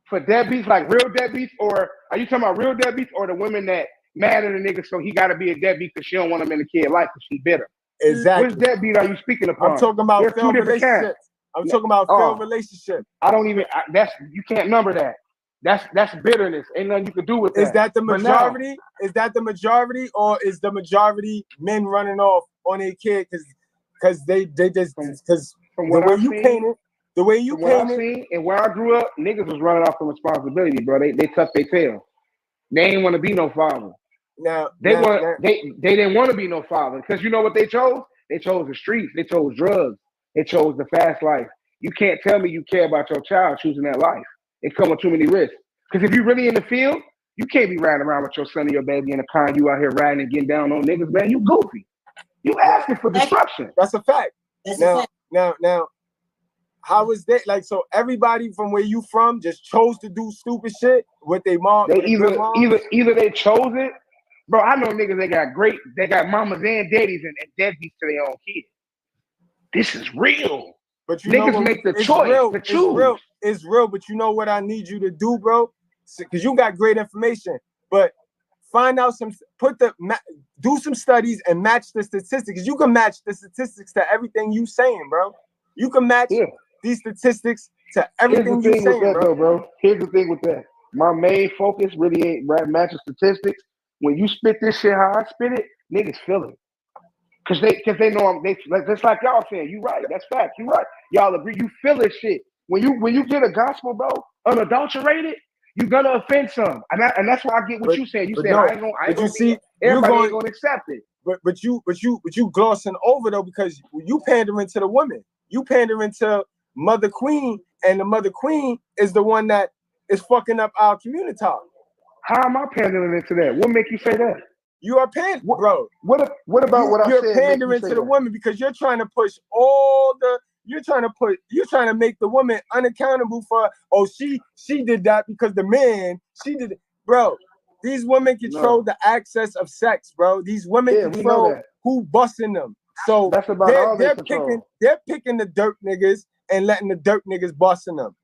For deadbeats, like real deadbeats, or are you talking about real deadbeats, or the women that mad at a nigga so he got to be a deadbeat because she don't want him in the kid life because she bitter? Exactly. Which deadbeat are you speaking upon? I'm talking about There's two failed different kinds. relationships. I'm talking about failed relationships. I don't even. That's you can't number that. That's bitterness. Ain't nothing you can do with that. Is that the majority? Is that the majority, or is the majority men running off on their kid because they just because from the what way I've you seen, paint it, the way you paint it, seen, and where I grew up, niggas was running off from responsibility, bro. They tucked their tail. They ain't want to be no father. They didn't want to be no father because you know what they chose? They chose the streets. They chose drugs. They chose the fast life. You can't tell me you care about your child choosing that life. It comes with too many risks. Because if you're really in the field, you can't be riding around with your son or your baby in a car. You out here riding and getting down on niggas, man. You goofy. You asking for destruction. That's a fact. That's a fact. Now, how is that? Like, so everybody from where you from just chose to do stupid shit with their mom. They either they chose it, bro. I know niggas they got mamas and daddies and deadbeats to their own kids. This is real. But you niggas know what, make the choice to choose. It's real, but you know what I need you to do, bro? Because you got great information, but find out do some studies and match the statistics. You can match the statistics to everything you saying, bro. You can match these statistics to everything you saying, bro. Here's the thing with that. My main focus really ain't matching statistics. When you spit this shit how I spit it, niggas feel it. Cause they know just like y'all saying, you right, that's fact, you right. Y'all agree, you feel this shit. When you get a gospel, bro, unadulterated, you're gonna offend some. And that's why I get what you saying. You said everybody ain't gonna accept it. But you glossing over though, because you pandering to the women. You pandering to Mother Queen, and the Mother Queen is the one that is fucking up our community. How am I pandering into that? What make you say that? You are pandering, bro. What about what I said? You're pandering to the women because you're trying to push you're trying to make the woman unaccountable for, she did that because the man, she did it. Bro, these women control the access of sex, bro. These women control who busting them. So that's about they're picking the dirt niggas and letting the dirt niggas busting them.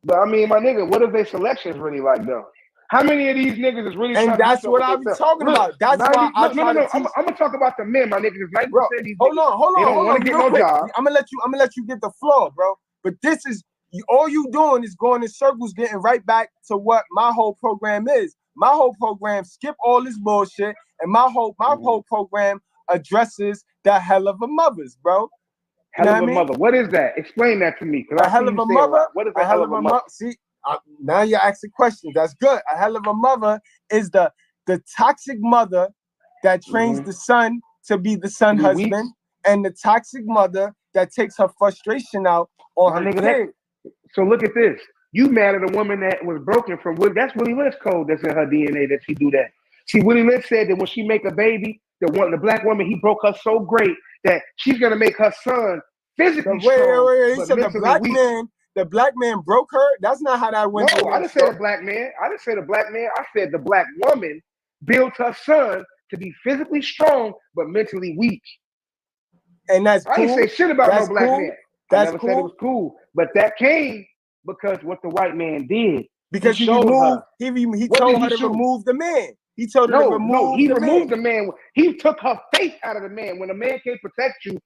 But I mean, my nigga, what is their selections really like though? How many of these niggas is really? And that's what I be talking about. That's why I'm gonna talk about the men, my niggas. Like, bro, hold on. They don't want to get no job. I'm gonna let you get the floor, bro. But this is all you doing is going in circles, getting right back to what my whole program is. My whole program skip all this bullshit, and my whole program addresses the hell of a mothers, bro. Hell of a mother. What is that? Explain that to me. A hell of a mother. What is a hell of a mother? See. Now you're asking questions. That's good. A hell of a mother is the toxic mother that trains the son to be the son husband, and the toxic mother that takes her frustration out on her kid. So look at this. You mad at a woman that was broken from Willie. That's Willie Lynch code that's in her DNA that she do that. See, Willie Lynch said that when she make a baby, the black woman, he broke her so great that she's gonna make her son physically strong. He said the black man broke her. That's not how that went. No, I didn't say the black man. I didn't say the black man. I said the black woman built her son to be physically strong but mentally weak. And that's cool. I didn't say shit about no black man. That's I never said it was cool. But that came because what the white man did. Because he told her to remove the man. He told her to remove he removed the man. He took her faith out of the man. When a man can't protect you,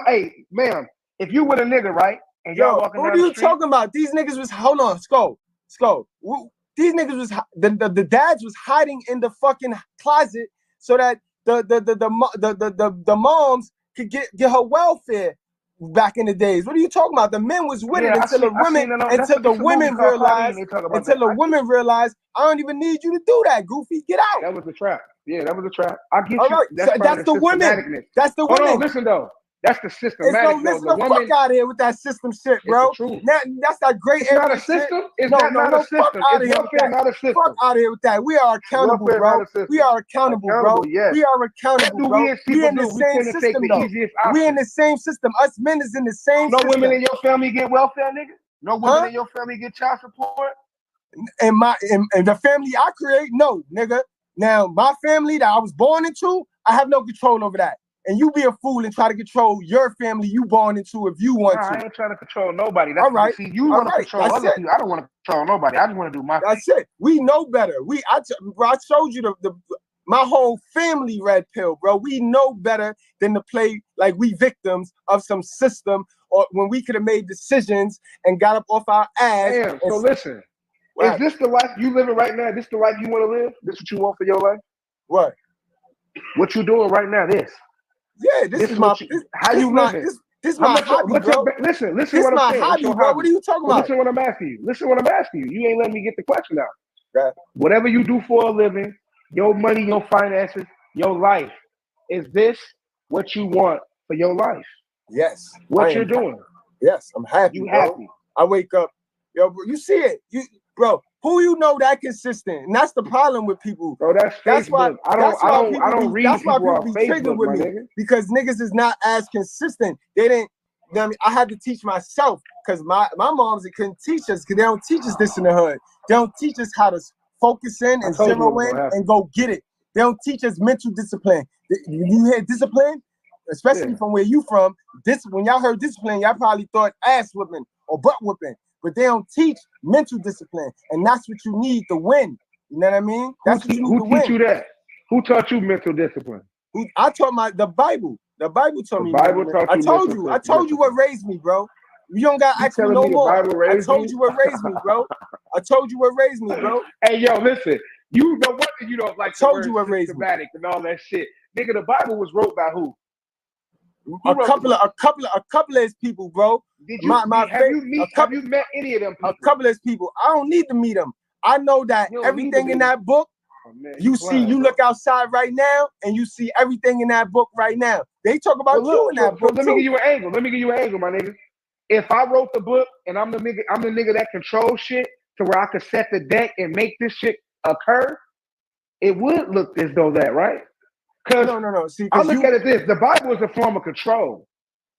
hey, ma'am, if you with a nigga, right? And y'all walking down the street. What are you talking about? These niggas was Sko. These niggas was the dads was hiding in the fucking closet so that the moms could get her welfare back in the days. What are you talking about? The men was with it until the women realized I don't even need you to do that, Goofy. Get out. That was a trap. Yeah, that was a trap. I get all you. Right. That's the women. That's the women. Hold on, listen though. That's the systematic. Listen the fuck out of here with that system shit, bro. That's that great area. It's not a system. It's not a system. It's welfare, not a system. Fuck out of here with that. We are accountable, bro. We are accountable, bro. Yes. We are accountable, bro. We in the same system, though. We in the same system. Us men is in the same system. No women in your family get welfare, nigga? No women in your family get child support? In the family I create, no, nigga. Now, my family that I was born into, I have no control over that. and you be a fool and try to control your family you born into if you want to. I ain't trying to control nobody. That's all right. See, you want to control other people. I don't want to control nobody. I just want to do my. That's it. We know better. I showed you my whole family red pill, bro. We know better than to play like we victims of some system, or when we could have made decisions and got up off our ass. Damn. So listen, is this the life you living right now? This the life you want to live? This what you want for your life? What? What you doing right now? This. Yeah, this is my. How you living? This my hobby, bro. Listen this what I'm saying. Hobby, bro. What are you talking about? Listen what I'm asking you. Listen what I'm asking you. You ain't letting me get the question out. Right. Whatever you do for a living, your money, your finances, your life, is this what you want for your life? Yes. What you're doing? Yes, I'm happy. You bro. happy? I wake up, yo, bro, you see it, bro. Who you know that consistent, and that's the problem with people. Bro, that's why I don't read that's why people on be Facebook, triggered with me nigga. because niggas is not as consistent. They didn't. I mean, I had to teach myself because my moms couldn't teach us because they don't teach us this in the hood. They don't teach us how to focus in and zero in and go get it. They don't teach us mental discipline. You hear discipline, especially from where you from. When y'all heard discipline, y'all probably thought ass whipping or butt whipping. But they don't teach mental discipline, and that's what you need to win. You know what I mean? That's what you need to win. Who teach you that? Who taught you mental discipline? I taught the Bible. The Bible taught me. The Bible taught you. I told you what raised me, bro. You don't got to ask me no more. I told you what raised me, bro. I told you what raised me, bro. Hey, yo, listen. You know what? You don't like. Told you what raised me. And all that shit, nigga. The Bible was wrote by who? A couple of his people, bro. Did you have you met any of them people? A couple of his people. I don't need to meet them. I know that everything in that book. You look outside right now, and you see everything in that book right now. They talk about you in that book. Let me give you an angle. My nigga. If I wrote the book and I'm the nigga that controls shit to where I could set the deck and make this shit occur, it would look as though that, right? No. See, I look at it this: the Bible is a form of control.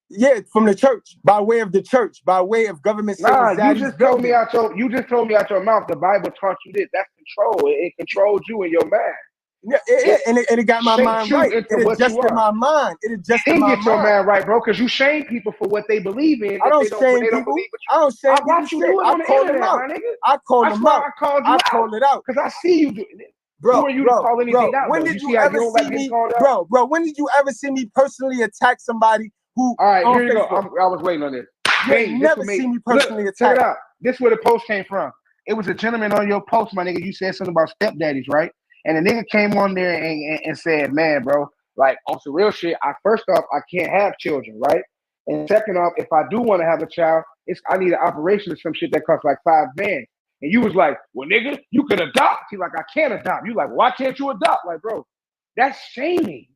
Yeah, from the church, by way of the church, by way of government. Nah, you just told me out your mouth. The Bible taught you this. That's control. It controls you and your mind. Yeah, and it got my mind right. It adjusted my mind. It adjusted my mind. Get your mind right, bro, because you shame people for what they believe in. I don't shame people. I don't shame people. I call them out. I call them out. I call it out because I see you doing it. Bro, when did you ever see me, bro? When did you ever see me personally attack somebody who? All right, here you go. I was waiting on this. You never see me personally attack. Check it out. This is where the post came from. It was a gentleman on your post, my nigga. You said something about stepdaddies, right? And the nigga came on there and said, man, bro, like on some real shit. First off, I can't have children, right? And second off, if I do want to have a child, I need an operation or some shit that costs like $5 grand. And you was like, well, nigga, you could adopt. He's like, I can't adopt. You like, why can't you adopt? Like, bro, that's shaming.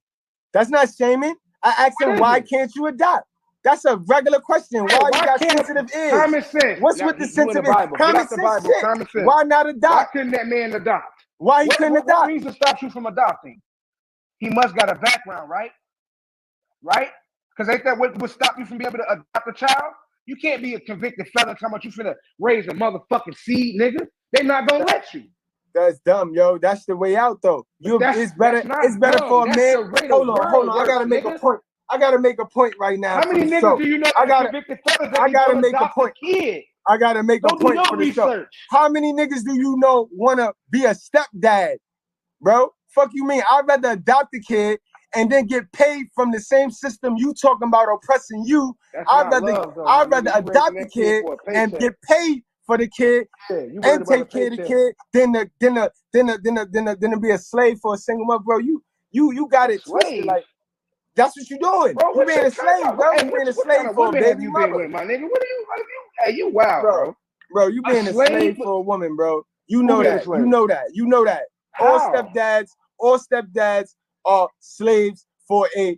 That's not shaming. I asked him, why can't you adopt? That's a regular question. Why you got sensitive ears? Common sense. What's with the sensitive ears? Common sense. Why not adopt? Why couldn't that man adopt? Why he couldn't adopt? What reason stops you from adopting? He must got a background, right? Right? Because ain't that what would stop you from being able to adopt a child? You can't be a convicted felon talking about you finna raise a motherfucking seed, nigga. They're not gonna let you. That's dumb, yo. That's the way out, though. It's better for a man. Hold on. I gotta make a point. I gotta make a point right now. How many niggas do you know? I gotta make a point. I gotta make a point for the show. How many niggas do you know wanna be a stepdad, bro? Fuck you mean? I'd rather adopt a kid and then get paid from the same system you talking about oppressing you. I'd rather adopt a kid and get paid for the kid and take care of the kid than to be a slave for a single mother, bro. You got it twisted. Like that's what you doing. Bro, you being a slave, bro. You being a slave for a baby mother. My nigga, what are you? Hey, you wild, bro. Bro, you being a slave for a woman, bro. You know that. You know that. All stepdads are slaves for a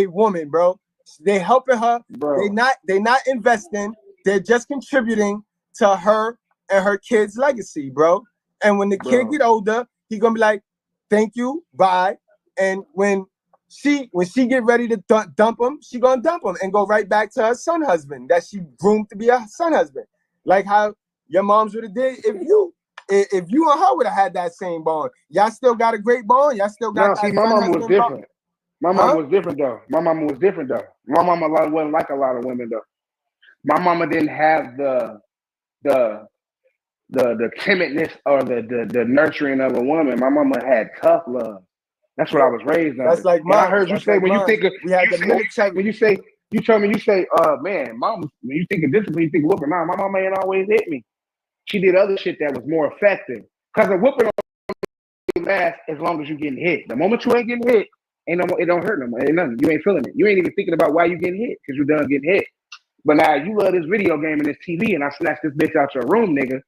woman, bro. They helping her. Bro. They not investing. They're just contributing to her and her kid's legacy, bro. And when the kid get older, he gonna be like, "Thank you, bye." And when she get ready to dump him, she gonna dump him and go right back to her son husband that she groomed to be a son husband. Like how your moms would have did if you and her would have had that same bond. Y'all still got a great bond. Y'all still got. No, see, my mom was different. My mama was different though. My mama was different though. My mama wasn't like a lot of women though. My mama didn't have the timidness or the nurturing of a woman. My mama had tough love. That's what I was raised on. That's like mine. I heard you say when you think of when you say man, mom, when you think of discipline, you think of whooping. Nah, my mama ain't always hit me. She did other shit that was more effective. Cause a whooping don't last as long as you getting hit. The moment you ain't getting hit, it don't hurt no more. Ain't nothing. You ain't feeling it. You ain't even thinking about why you getting hit because you done getting hit. But now you love this video game and this TV, and I snatch this bitch out your room, nigga.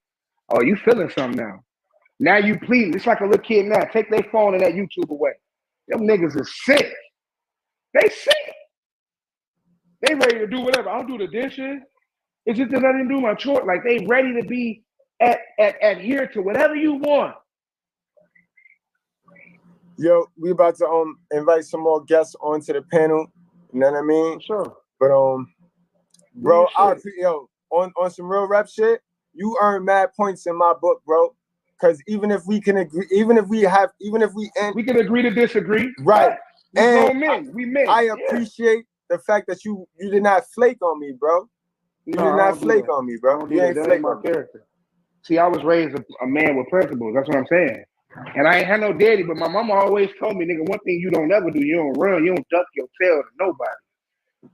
Oh, you feeling something now? Now you pleading. It's like a little kid now. Take their phone and that YouTube away. Them niggas is sick. They sick. They ready to do whatever. I'll do the dishes. It's just that I didn't do my chore. Like they ready to be adhere to whatever you want. Yo, we about to invite some more guests onto the panel. You know what I mean? Sure. But bro, on some real rap shit, you earn mad points in my book, bro. Cause even if we can agree, even if we can agree to disagree. Right. We men. I appreciate the fact that you did not flake on me, bro. You did not flake on me, bro. You ain't flake on me. See, I was raised a man with principles. That's what I'm saying. And I ain't had no daddy, but my mama always told me, nigga, one thing you don't ever do, you don't run, you don't duck your tail to nobody.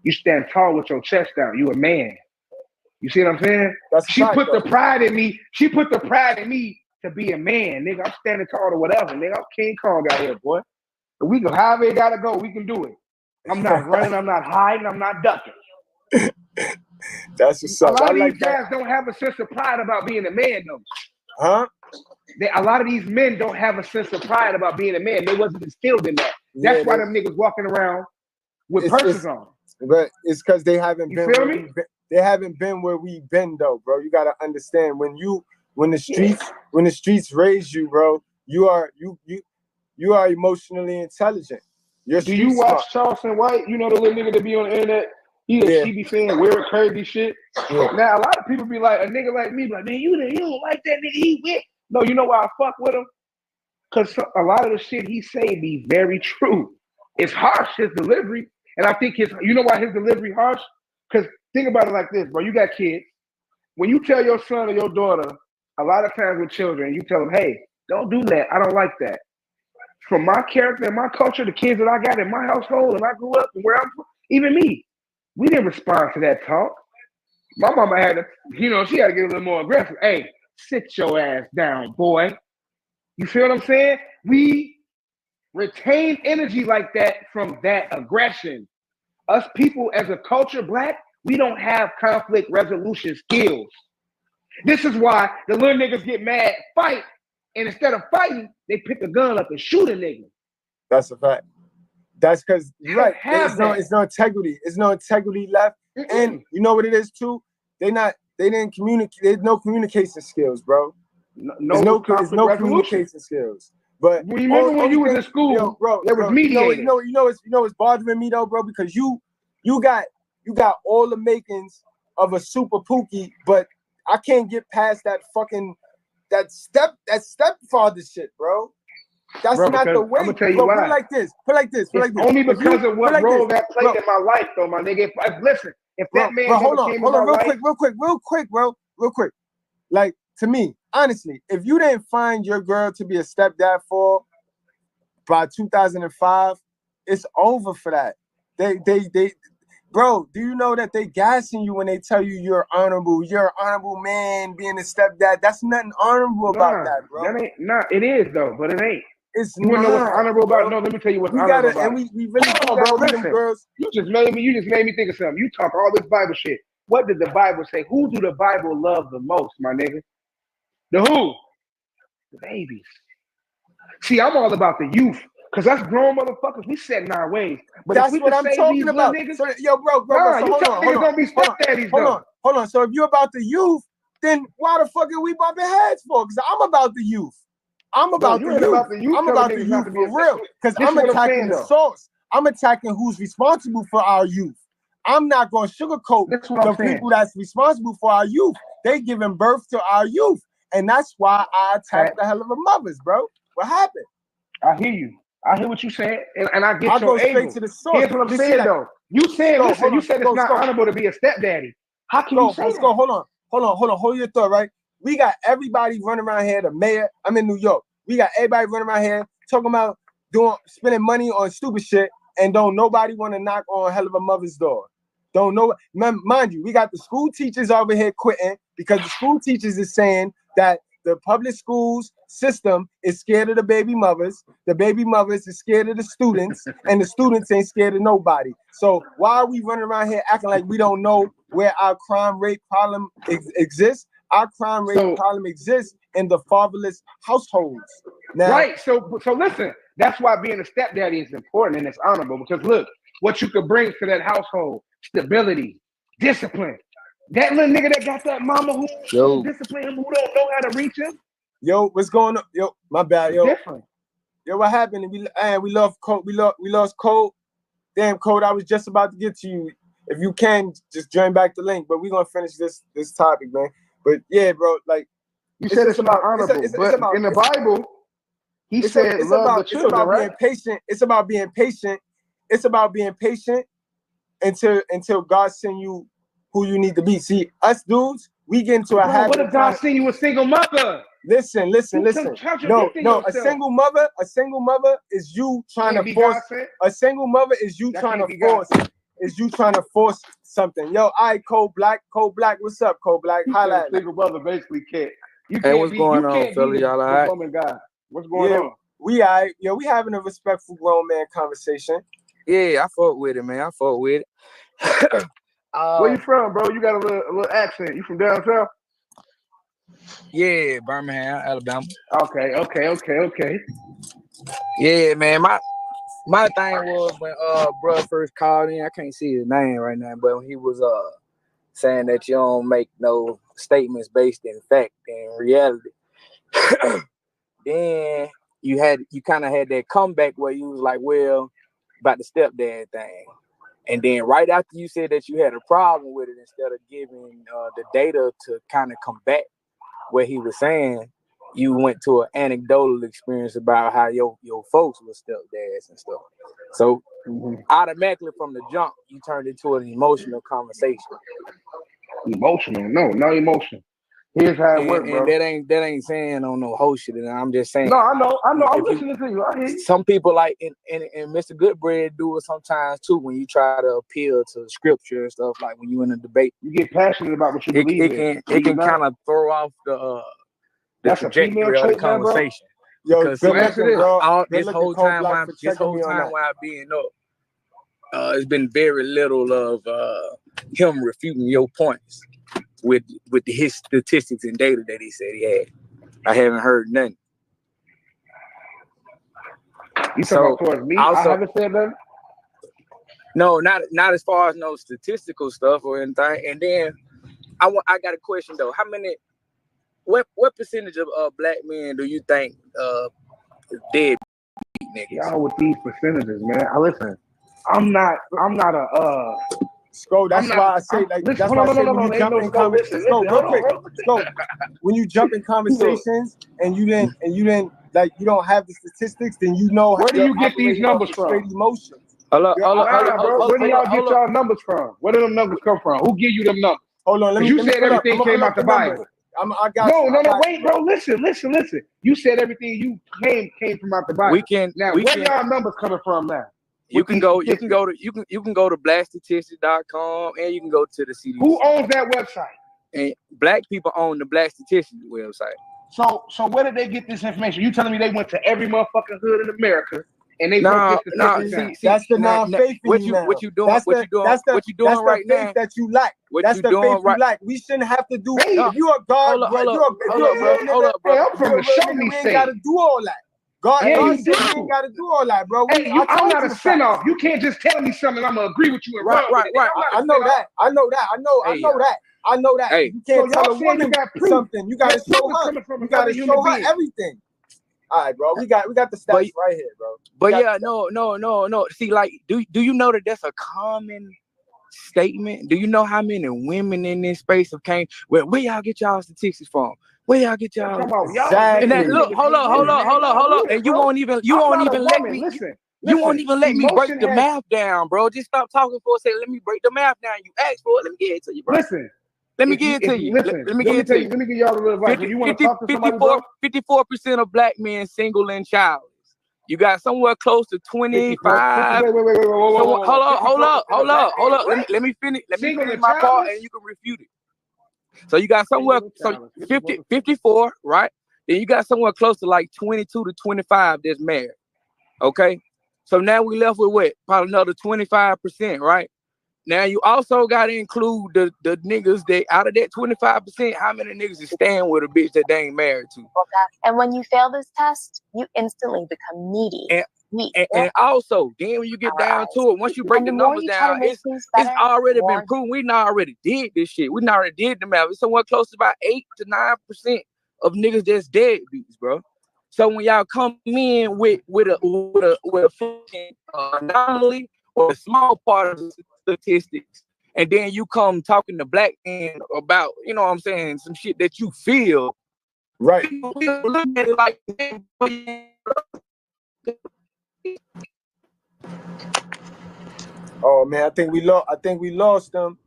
You stand tall with your chest out. You a man. You see what I'm saying? She put the pride in me. She put the pride in me to be a man, nigga. I'm standing tall to whatever, nigga. I'm King Kong out here, boy. But we go, however it gotta go, we can do it. I'm not running, I'm not hiding, I'm not ducking. That's what's up. A lot of these guys don't have a sense of pride about being a man, though. Huh? A lot of these men don't have a sense of pride about being a man. They wasn't instilled in that. That's why them niggas walking around with purses on. But it's because they haven't been where they haven't been where we've been, though, bro. You gotta understand when the streets raise you, bro, you are emotionally intelligent. Do you watch Charleston White? You know the little nigga that be on the internet? She be saying weird crazy shit. Yeah. Now a lot of people be like, a nigga like me, like, man, you don't like that nigga, he wit. No, you know why I fuck with him? Cause a lot of the shit he say be very true. It's harsh, his delivery. And I think you know why his delivery harsh? Cause think about it like this, bro. You got kids. When you tell your son or your daughter, a lot of times with children, you tell them, hey, don't do that. I don't like that. From my character and my culture, the kids that I got in my household and I grew up and where I'm from, even me, we didn't respond to that talk. My mama had to, she had to get a little more aggressive. Hey, sit your ass down, boy. You feel what I'm saying? We retain energy like that from that aggression. Us people as a culture, Black, we don't have conflict resolution skills. This is why the little niggas get mad, fight, and instead of fighting, they pick a gun up and shoot a nigga. That's a fact. That's because you're right. It's no integrity. It's no integrity left. Mm-mm. And you know what it is too? They didn't communicate. There's no communication skills, bro. No communication skills. But you remember when you was in school, bro, there was mediators. You know what's bothering me though, bro, because you got all the makings of a super pookie, but I can't get past that stepfather shit, bro. That's not the way. I'm gonna tell you why. Put it like this. Only because of what role that played in my life, though, my nigga. Listen, if that man hold on, real quick. Like, to me, honestly, if you didn't find your girl to be a stepdad for by 2005, it's over for that. They bro, do you know that they gassing you when they tell you you're honorable man being a stepdad? That's nothing honorable about that, bro. That ain't, it is though, but it ain't. It's you wanna know what's honorable about it? No, let me tell you what's honorable about it. And we really gotta leave them girls. You just made me think of something. You talk all this Bible shit. What did the Bible say? Who do the Bible love the most, my nigga? The who? The babies. See, I'm all about the youth. Cause us grown motherfuckers, we set in our ways. But that's what I'm talking about. Niggas, so, yo, bro. So you talking niggas gonna be stepdaddies though. Hold on. So if you're about the youth, then why the fuck are we bumping heads for? Because I'm about the youth. I'm about the youth. I'm about the youth for real. Because I'm attacking the source. I'm attacking who's responsible for our youth. I'm not going to sugarcoat the people that's responsible for our youth. They giving birth to our youth. And that's why I attack the hell of a mothers, bro. What happened? I hear you. I hear what you said, and I get I'll your go straight angle. to the source. Here's what I'm This saying, shit like- though. You said, Go, listen, hold you on, said it's go, not go. honorable to be a stepdaddy. How can you say let's that? go. Hold on. Hold your thought, right? We got everybody running around here. The mayor, I'm in New York. We got everybody running around here talking about spending money on stupid shit, and don't nobody want to knock on hell of a mother's door. Don't know. Mind you, we got the school teachers over here quitting because the school teachers is saying that the public schools system is scared of the baby mothers. The baby mothers is scared of the students, and the students ain't scared of nobody. So why are we running around here acting like we don't know where our crime rate problem exists? Our crime rate problem exists in the fatherless households. Now, right. So listen. That's why being a stepdaddy is important and it's honorable, because look what you could bring to that household: stability, discipline. That little nigga that got that mama who discipline him, who don't know how to reach him. Yo, what's going on? Yo, my bad. Yo, different. Yo, what happened? We love Code. We lost Code. Damn, Code. I was just about to get to you. If you can, just join back the link. But we're gonna finish this topic, man. But yeah, bro, like you said, it's about honorable. But in the Bible, he said, "Love the children." It's about right? being patient. It's about being patient. It's about being patient until God send you who you need to be. See, us dudes, we get into a habit. What if God send you a single mother? Listen. No, a single mother is you trying to force. A single mother is you trying to force. Is you trying to force something? Yo, Code Black, what's up, Code Black? Highlight. Single mother basically can't. Hey, what's going on, fella? Y'all all right? Woman guy. What's going on? We all right. Yo, we having a respectful grown man conversation. Yeah, I fuck with it, man. I fuck with it. Where you from, bro? You got a little accent. You from down south? Yeah, Birmingham, Alabama. Okay. Yeah, man. My thing was when bro first called in. I can't see his name right now, but when he was saying that you don't make no statements based in fact and reality. Then you kind of had that comeback where you was like, well, about the stepdad thing. And then right after you said that you had a problem with it, instead of giving the data to kind of combat what he was saying, you went to an anecdotal experience about how your folks were stepdads and stuff. So automatically from the jump, you turned into an emotional conversation. Emotional? No emotion. Here's how it works, bro. And that ain't saying on no whole shit. And I'm just saying. No, I know. I'm listening to you. I hear you. Some people like and Mr. Goodbread do it sometimes too. When you try to appeal to scripture and stuff, like when you in a debate, you get passionate about what you believe in. It can kind of throw off the trajectory of the conversation. Yo, because this whole time while I've been up, it's been very little of him refuting your points with his statistics and data that he said he had. I haven't heard nothing. You talking about towards me? I haven't said nothing? No, not as far as no statistical stuff or anything. And then I got a question though. What percentage of black men do you think dead niggas? Y'all with these percentages, man. Listen, I'm not a Scroll, that's why I say like that's why I say when you jump in conversations. Real quick. Scroll. When you jump in conversations and you didn't like you don't have the statistics, then you know where do you get these numbers from? Straight emotions. Bro. Where do y'all get y'all numbers from? Where do them numbers come from? Who give you them numbers? Hold on, you said everything came out the Bible. I got wait, bro. Listen. You said everything you came from out the Bible. Where y'all numbers coming from now? You can go to blackstatistics.com and you can go to the CDC. Who owns that website? And black people own the Black Statistics website. So where did they get this information? You telling me they went to every motherfucking hood in America and they that's the non-faith what you doing right now that you lack. That's the faith you lack. We shouldn't have to do if you are God, hold up, bro. I'm from the show me we ain't gotta do all that. God said we ain't gotta do all that, bro. I'm not a send-off. You can't just tell me something. I'm gonna agree with you. Right. I know that. Hey, you can't tell a woman something. You gotta show her. You gotta show her everything. All right, bro. We got the stats right here, bro. But no. See, like, do you know that that's a common statement? Do you know how many women in this space have came? Where y'all get y'all statistics from? Where y'all get y'all? Come on, y'all. And that, Listen, look, hold up. And you won't even let me. Listen, You won't even let me break emotion the math down, bro. Just stop talking for a second. Let me break the math down. You asked for it. Let me give it to you, bro. Listen. Let me give it to you. Let me give it to you. Let me give y'all a little advice. When you want to talk to somebody, bro? 54% of black men single and childless. You got somewhere close to 25. Wait. Hold up. Let me finish my part and you can refute it. So you got somewhere 54, right? Then you got somewhere close to like 22 to 25 that's married. Okay? So now we left with what? Probably another 25%, right? Now you also gotta include the niggas that out of that 25%, how many niggas is staying with a bitch that they ain't married to? And when you fail this test, you instantly become needy. And also, then when you get down to it, once you break the numbers down, it's already been proven. We not already did this shit. We not already did the math. It's somewhere close to about 8 to 9% of niggas that's deadbeats, bro. So when y'all come in with a fucking anomaly or a small part of the statistics, and then you come talking to black men about, you know what I'm saying, some shit that you feel, right? We look at it like, oh man, I think we lost them.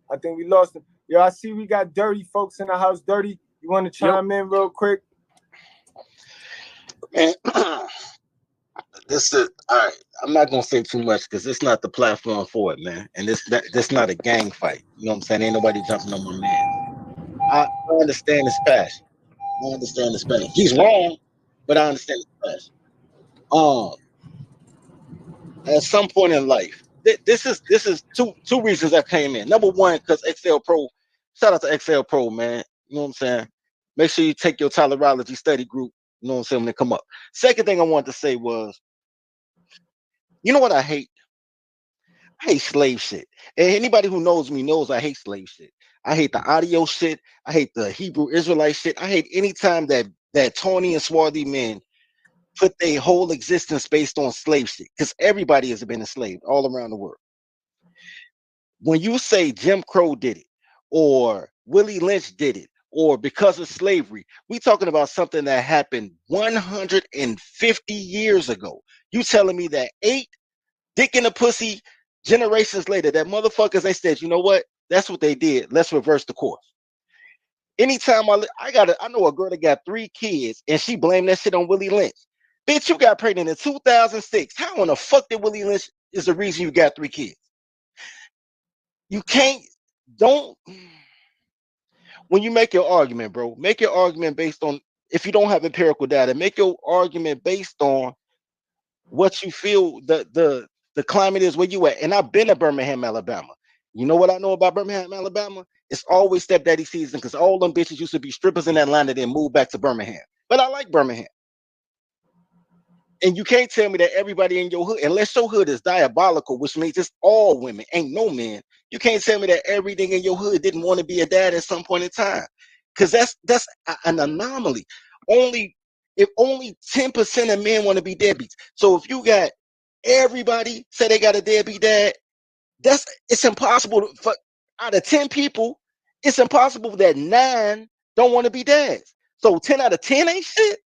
Yo, I see we got dirty folks in the house. Dirty, you want to chime in real quick? Man, this is all right. I'm not gonna say too much because it's not the platform for it, man. And this not a gang fight. You know what I'm saying? Ain't nobody jumping on my man. I understand his passion. He's wrong, but I understand his passion. At some point in life, this is two reasons I came in. Number one, because XL Pro, shout out to XL Pro, man. You know what I'm saying? Make sure you take your tolerology study group. You know what I'm saying, when they come up. Second thing I wanted to say was, you know what I hate? I hate slave shit. And anybody who knows me knows I hate slave shit. I hate the audio shit. I hate the Hebrew Israelite shit. I hate any time that tawny and swarthy men put their whole existence based on slave shit. Because everybody has been enslaved all around the world. When you say Jim Crow did it, or Willie Lynch did it, or because of slavery, we talking about something that happened 150 years ago. You telling me that 8 dick in the pussy generations later, that motherfuckers, they said, you know what? That's what they did. Let's reverse the course. Anytime I know a girl that got 3 kids and she blamed that shit on Willie Lynch. Bitch, you got pregnant in 2006. How in the fuck did Willie Lynch is the reason you got 3 kids? You can't, when you make your argument, bro, make your argument based on, if you don't have empirical data, make your argument based on what you feel the climate is where you at. And I've been to Birmingham, Alabama. You know what I know about Birmingham, Alabama? It's always stepdaddy season because all them bitches used to be strippers in Atlanta, then moved back to Birmingham. But I like Birmingham. And you can't tell me that everybody in your hood, unless your hood is diabolical, which means it's all women, ain't no men. You can't tell me that everything in your hood didn't want to be a dad at some point in time, because that's an anomaly. Only 10% of men want to be deadbeats. So if you got everybody say they got a deadbeat dad, it's impossible for out of 10 people, it's impossible that 9 don't want to be dads. So 10 out of 10 ain't shit.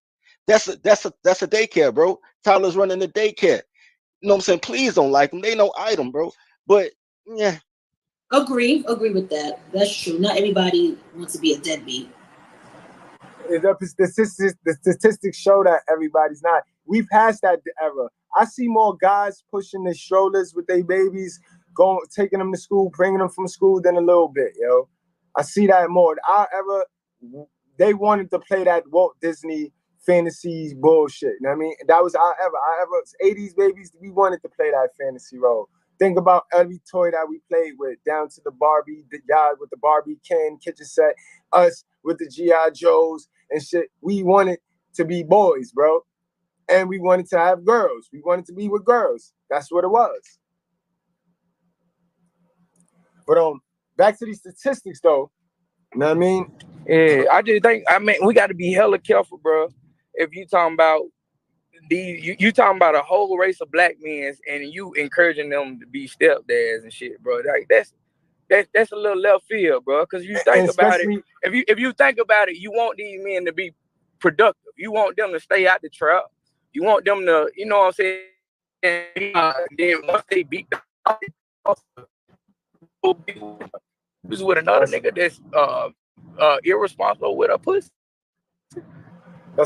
That's a daycare, bro. Tyler's running the daycare. You know what I'm saying? Please don't like them. They no item, bro. But yeah. Agree with that. That's true. Not everybody wants to be a deadbeat. The statistics show that everybody's not. We passed that era. I see more guys pushing the strollers with their babies, taking them to school, bringing them from school than a little bit, yo. I see that more. Our era, they wanted to play that Walt Disney fantasy bullshit. You know what I mean? That was our era. Our era, 80s babies, we wanted to play that fantasy role. Think about every toy that we played with, down to the Barbie, the guy with the Barbie Ken kitchen set, us with the G.I. Joes and shit. We wanted to be boys, bro. And we wanted to have girls. We wanted to be with girls. That's what it was. But back to these statistics though. You know what I mean? Yeah, I just think, we got to be hella careful, bro. If you talking about you talking about a whole race of black men and you encouraging them to be stepdads and shit, bro. Like that's that's a little left field, bro. Because you think about it, if you think about it, you want these men to be productive. You want them to stay out the trap. You want them to, you know what I'm saying? Then once they beat the was with another nigga that's irresponsible with a pussy.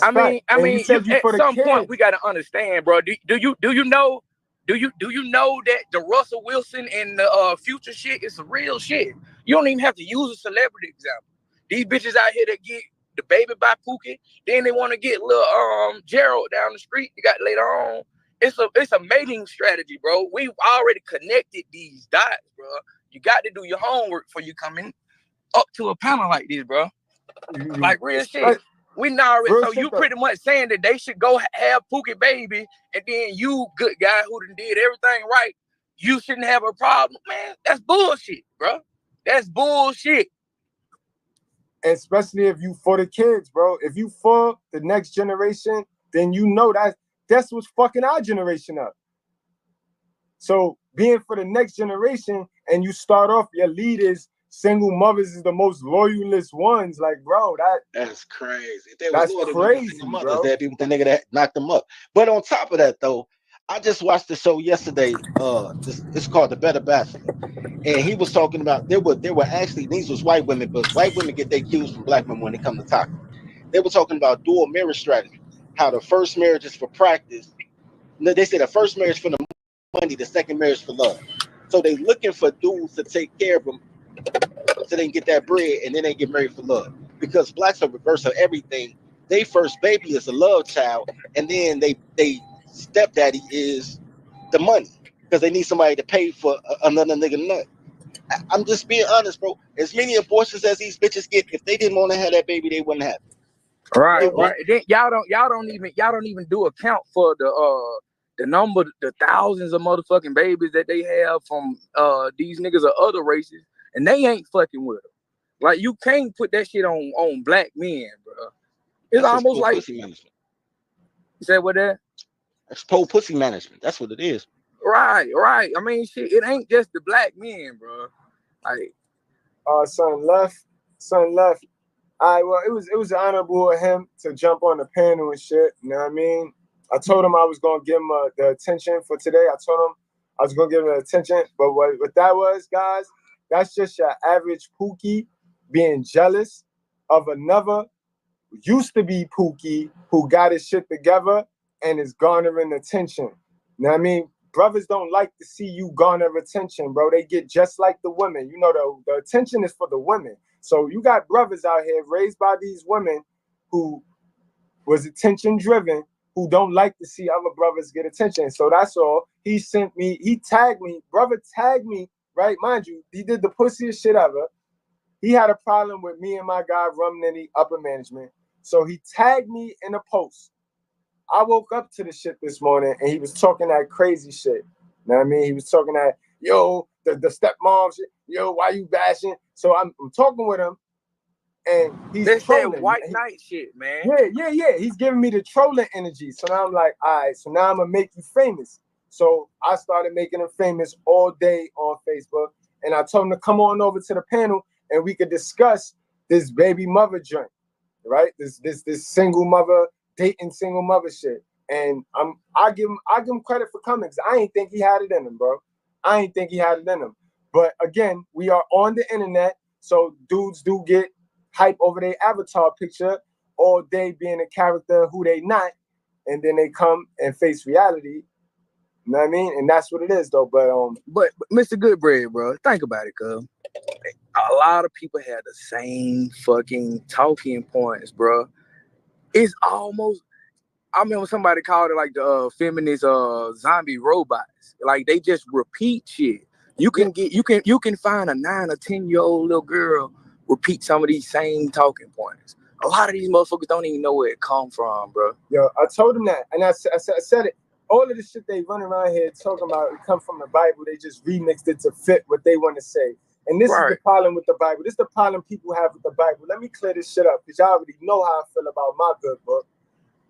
I mean, at some point we gotta understand, bro. Do you know that the Russell Wilson and the Future shit is some real shit? You don't even have to use a celebrity example. These bitches out here that get the baby by Pookie, then they want to get little Gerald down the street. You got later on. It's a mating strategy, bro. We've already connected these dots, bro. You got to do your homework before you come in up to a panel like this, bro. Like real shit. We know already. So you pretty much saying that they should go have Pookie baby, and then you, good guy who done did everything right, you shouldn't have a problem, man. That's bullshit, bro. That's bullshit. Especially if you for the kids, bro. If you for the next generation, then you know that's what's fucking our generation up. So being for the next generation, and you start off your leaders, single mothers is the most loyalist ones. Like, bro, that's crazy. If they that's was crazy, mothers, bro. there'd be the nigga that knocked them up. But on top of that, though, I just watched the show yesterday. It's called The Better Bachelor, and he was talking about there were actually, these was white women, but white women get their cues from black men when they come to talk. They were talking about dual marriage strategy. How the first marriage is for practice. They say the first marriage for the money, the second marriage for love. So they looking for dudes to take care of them so they can get that bread, and then they get married for love. Because blacks are reverse of everything. They first baby is a love child, and then they stepdaddy is the money because they need somebody to pay for another nigga nut. I'm just being honest, bro. As many abortions as these bitches get, if they didn't want to have that baby, they wouldn't have it. Right. Then y'all don't even do account for the number, the thousands of motherfucking babies that they have from these niggas of other races, and they ain't fucking with them. Like, you can't put that shit on black men, bro. It's That's almost like pussy management. You said what that? That's pole pussy management. That's what it is. Right. I mean, shit, it ain't just the black men, bro. Like, son left. All right, well, it was honorable of him to jump on the panel and shit. You know what I mean? I told him I was gonna give him the attention for today. I told him I was gonna give him the attention, but what that was, guys, that's just your average Pookie being jealous of another used to be Pookie who got his shit together and is garnering attention. You know what I mean? Brothers don't like to see you garner attention, bro. They get just like the women. You know, the attention is for the women. So you got brothers out here raised by these women who was attention driven, who don't like to see other brothers get attention. So that's all. He tagged me, brother tagged me, right? Mind you, he did the pussiest shit ever. He had a problem with me and my guy running the upper management. So he tagged me in a post. I woke up to the shit this morning and he was talking that crazy shit. You know what I mean? He was talking that, yo, the stepmom shit. Yo, why you bashing? So I'm talking with him and he's trolling. That white knight shit, man. Yeah. He's giving me the trolling energy. So now I'm like, all right, so now I'm going to make you famous. So I started making him famous all day on Facebook. And I told him to come on over to the panel and we could discuss this baby mother joint, right? This single mother, dating single mother shit. And I give him credit for coming because I ain't think he had it in him, bro. I ain't think he had it in him. But again, we are on the internet, so dudes do get hype over their avatar picture all day being a character who they not, and then they come and face reality. You know what I mean? And that's what it is, though. But Mr. Goodbread, bro, think about it, cuz. A lot of people have the same fucking talking points, bro. It's almost, I remember somebody called it like the feminist zombie robots. Like, they just repeat shit. You can find a 9 or 10-year-old little girl repeat some of these same talking points. A lot of these motherfuckers don't even know where it come from, bro. Yo, I told him that, and I said it. All of the shit they run around here talking about, it come from the Bible. They just remixed it to fit what they want to say. And this is the problem with the Bible. This is the problem people have with the Bible. Let me clear this shit up because y'all already know how I feel about my good book.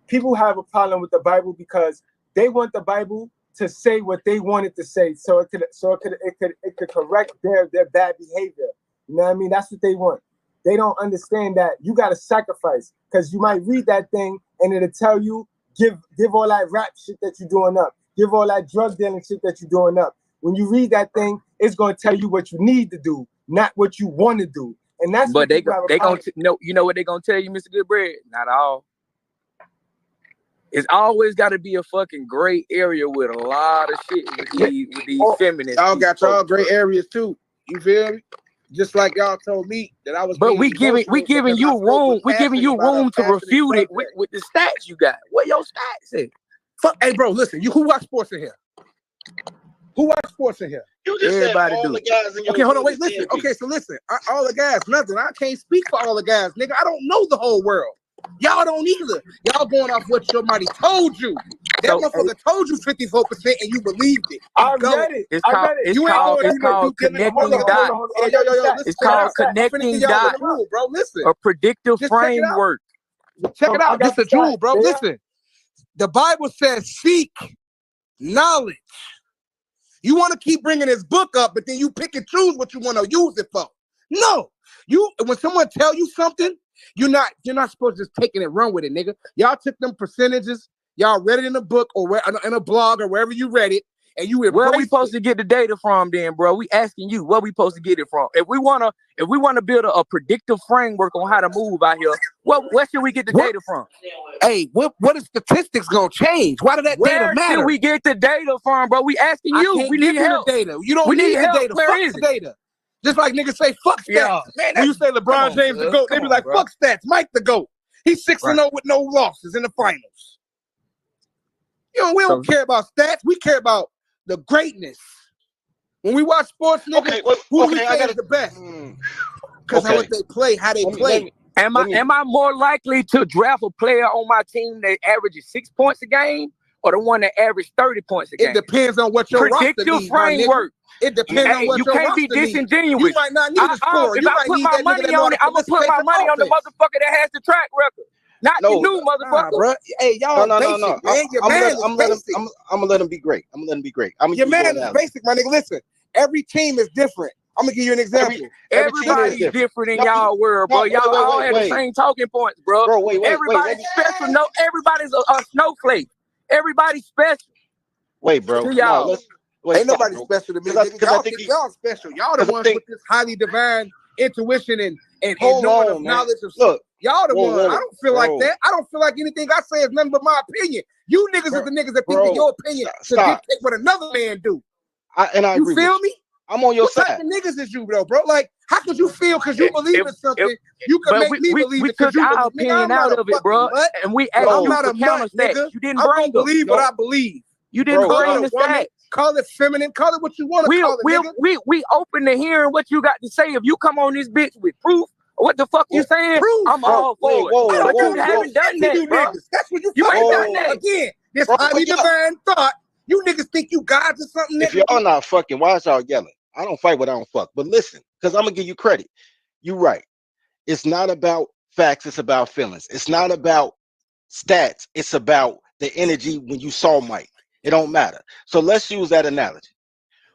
People have a problem with the Bible because they want the Bible to say what they wanted to say, so it could correct their bad behavior. You know what I mean? That's what they want. They don't understand that you got to sacrifice, because you might read that thing and it'll tell you give all that rap shit that you're doing up, give all that drug dealing shit that you're doing up. When you read that thing, it's gonna tell you what you need to do, not what you want to do. And that's but what they gonna you know what they gonna tell you, Mr. Goodbread? Not all. It's always got to be a fucking gray area with a lot of shit with these feminists. Y'all got y'all gray areas too. You feel me? Just like y'all told me that I was. But we giving you room. We giving you room to refute it with the stats you got. What your stats is? Fuck, hey, bro, listen. Who watch sports in here? Who watch sports in here? You just Everybody said all do. the guys in your Okay, hold on, hood wait, is listen. 10 Okay, so listen. All the guys, nothing. I can't speak for all the guys, nigga. I don't know the whole world. Y'all don't either. Y'all going off what somebody told you. That motherfucker told you 54% and you believed it. I read it. It's called connecting dots. It's called connecting dots. Bro, listen. A predictive Just framework. Check it out. This is a jewel, bro. Listen. The Bible says seek knowledge. You want to keep bringing this book up, but then you pick and choose what you want to use it for. No. When someone tell you something, you're not supposed to just take it and run with it, nigga. Y'all took them percentages, y'all read it in a book or in a blog or wherever you read it, and you where we supposed to get the data from then, bro? We asking you where we supposed to get it from. If we wanna build a predictive framework on how to move out here, where should we get the data from? Hey, what is statistics gonna change? Why did that data matter? Where should we get the data from, bro? We asking you. We need help. The data. You don't need the data. Where fuck is the it? data. Just like niggas say fuck stats. Yeah. Man, when you say LeBron James the GOAT, they be like, fuck stats, Mike the GOAT. He's 6-0 with no losses in the finals. You know, we don't care about stats. We care about the greatness. When we watch sports, nigga, who do we say is the best? Because of what they play, how they play. Am I more likely to draft a player on my team that averages 6 points a game, or the one that averages 30 points a game? It depends on what your roster needs, framework. It depends on what you your can't roster be disingenuous. You might not need a scorer. If You I might put need my that money nigga on it, I'm gonna put my money on the motherfucker that has the track record, not the new motherfucker. Bro. Hey, y'all basic, man. Your man is basic. I'm gonna let him be great. Your man is basic, my nigga. Listen, every team is different. I'm gonna give you an example. Everybody's different in y'all world, bro. Y'all all have the same talking points, bro. Everybody's special. No, everybody's a snowflake. Everybody's special. Wait, bro. To y'all. Ain't nobody special to me. Y'all think y'all special. Y'all the ones with this highly divine intuition and knowing of knowledge of shit. Y'all the ones. I don't feel like that. I don't feel like anything I say is nothing but my opinion. You niggas are the niggas that think that your opinion should dictate what another man do. I agree. You feel me? I'm on your what side. What type of niggas is you, bro? Like, how could you feel because you believe in something? You could make me believe it because you took our opinion out of it, bro. And we asked you for counter stats. You didn't bring them. Believe what I believe. You didn't bring the stats. Call it feminine. Call it what you want to call it. We open to hearing what you got to say. If you come on this bitch with proof, what the fuck you saying? I'm all for it. But you haven't done that, bro. That's what you ain't done that. Again, this highly divine thought. You niggas think you gods or something, nigga? If y'all not fucking, why is y'all yelling? I don't fight what I don't fuck. But listen, because I'm gonna give you credit. You right. It's not about facts, it's about feelings. It's not about stats, it's about the energy when you saw Mike. It don't matter. So let's use that analogy.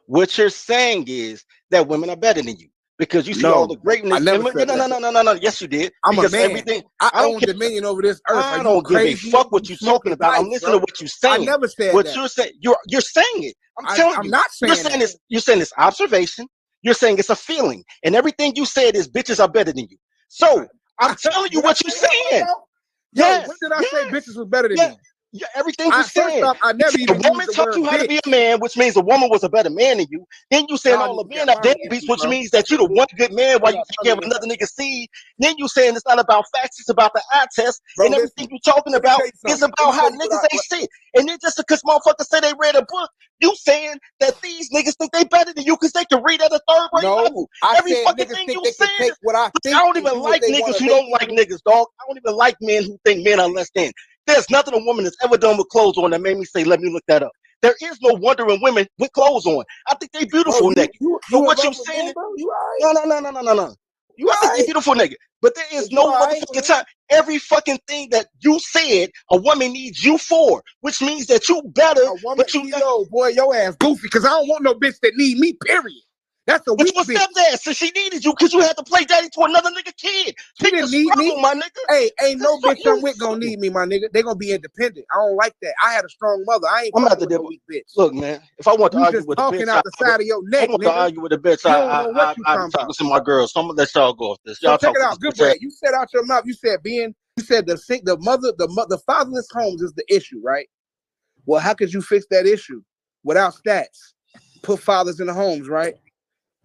What you're saying is that women are better than you because you see all the greatness. I never said no. Yes, you did. I'm because a man. Everything, I own dominion over this earth. I don't give a fuck what you're talking about. I'm listening to what you're saying. I never said what that. you're saying. You're saying it. I'm telling you. I'm not saying that. You're saying it's observation. You're saying it's a feeling, and everything you said is bitches are better than you. So I'm telling you what you're saying. Yes. When did I say bitches was better than me? Yeah, everything you said. I never even the woman taught you how to be a man, which means a woman was a better man than you. Then you saying all the men are deadbeats, which means that you're the one good man while you take care of another nigga's seed. Then you saying it's not about facts, it's about the eye test, and everything you're talking about is about how niggas ain't shit. And then just because motherfuckers say they read a book, you saying that these niggas think they better than you because they can read at a third grade level. Every fucking thing you saying. I don't even like niggas who don't like niggas, dog. I don't even like men who think men are less than. There's nothing a woman has ever done with clothes on that made me say, let me look that up. There is no wonder in women with clothes on. I think they beautiful naked. So what you saying? No. You think they beautiful naked. But there is no motherfucking time. Every fucking thing that you said, a woman needs you for, which means that you better. A woman, yo, boy, your ass goofy, because I don't want no bitch that need me, period. That's a weak bitch. Stepdad, so she needed you because you had to play daddy to another nigga kid. She didn't need me, my nigga. Hey, ain't no bitch I'm with gonna need me, my nigga. They gonna be independent. I don't like that. I had a strong mother. I ain't fucking with no weak bitch. Look, man, if I want to argue with a bitch, out the side of your neck, I want to argue with a bitch. I'm talking to my girls. So I'm gonna let y'all go with this. Y'all so check it out. Goodbread. You said out your mouth. You said the fatherless homes is the issue, right? Well, how could you fix that issue without stats? Put fathers in the homes, right?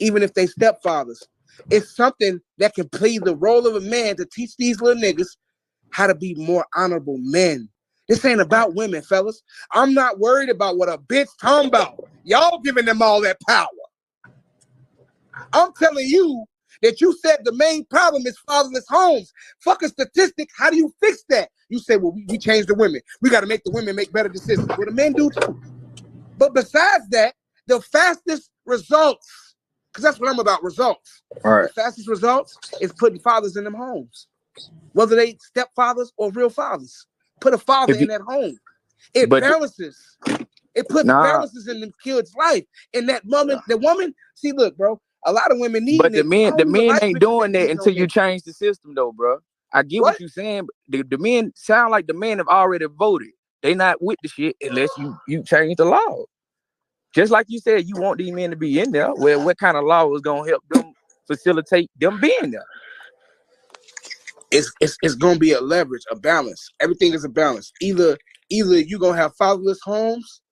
Even if they stepfathers. It's something that can play the role of a man to teach these little niggas how to be more honorable men. This ain't about women, fellas. I'm not worried about what a bitch talking about. Y'all giving them all that power. I'm telling you that you said the main problem is fatherless homes. Fuck a statistic. How do you fix that? You say, well, we change the women. We got to make the women make better decisions. Well, the men do too. But besides that, the fastest results, because that's what I'm about, results. All right. The fastest results is putting fathers in them homes, whether they stepfathers or real fathers. Put a father in that home. It balances. It puts balances in them kids' life. And that woman, see, look, bro, a lot of women need. But the men ain't doing that until you change the system, though, bro. I get what you're saying, but the men sound like the men have already voted. They not with the shit unless you change the law. Just like you said, you want these men to be in there. Well, what kind of law is gonna help them facilitate them being there? It's gonna be a leverage, a balance. Everything is a balance. Either you gonna have fatherless homes,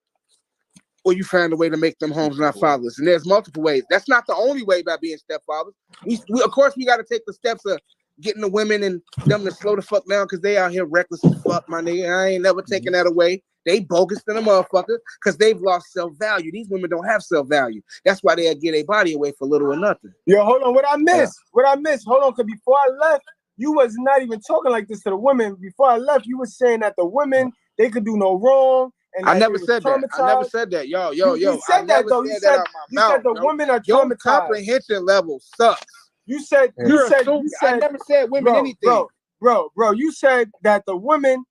or you find a way to make them homes not fatherless. And there's multiple ways. That's not the only way by being stepfathers. We of course we got to take the steps of getting the women and them to slow the fuck down because they out here reckless as fuck, my nigga. I ain't never taking that away. They bogus than a motherfucker because they've lost self-value. These women don't have self-value. That's why they'll get their body away for little or nothing. Yo, hold on. What I missed? Hold on, because before I left, you was not even talking like this to the women. Before I left, you was saying that the women, they could do no wrong. And I never said that. I never said that. Yo. You said that, though. You said the women are traumatized. Your comprehension level sucks. You said I never said women anything. Bro, you said that the women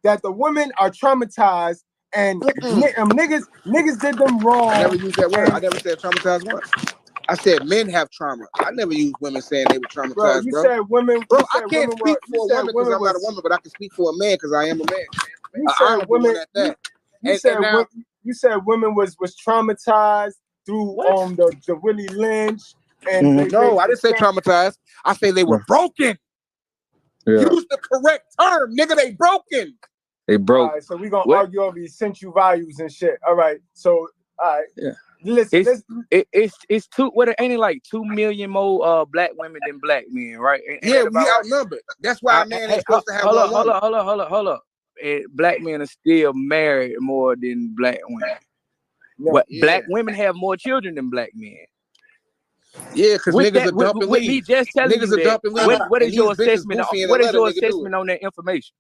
are traumatized and niggas did them wrong. I never used that word. I never said traumatized once. I said men have trauma. I never used women saying they were traumatized, bro. You said women. Bro, I can't speak for a woman because I'm not a woman, but I can speak for a man because I am a man. You said women. You said women was traumatized through the Willie Lynch. And no, I didn't say traumatized. I say they were broken. Yeah. Use the correct term, nigga. They broken. They broke. All right, so we gonna argue over these essential values and shit. All right. So all right. Yeah. It's two. What ain't it like 2 million more black women than black men, right? Ain't we outnumbered. That's why a man ain't supposed to have one woman. Hold up. Black men are still married more than black women. But black women have more children than black men. Yeah, because niggas are dumping leave. Me just telling niggas you are dumping leave. What is your assessment? What is your assessment on that information?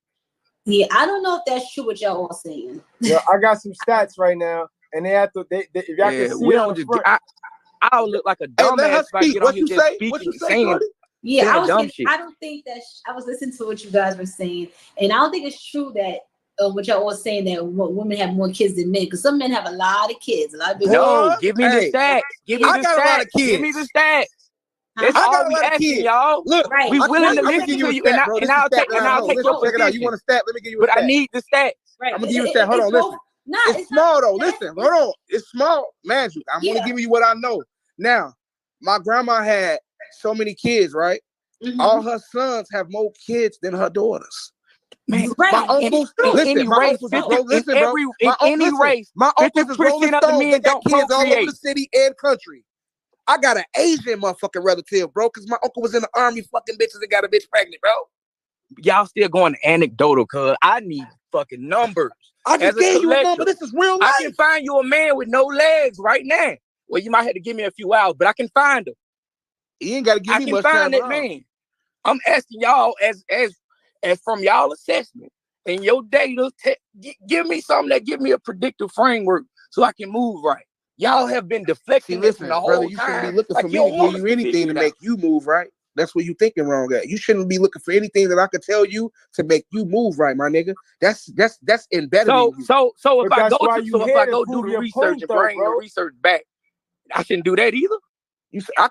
Yeah, I don't know if that's true what y'all all saying. Yeah, I got some stats right now, and they have to. If y'all can see we don't just. I'll look like a dumbass if I get on here just speaking, saying. Yeah, I don't think that I was listening to what you guys were saying, and I don't think it's true that what y'all all saying that women have more kids than men, because some men have a lot of kids. No, give me the stats. Give me the stats. Give me the stats. That's all we asking, y'all. Look, we willing to listen to you, and I'll take your position. You want a stat? Let me give you a stat. But I need the stats. Right. I'm gonna give you a stat. Hold on, listen. It's small though. Listen, hold on. It's small, man. I'm only giving you what I know. Now, my grandma had so many kids, right? Mm-hmm. All her sons have more kids than her daughters. Man, right. My uncles, listen, my uncles is rolling. Listen, bro. In any race, my uncles is rolling stones. They got kids all over the city and country. I got an Asian motherfucking relative, bro, because my uncle was in the army fucking bitches and got a bitch pregnant, bro. Y'all still going anecdotal, cuz I need fucking numbers. I just gave you a number. This is real life. I can find you a man with no legs right now. Well, you might have to give me a few hours, but I can find him. You ain't got to give me much time. I can find that man. I'm asking y'all as from y'all assessment and your data, give me something that give me a predictive framework so I can move right. Y'all have been deflecting from the whole brother, you time. shouldn't be looking for me to give you anything to make you move right. That's where you thinking wrong at. You shouldn't be looking for anything that I could tell you to make you move right, my nigga. That's embedded in you. So if But I that's go why to you so if here I to go do prove the your research point, and though, bring the bro. research back, I shouldn't do that either.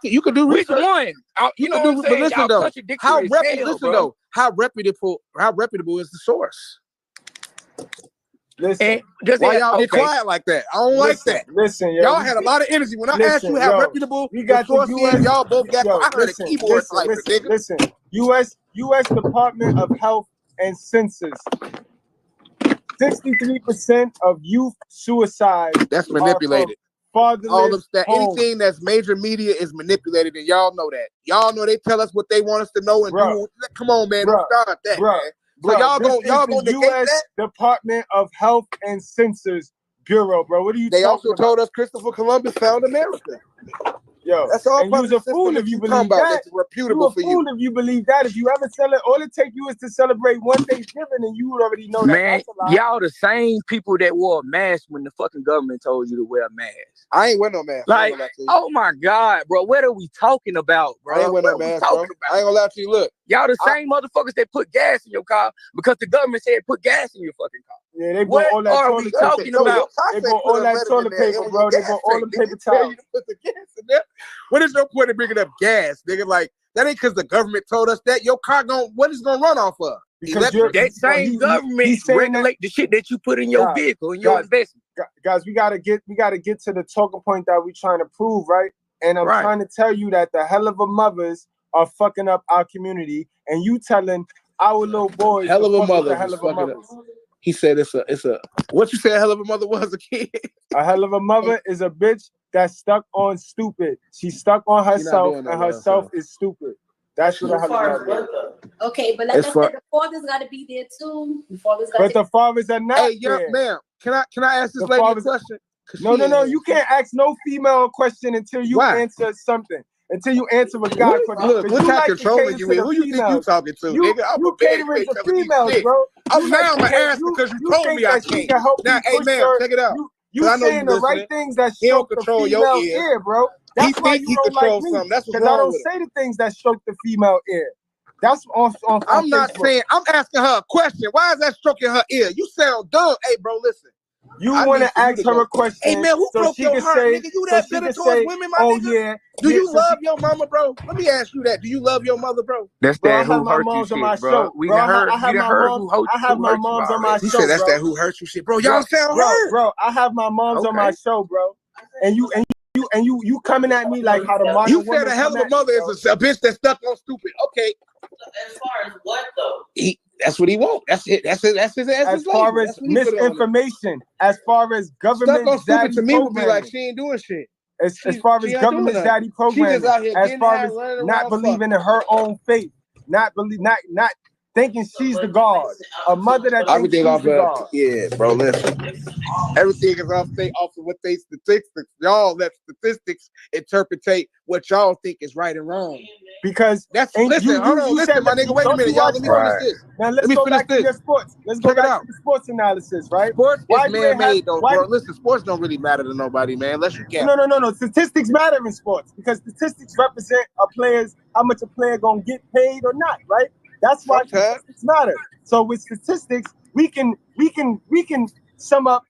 You could do Which research. one? You know what I'm but saying? listen Y'all though, contradictory as hell, bro. how reputable is the source? Listen, And just Why y'all get okay. quiet like that? I don't like that. Listen, yo, Y'all had a lot of energy when I asked you how reputable we the got source the is. US. Y'all both got quiet. I heard a keyboard typing, nigga. Listen. US Department of Health and Census. 63% of youth suicide. That's manipulated. Fatherless All of that, anything that's major media is manipulated, and y'all know that. Y'all know they tell us what they want us to know and do. Come on, man, don't start that, man. So y'all gonna negate US that? Department of Health and Census Bureau, bro. What are you They talking also about? told us Christopher Columbus found America. Yo, that's all. And you's a fool if you believe that. That's reputable You a for fool you. if you believe that. If you ever sell it, all it take you is to celebrate one Thanksgiving, and you would already know that. Man, That's a lie. y'all the same people that wore a mask when the fucking government told you to wear a mask. I ain't wear no mask. Like, oh my God, bro, what are we talking about, bro? I ain't wear no mask, bro. I ain't gonna lie to you. Look, y'all the same motherfuckers that put gas in your car because the government said put gas in your fucking car. Yeah, they bought all that are toilet we paper. talking about? They bought all that toilet paper, bro. They bought all the paper towels. Put the gas in there. What is your point of bringing up gas, nigga? Like, that ain't because the government told us that. Your car what is gonna run off of? Because that same government regulate the shit that you put in your vehicle and your investment. Guys, we gotta get to the talking point that we're trying to prove, right? And I'm trying to tell you that the hell of a mothers are fucking up our community, and you telling our little boys hell of a mother. hell of a mothers. He said it's a what you said a hell of a mother was a kid. A hell of a mother is a bitch that's stuck on stupid. She's stuck on herself, and herself is stupid. That's what a hell of a mother is. Okay, but like I said, the fathers got to be there too. The fathers got But the fathers are not. Hey, yeah, ma'am. Can I ask this lady a question? No. You can't ask no female a question until you answer something. Until you answer a guy question. Look how controlling you is. Who you think you talking to, nigga? I'm you catering to females, bro. Now I'm gonna ask because you told me I can't. Now, hey, ma'am, check it out. You saying the right things that stroke the female ear, bro. That's why you don't like me. Because I don't say the things that stroke the female ear. That's on I'm not saying. I'm asking her a question. Why is that stroking her ear? You sound dumb. Hey, bro, listen. You want to ask her a question. Hey, man, who broke your heart, nigga? You that bitter towards women, my nigga? Yeah. Do you love your mama, bro? Let me ask you that. Do you love your mother, bro? That's Bro, that I have who my hurt you moms on my shit, bro. show. We Bro, done heard. I have my moms on my show. He said that's that who hurt you shit, bro. Y'all sound hurt, bro. I have my moms on my show, bro. And you coming at me like how the modern you said a hell of a mother is a bitch that's stuck on stupid. Okay. As far as what though? That's what he wants. That's it. That's his. As far as misinformation, as far as government stuck on stupid to me would be like she ain't doing shit. As far as government daddy programming, as far as not believing in her own faith, not thinking she's the God, a mother that thinks she's the God. Yeah, bro. Listen, everything is off of what they statistics. Y'all let statistics interpretate what y'all think is right and wrong. Because that's listen, hold on, listen, my nigga. Wait a minute, y'all. Let me finish this. Now let's go back to your sports. Let's go back to the sports analysis, right? Sports is man-made, though, bro. Listen, sports don't really matter to nobody, man. Unless you can. No. Statistics matter in sports because statistics represent how much a player gonna get paid or not, right? That's why statistics matter. So with statistics, we can sum up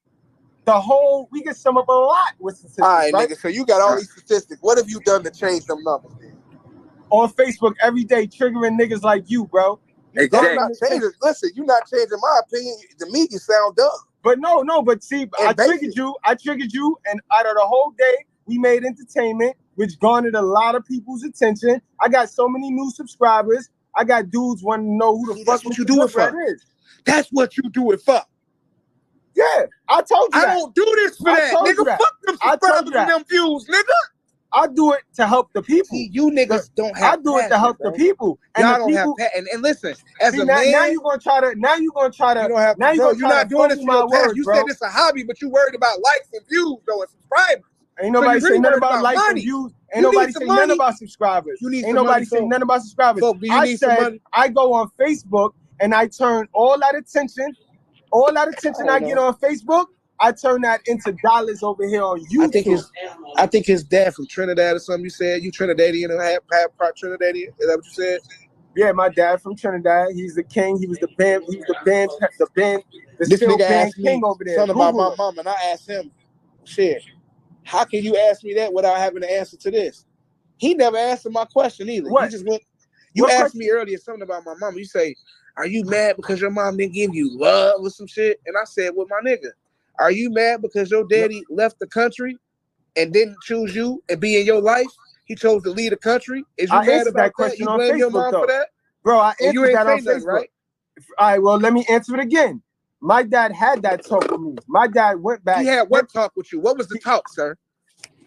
we can sum up a lot with statistics. All right, right? nigga. So you got all these statistics. What have you done to change them numbers, then? On Facebook every day, triggering niggas like you, bro. Exactly. Not changing. Listen, you're not changing my opinion. To me, you sound dumb. But no. But see, I triggered you, and out of the whole day, we made entertainment, which garnered a lot of people's attention. I got so many new subscribers. I got dudes wanting to know who the fuck what you do it for. That's what you do it for. Yeah, I told you. I don't do this for that, nigga. Fuck them subscribers and them views, nigga. I do it to help the people. See, you niggas don't have. I do it to help the people. And y'all don't have passion. And listen, as a man, now you're gonna try to. You don't have. Now you're not doing this for your passion. You said it's a hobby, but you worried about likes and views, though, and subscribers. Ain't nobody saying nothing about likes and views. Ain't nobody saying nothing about subscribers. Ain't nobody saying nothing about subscribers. I said I go on Facebook and I turn all that attention I get on Facebook I turn that into dollars over here on YouTube. I think his dad from Trinidad or something. You said you Trinidadian or half part Trinidadian. Is that what you said? Yeah, my dad from Trinidad. He's the king. He was the band. He was the This still nigga band asked me king over there. something about Google my mom, and I asked him, shit, how can you ask me that without having an answer to this? He never answered my question either. What? He just went. You What asked question? me earlier something about my mom. You say, "Are you mad because your mom didn't give you love or some shit?" And I said, "Well, my nigga, are you mad because your daddy left the country and didn't choose you and be in your life? He chose to leave the country. Is you I mad answered about that question You on blame your Facebook, mom though. for that, bro? I and you answered ain't that on say nothing, Facebook. right? All right, well, let me answer it again. My dad had that talk with me. My dad went back. He had what talk with you? What was the talk, sir?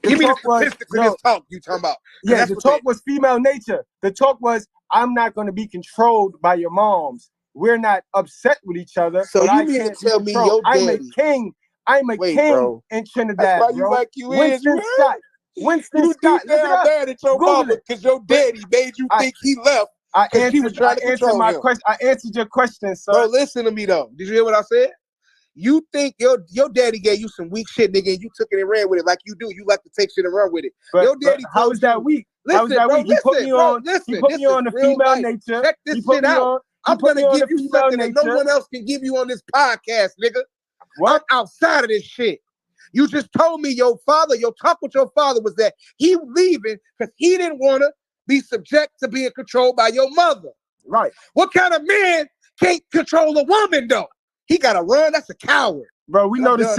The Give me the talk was, statistics of this talk you talking about. Yeah, the talk was female nature. The talk was, I'm not going to be controlled by your moms. We're not upset with each other. So but you I mean to can't be tell me controlled. your I'm a daddy? king. I'm a Wait, king bro. in Trinidad, That's why you bro. like you Winston is, you Scott. Winston You Scott. deep Look it down up. mad at your Google mama it. because your daddy made you think he left because she was trying to control my him. question. I answered your question, sir. Bro, listen to me though. Did you hear what I said? You think your daddy gave you some weak shit, nigga, and you took it and ran with it like you do. You like to take shit and run with it. But, Your daddy how told is that you, weak? Listen, How is that bro, weak? He put me on. Listen, He put this me on is the real female life. nature. Check He this put shit me out. on. I'm put gonna me on give the you female something that no nature. one else can give you on this podcast, nigga. What? I'm outside of this shit. You just told me your talk with your father was that he was leaving because he didn't want to be subject to being controlled by your mother. Right. What kind of man can't control a woman though? He gotta run. That's a coward. Bro, we know this.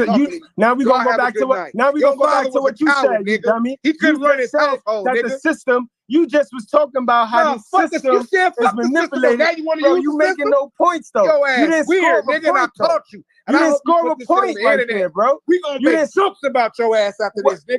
Now we're gonna go back to what. Now we're gonna go back to what you said, you dummy. He couldn't run his household, that nigga. the system. You just was talking about how the system is manipulated. Now you want to Bro, use you the making system? no points though. Your you ass didn't weird, score a nigga. And I point though. taught you. And You I didn't hope you score put a this shit on point the right internet. there, bro. We gonna make jokes about your ass after this, nigga.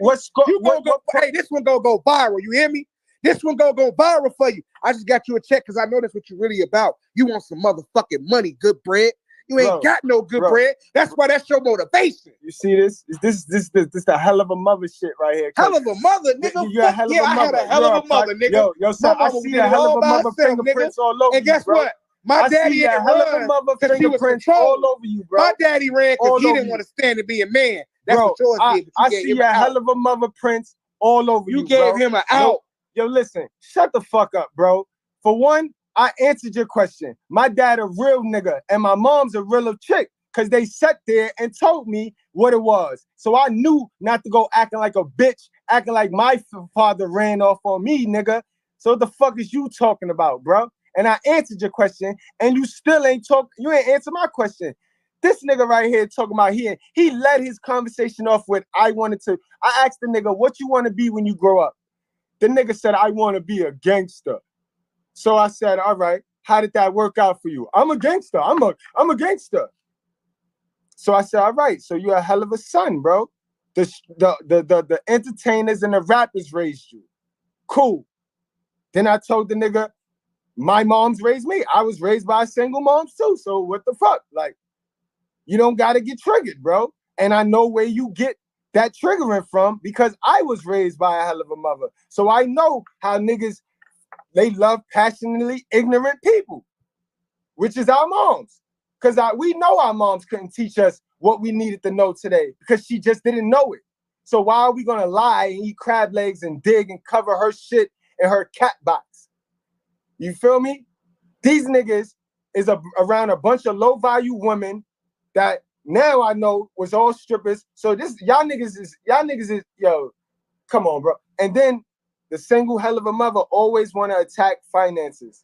Hey, this one gonna go viral. You hear me? This one gonna go viral for you. I just got you a check because I know that's what you're really about. You want some motherfucking money, good bread. You ain't got no good bread. That's why that's your motivation. You see this? This the hell of a mother shit right here. Hell of a mother, nigga. You're a hell of a I mother. had a hell of a mother, nigga. Yo, son, I see the hell of a mother fingerprints all over you, and guess bro. what? My daddy see the didn't hell of a run mother because he was fingerprints controlled. all over you, bro. My daddy ran because All he over didn't you. want to stand and be a man. That's Bro, what yours did. But I you gave see him a an hell out. of a mother prints all over you, You gave him an out. Yo, listen, shut the fuck up, bro. For one, I answered your question. My dad a real nigga, and my mom's a real chick. Because they sat there and told me what it was. So I knew not to go acting like a bitch, acting like my father ran off on me, nigga. So what the fuck is you talking about, bro? And I answered your question, and you still ain't you ain't answer my question. This nigga right here talking about he led his conversation off with, I asked the nigga, what you want to be when you grow up? The nigga said, I want to be a gangster. So I said, all right, how did that work out for you? I'm a gangster. I'm a gangster. So I said, all right, so you're a hell of a son, bro. The entertainers and the rappers raised you. Cool. Then I told the nigga, my mom's raised me. I was raised by a single mom too. So what the fuck? Like, you don't gotta get triggered, bro. And I know where you get that triggering from because I was raised by a hell of a mother. So I know how niggas, they love passionately ignorant people, which is our moms. Because we know our moms couldn't teach us what we needed to know today because she just didn't know it. So why are we going to lie and eat crab legs and dig and cover her shit in her cat box? You feel me? These niggas is around a bunch of low-value women that now I know was all strippers. So y'all niggas is, yo, come on, bro. And then the single hell of a mother always want to attack finances.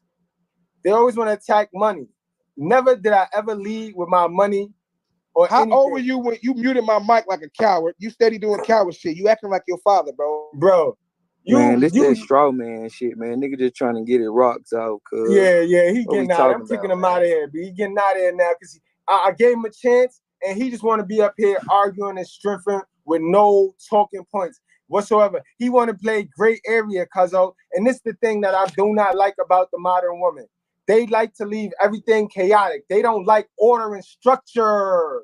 They always want to attack money. Never did I ever lead with my money or How anything. old were you when you muted my mic like a coward? You steady doing coward shit. You acting like your father, bro. Bro, that straw man shit, man. Nigga just trying to get it rocks out. Yeah, he getting out. I'm kicking him out of here, but he getting out of here now because I gave him a chance and he just want to be up here arguing and strengthening with no talking points whatsoever. He want to play gray area, cuzzo. And this is the thing that I do not like about the modern woman. They like to leave everything chaotic. They don't like order and structure.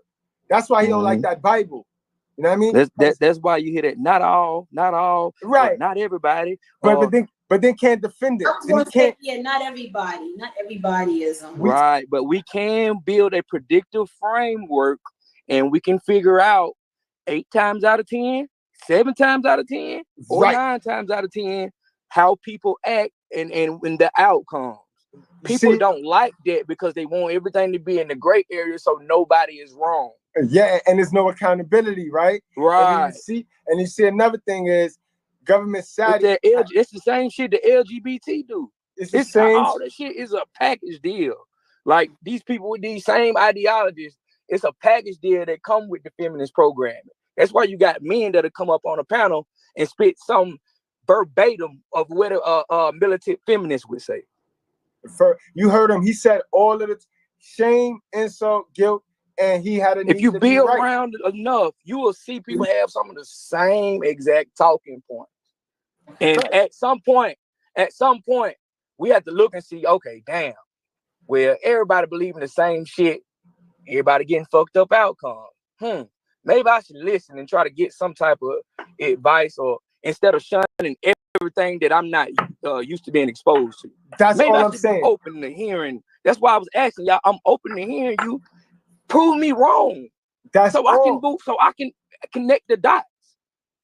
That's why he don't like that Bible. You know what I mean? That's why you hear that. Not all, right? Not everybody. But then can't defend it. Then he can't. Yeah, not everybody. Not everybody is right. But we can build a predictive framework and we can figure out 8 times out of 10, 7 times out of 10, or 9 times out of 10 how people act and the outcomes. People don't like that because they want everything to be in the gray area so nobody is wrong. Yeah, and there's no accountability, right? Right. And you see another thing is government side. It's the same shit the LGBT do. It's the same. All that shit is a package deal. Like these people with these same ideologies, it's a package deal that come with the feminist programming. That's why you got men that'll come up on a panel and spit some verbatim of what a militant feminist would say. You heard him. He said all of the shame, insult, guilt, and he had a need. If you to be right. around enough, you will see people have some of the same exact talking points. And at some point, we have to look and see, okay, damn, well, everybody believing the same shit, everybody getting fucked up outcomes. Maybe I should listen and try to get some type of advice, or instead of shunning everything that I'm not used to being exposed to. That's maybe all I I'm should saying. be open to hearing. That's why I was asking y'all. I'm open to hearing you. Prove me wrong. I can connect the dots.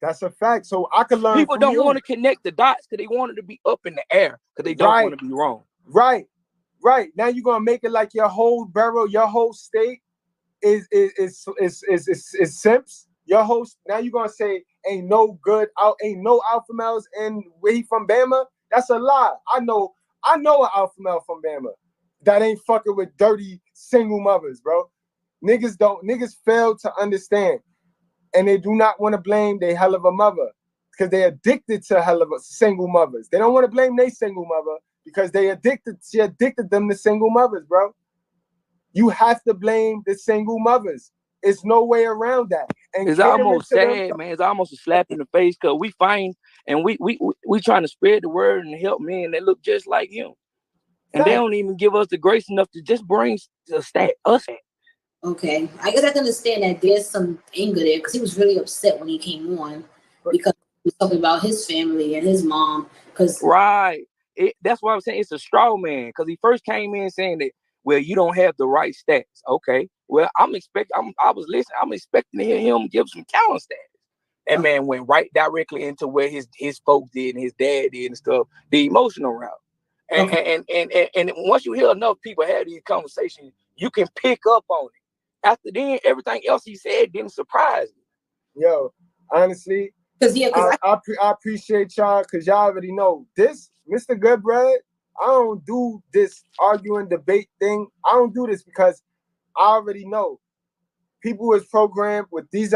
That's a fact. So I can learn. People don't want to connect the dots because they want it to be up in the air because they don't want to be wrong. Right. Now you're gonna make it like your whole borough, your whole state is simps. Your whole now you're gonna say ain't no alpha males and where he from Bama. That's a lie. I know an alpha male from Bama that ain't fucking with dirty single mothers, bro. Niggas fail to understand. And they do not want to blame their hell of a mother because they're addicted to hell of a single mothers. They don't want to blame their single mother because she addicted them to single mothers, bro. You have to blame the single mothers. It's no way around that. And it's almost sad, man. It's almost a slap in the face because we find and we trying to spread the word and help men that look just like him. And they don't even give us the grace enough to just bring us at. Okay, I guess I can understand that there's some anger there because he was really upset when he came on because he was talking about his family and his mom. That's why I'm saying it's a straw man because he first came in saying that, well, you don't have the right stats. Okay, well, I'm expecting to hear him give some counter stats. That man went right directly into where his folks did and his dad did and stuff, the emotional route. And once you hear enough people have these conversations, you can pick up on it. After then, everything else he said didn't surprise me. Yo, honestly, I appreciate y'all because y'all already know this, Mr. Goodbread. I don't do this arguing debate thing. I don't do this because I already know people is programmed with this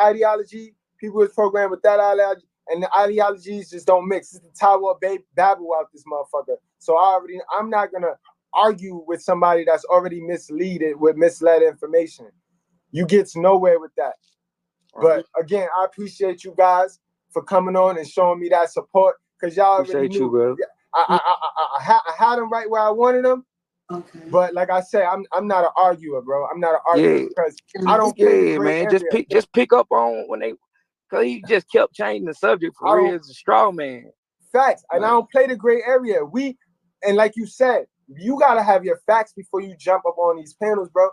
ideology. People is programmed with that ideology, and the ideologies just don't mix. It's the Tower of Babel out this motherfucker. So I'm not gonna argue with somebody that's already misled information. You get nowhere with that. But again, I appreciate you guys for coming on and showing me that support because y'all already knew. Bro. I had them right where I wanted them. Okay. But like I say, I'm not an arguer, bro. I'm not an arguer because I don't play the gray man. area. Just pick up on when because he just kept changing the subject for real. It's a straw man. Facts, and I don't play the gray area. And like you said, you gotta have your facts before you jump up on these panels, bro.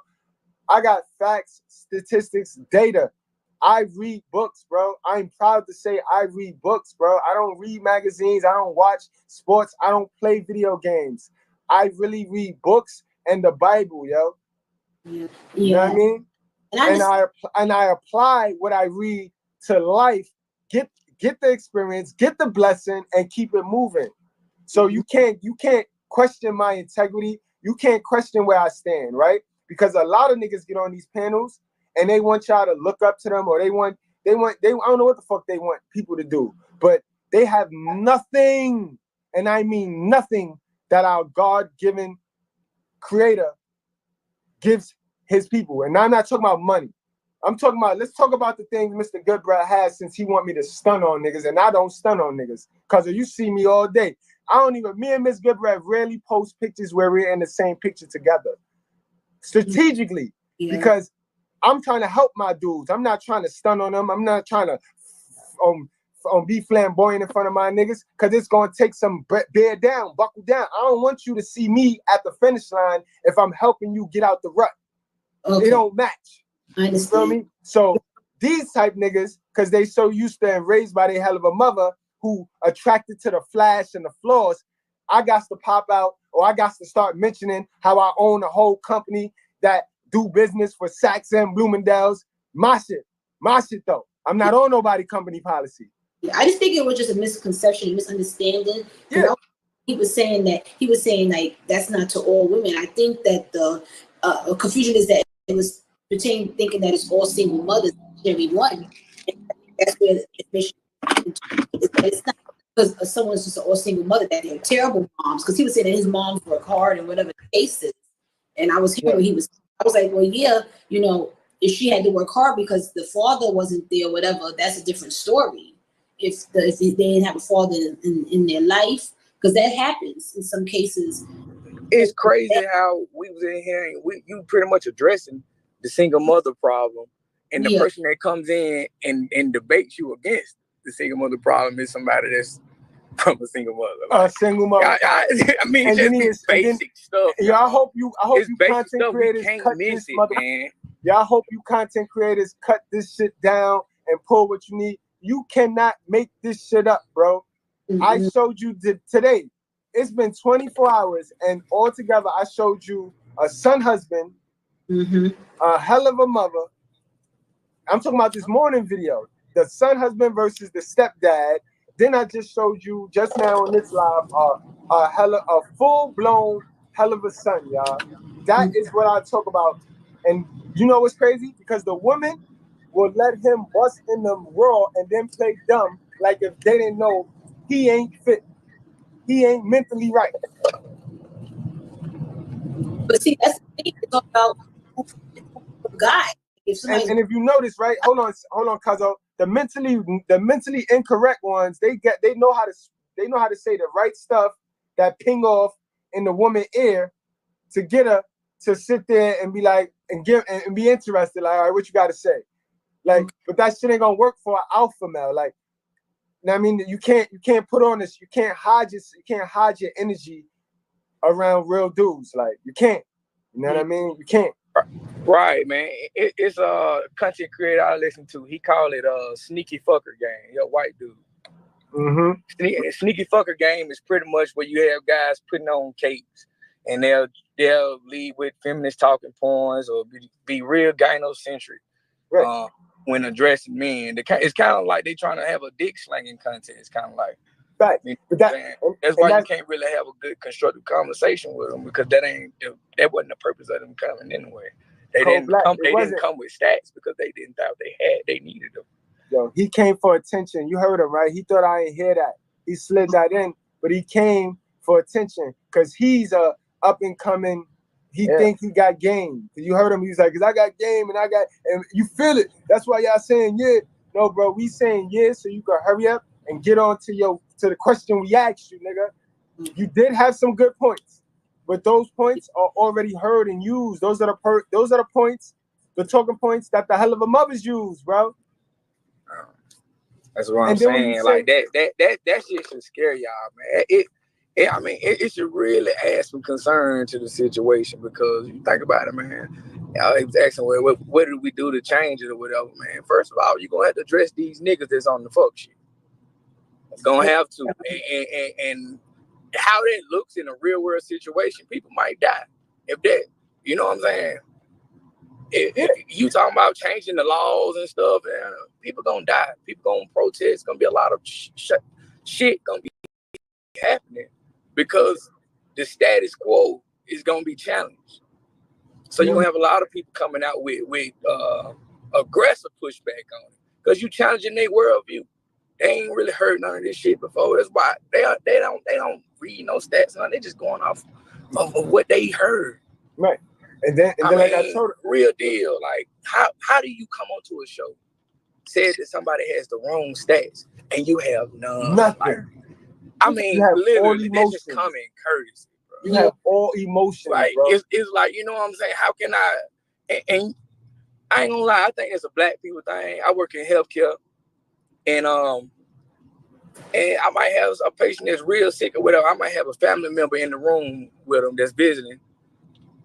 I got facts, statistics, data. I read books, bro. I'm proud to say I read books, bro. I don't read magazines. I don't watch sports. I don't play video games. I really read books and the Bible, yo. Yeah. You know what I mean? And I apply what I read to life. Get the experience, get the blessing, and keep it moving. So you can't question my integrity. You can't question where I stand, right? Because a lot of niggas get on these panels and they want y'all to look up to them, or they want I don't know what the fuck they want people to do, but they have nothing, and I mean nothing, that our God-given creator gives his people. And I'm not talking about money. I'm talking about, let's talk about the things Mr. Goodbread has, since he want me to stun on niggas, and I don't stun on niggas because you see me all day. Me and Miss Goodbread rarely post pictures where we're in the same picture together. Strategically, because I'm trying to help my dudes. I'm not trying to stun on them. I'm not trying to be flamboyant in front of my niggas, because it's going to take some bear down, buckle down. I don't want you to see me at the finish line if I'm helping you get out the rut. Okay. It don't match. I understand. You feel me? So these type niggas, because they so used to and raised by their hell of a mother who attracted to the flash and the flaws, I got to pop out, or I got to start mentioning how I own a whole company that do business for Saks and Bloomingdale's. My shit though. I'm not on nobody company policy. Yeah, I just think it was just a misconception, misunderstanding. Yeah. He was saying like that's not to all women. I think that the confusion is that it was between thinking that it's all single mothers, everyone. And that's where it's not because someone's just an all single mother that they're terrible moms. Because he was saying that his moms work hard and whatever the case is. And I was hearing what he was. I was like, well, yeah, you know, if she had to work hard because the father wasn't there, or whatever, that's a different story. If they didn't have a father in their life, because that happens in some cases. It's crazy how we was in here and you pretty much addressing the single mother problem, and the person that comes in and debates you against the single mother problem is somebody that's from a single mother. Like, a single mother. I mean, it's just basic stuff. I hope you content stuff. creators Can't cut miss this it, man. Y'all hope you content creators cut this shit down and pull what you need. You cannot make this shit up, bro. I showed you today. It's been 24 hours, and altogether, I showed you a son husband, a hell of a mother. I'm talking about this morning video. The son husband versus the stepdad. Then I just showed you just now on this live a full blown hell of a son, y'all. That is what I talk about. And you know what's crazy? Because the woman will let him bust in the world and then play dumb, like if they didn't know he ain't fit, he ain't mentally right. But see, that's the thing. It's all about the guy. And if you notice, right? Hold on, Cuzzo. The mentally incorrect ones, they know how to say the right stuff that ping off in the woman's ear to get her to sit there and be like and be interested. Like, all right, what you got to say? Like, but that shit ain't gonna work for an alpha male. Like, you know what I mean, you can't put on this. You can't hide your energy around real dudes. Like, you can't. You know what I mean? You can't. Right, man. It's a content creator I listen to. He called it sneaky fucker game. He a white dude. Sneaky fucker game is pretty much where you have guys putting on capes, and they'll lead with feminist talking points or be real gynocentric when addressing men. It's kind of like they trying to have a dick slanging contest. It's kind of like. Right. You know that's why you can't really have a good constructive conversation with them, because that wasn't the purpose of them coming anyway. They didn't come with stats because they didn't thought they needed them. Yo, he came for attention. You heard him, right? He thought I didn't hear that. He slid that in, but he came for attention because he's a up and coming. He think he got game. You heard him. He was like, "Cause I got game and you feel it." That's why y'all saying yeah. No, bro, we saying yeah so you can hurry up and get on to the question we asked you, nigga. You did have some good points, but those points are already heard and used. Those are the points, the talking points that the hell of a mothers use, bro. That's what I'm saying. Like that shit should scare y'all, man. It should really add some concern to the situation, because you think about it, man. Y'all was asking, well, what do we do to change it or whatever, man? First of all, you're gonna have to address these niggas that's on the fuck shit. Gonna have to, and how that looks in a real world situation, people might die if that. You know what I'm saying? If you talking about changing the laws and stuff, and people gonna die, people gonna protest, gonna be a lot of shit gonna be happening because the status quo is gonna be challenged. So you're gonna have a lot of people coming out with aggressive pushback on it, because you challenging their worldview. They ain't really heard none of this shit before. That's why they don't read no stats. They just going off of what they heard. Right. And then like I told her, real deal. Like how do you come onto a show, said that somebody has the wrong stats and you have none? Nothing. Like, literally, that's just common courtesy, bro. You have all emotions, like, bro. It's like, you know what I'm saying? How can I? And I ain't gonna lie, I think it's a black people thing. I work in healthcare. And I might have a patient that's real sick or whatever. I might have a family member in the room with them that's visiting,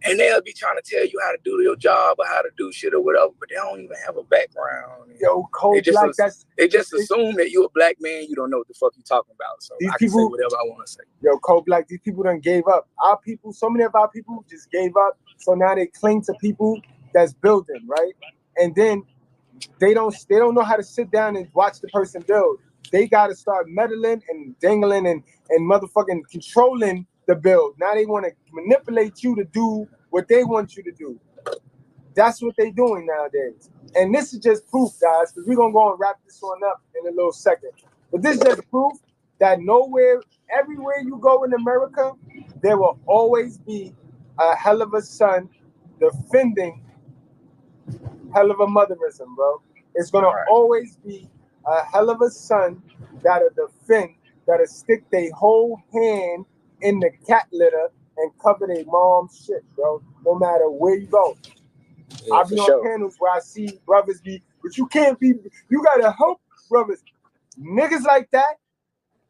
And they'll be trying to tell you how to do your job or how to do shit or whatever, but they don't even have a background. Yo, Cold Black, they just assume that you're a black man, you don't know what the fuck you're talking about. So these I people, can say whatever I want to say. Yo, Cold Black, these people done gave up. Our people, so many of our people just gave up. So now they cling to people that's building, right? And then they don't know how to sit down and watch the person build. They got to start meddling and dangling and motherfucking controlling the build. Now they want to manipulate you to do what they want you to do. That's what they doing nowadays. And this is just proof, guys, because we're going to go and wrap this one up in a little second. But this is just proof that everywhere you go in America, there will always be a hell of a son defending hell of a motherism, bro. It's going to always be a hell of a son that'll defend, that'll stick their whole hand in the cat litter and cover their mom's shit, bro, no matter where you go. Yeah, I'll be on panels where I see brothers but you can't be, you gotta help brothers. Niggas like that,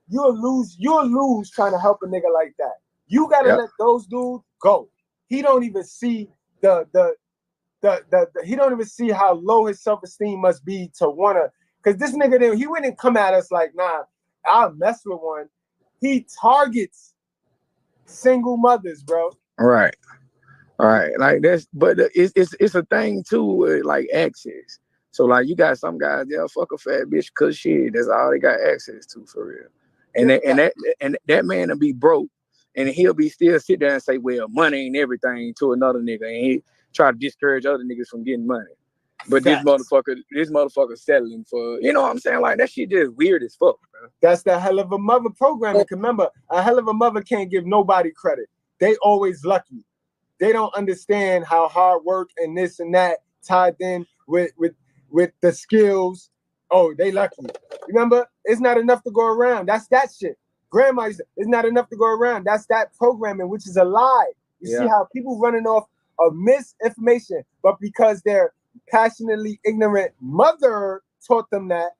you'll lose trying to help a nigga like that. You gotta let those dudes go. He don't even see he don't even see how low his self-esteem must be to wanna, because this nigga, he wouldn't come at us like, nah, I'll mess with one. He targets single mothers, bro. Right. All right, like that's, but it's a thing too with like access. So like you got some guys, they'll fuck a fat bitch cause shit, that's all they got access to for real. And that man will be broke, and he'll be still sit there and say, well, money ain't everything to another nigga, and he try to discourage other niggas from getting money. But this motherfucker settling for, you know what I'm saying? Like that shit just weird as fuck, bro. That's the hell of a mother programming. Remember, a hell of a mother can't give nobody credit. They always lucky. They don't understand how hard work and this and that tied in with the skills. Oh, they lucky. Remember, it's not enough to go around. That's that shit. Grandma used to, it's not enough to go around. That's that programming, which is a lie. You see how people running off of misinformation, but because their passionately ignorant mother taught them that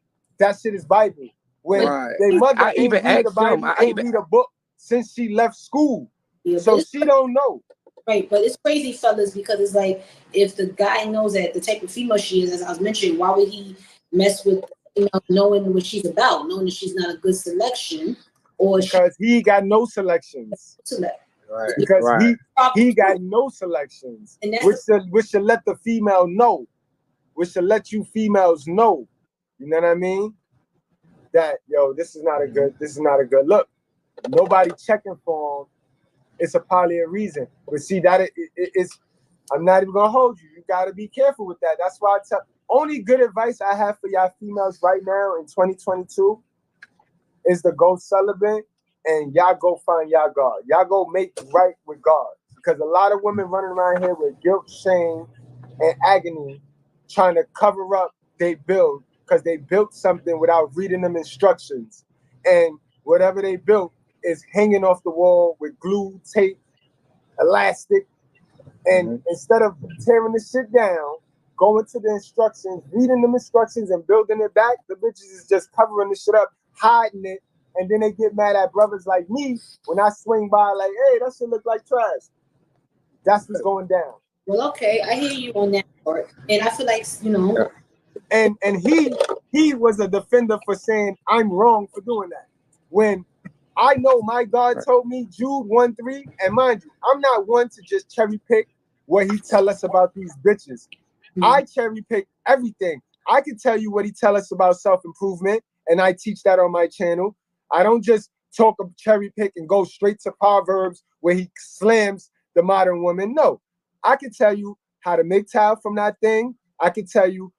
shit is Bible. When their mother ain't read the Bible, ain't read a book since she left school. Yeah, so she don't know. Right, but it's crazy, fellas, because it's like if the guy knows that the type of female she is, as I was mentioning, why would he mess with, knowing what she's about, knowing that she's not a good selection, or because he got no selections. Right. Because he got no selections, and which should let the female know, which should let you females know. You know what I mean? That this is not a good look. Nobody checking for him. It's probably a reason. But see, that it's, I'm not even gonna hold you. You gotta be careful with that. That's why I tell, only good advice I have for y'all females right now in 2022 is to go celibate and y'all go find y'all God. Y'all go make right with God. Because a lot of women running around here with guilt, shame, and agony trying to cover up they build, because they built something without reading them instructions. And whatever they built is hanging off the wall with glue, tape, elastic. And instead of tearing this shit down, going to the instructions, reading them instructions and building it back, the bitches is just covering the shit up, hiding it. And then they get mad at brothers like me when I swing by like, hey, that shit look like trash. That's what's going down. Well, okay, I hear you on that part. And I feel like, And he was a defender for saying I'm wrong for doing that. When I know my God told me Jude 1:3, and mind you, I'm not one to just cherry pick what he tell us about these bitches. I cherry pick everything. I can tell you what he tell us about self-improvement, and I teach that on my channel. I don't just talk of cherry pick and go straight to Proverbs where he slams the modern woman. No, I can tell you how to make towel from that thing. I can tell you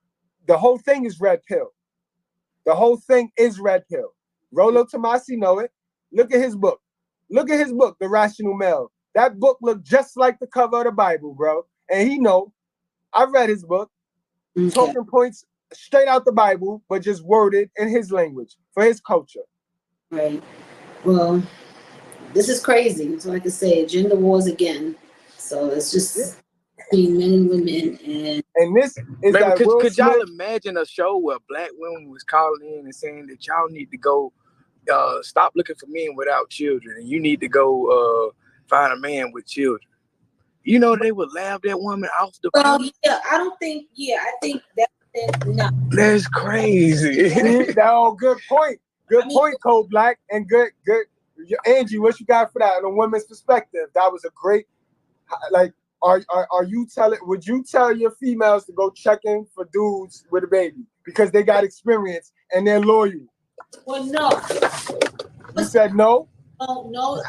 the whole thing is red pill. The whole thing is red pill. Rollo Tomasi know it. Look at his book. Look at his book, The Rational Male. That book looked just like the cover of the Bible, bro. And he know. I read his book. Talking points straight out the Bible, but just worded in his language for his culture. Right. Well, this is crazy. So like I say, gender wars again. So it's just between men and women. And this is that could y'all imagine a show where black women was calling in and saying that y'all need to go stop looking for men without children, and you need to go find a man with children. You know, they would laugh that woman off the Well, yeah, I don't think, I think that's no. That's crazy. No, good point. Good point, Cole Black. And good. Angie, what you got for that? On a woman's perspective, that was a great, like, are you would you tell your females to go check in for dudes with a baby because they got experience and they're loyal? Well, no. You said no? Oh, no.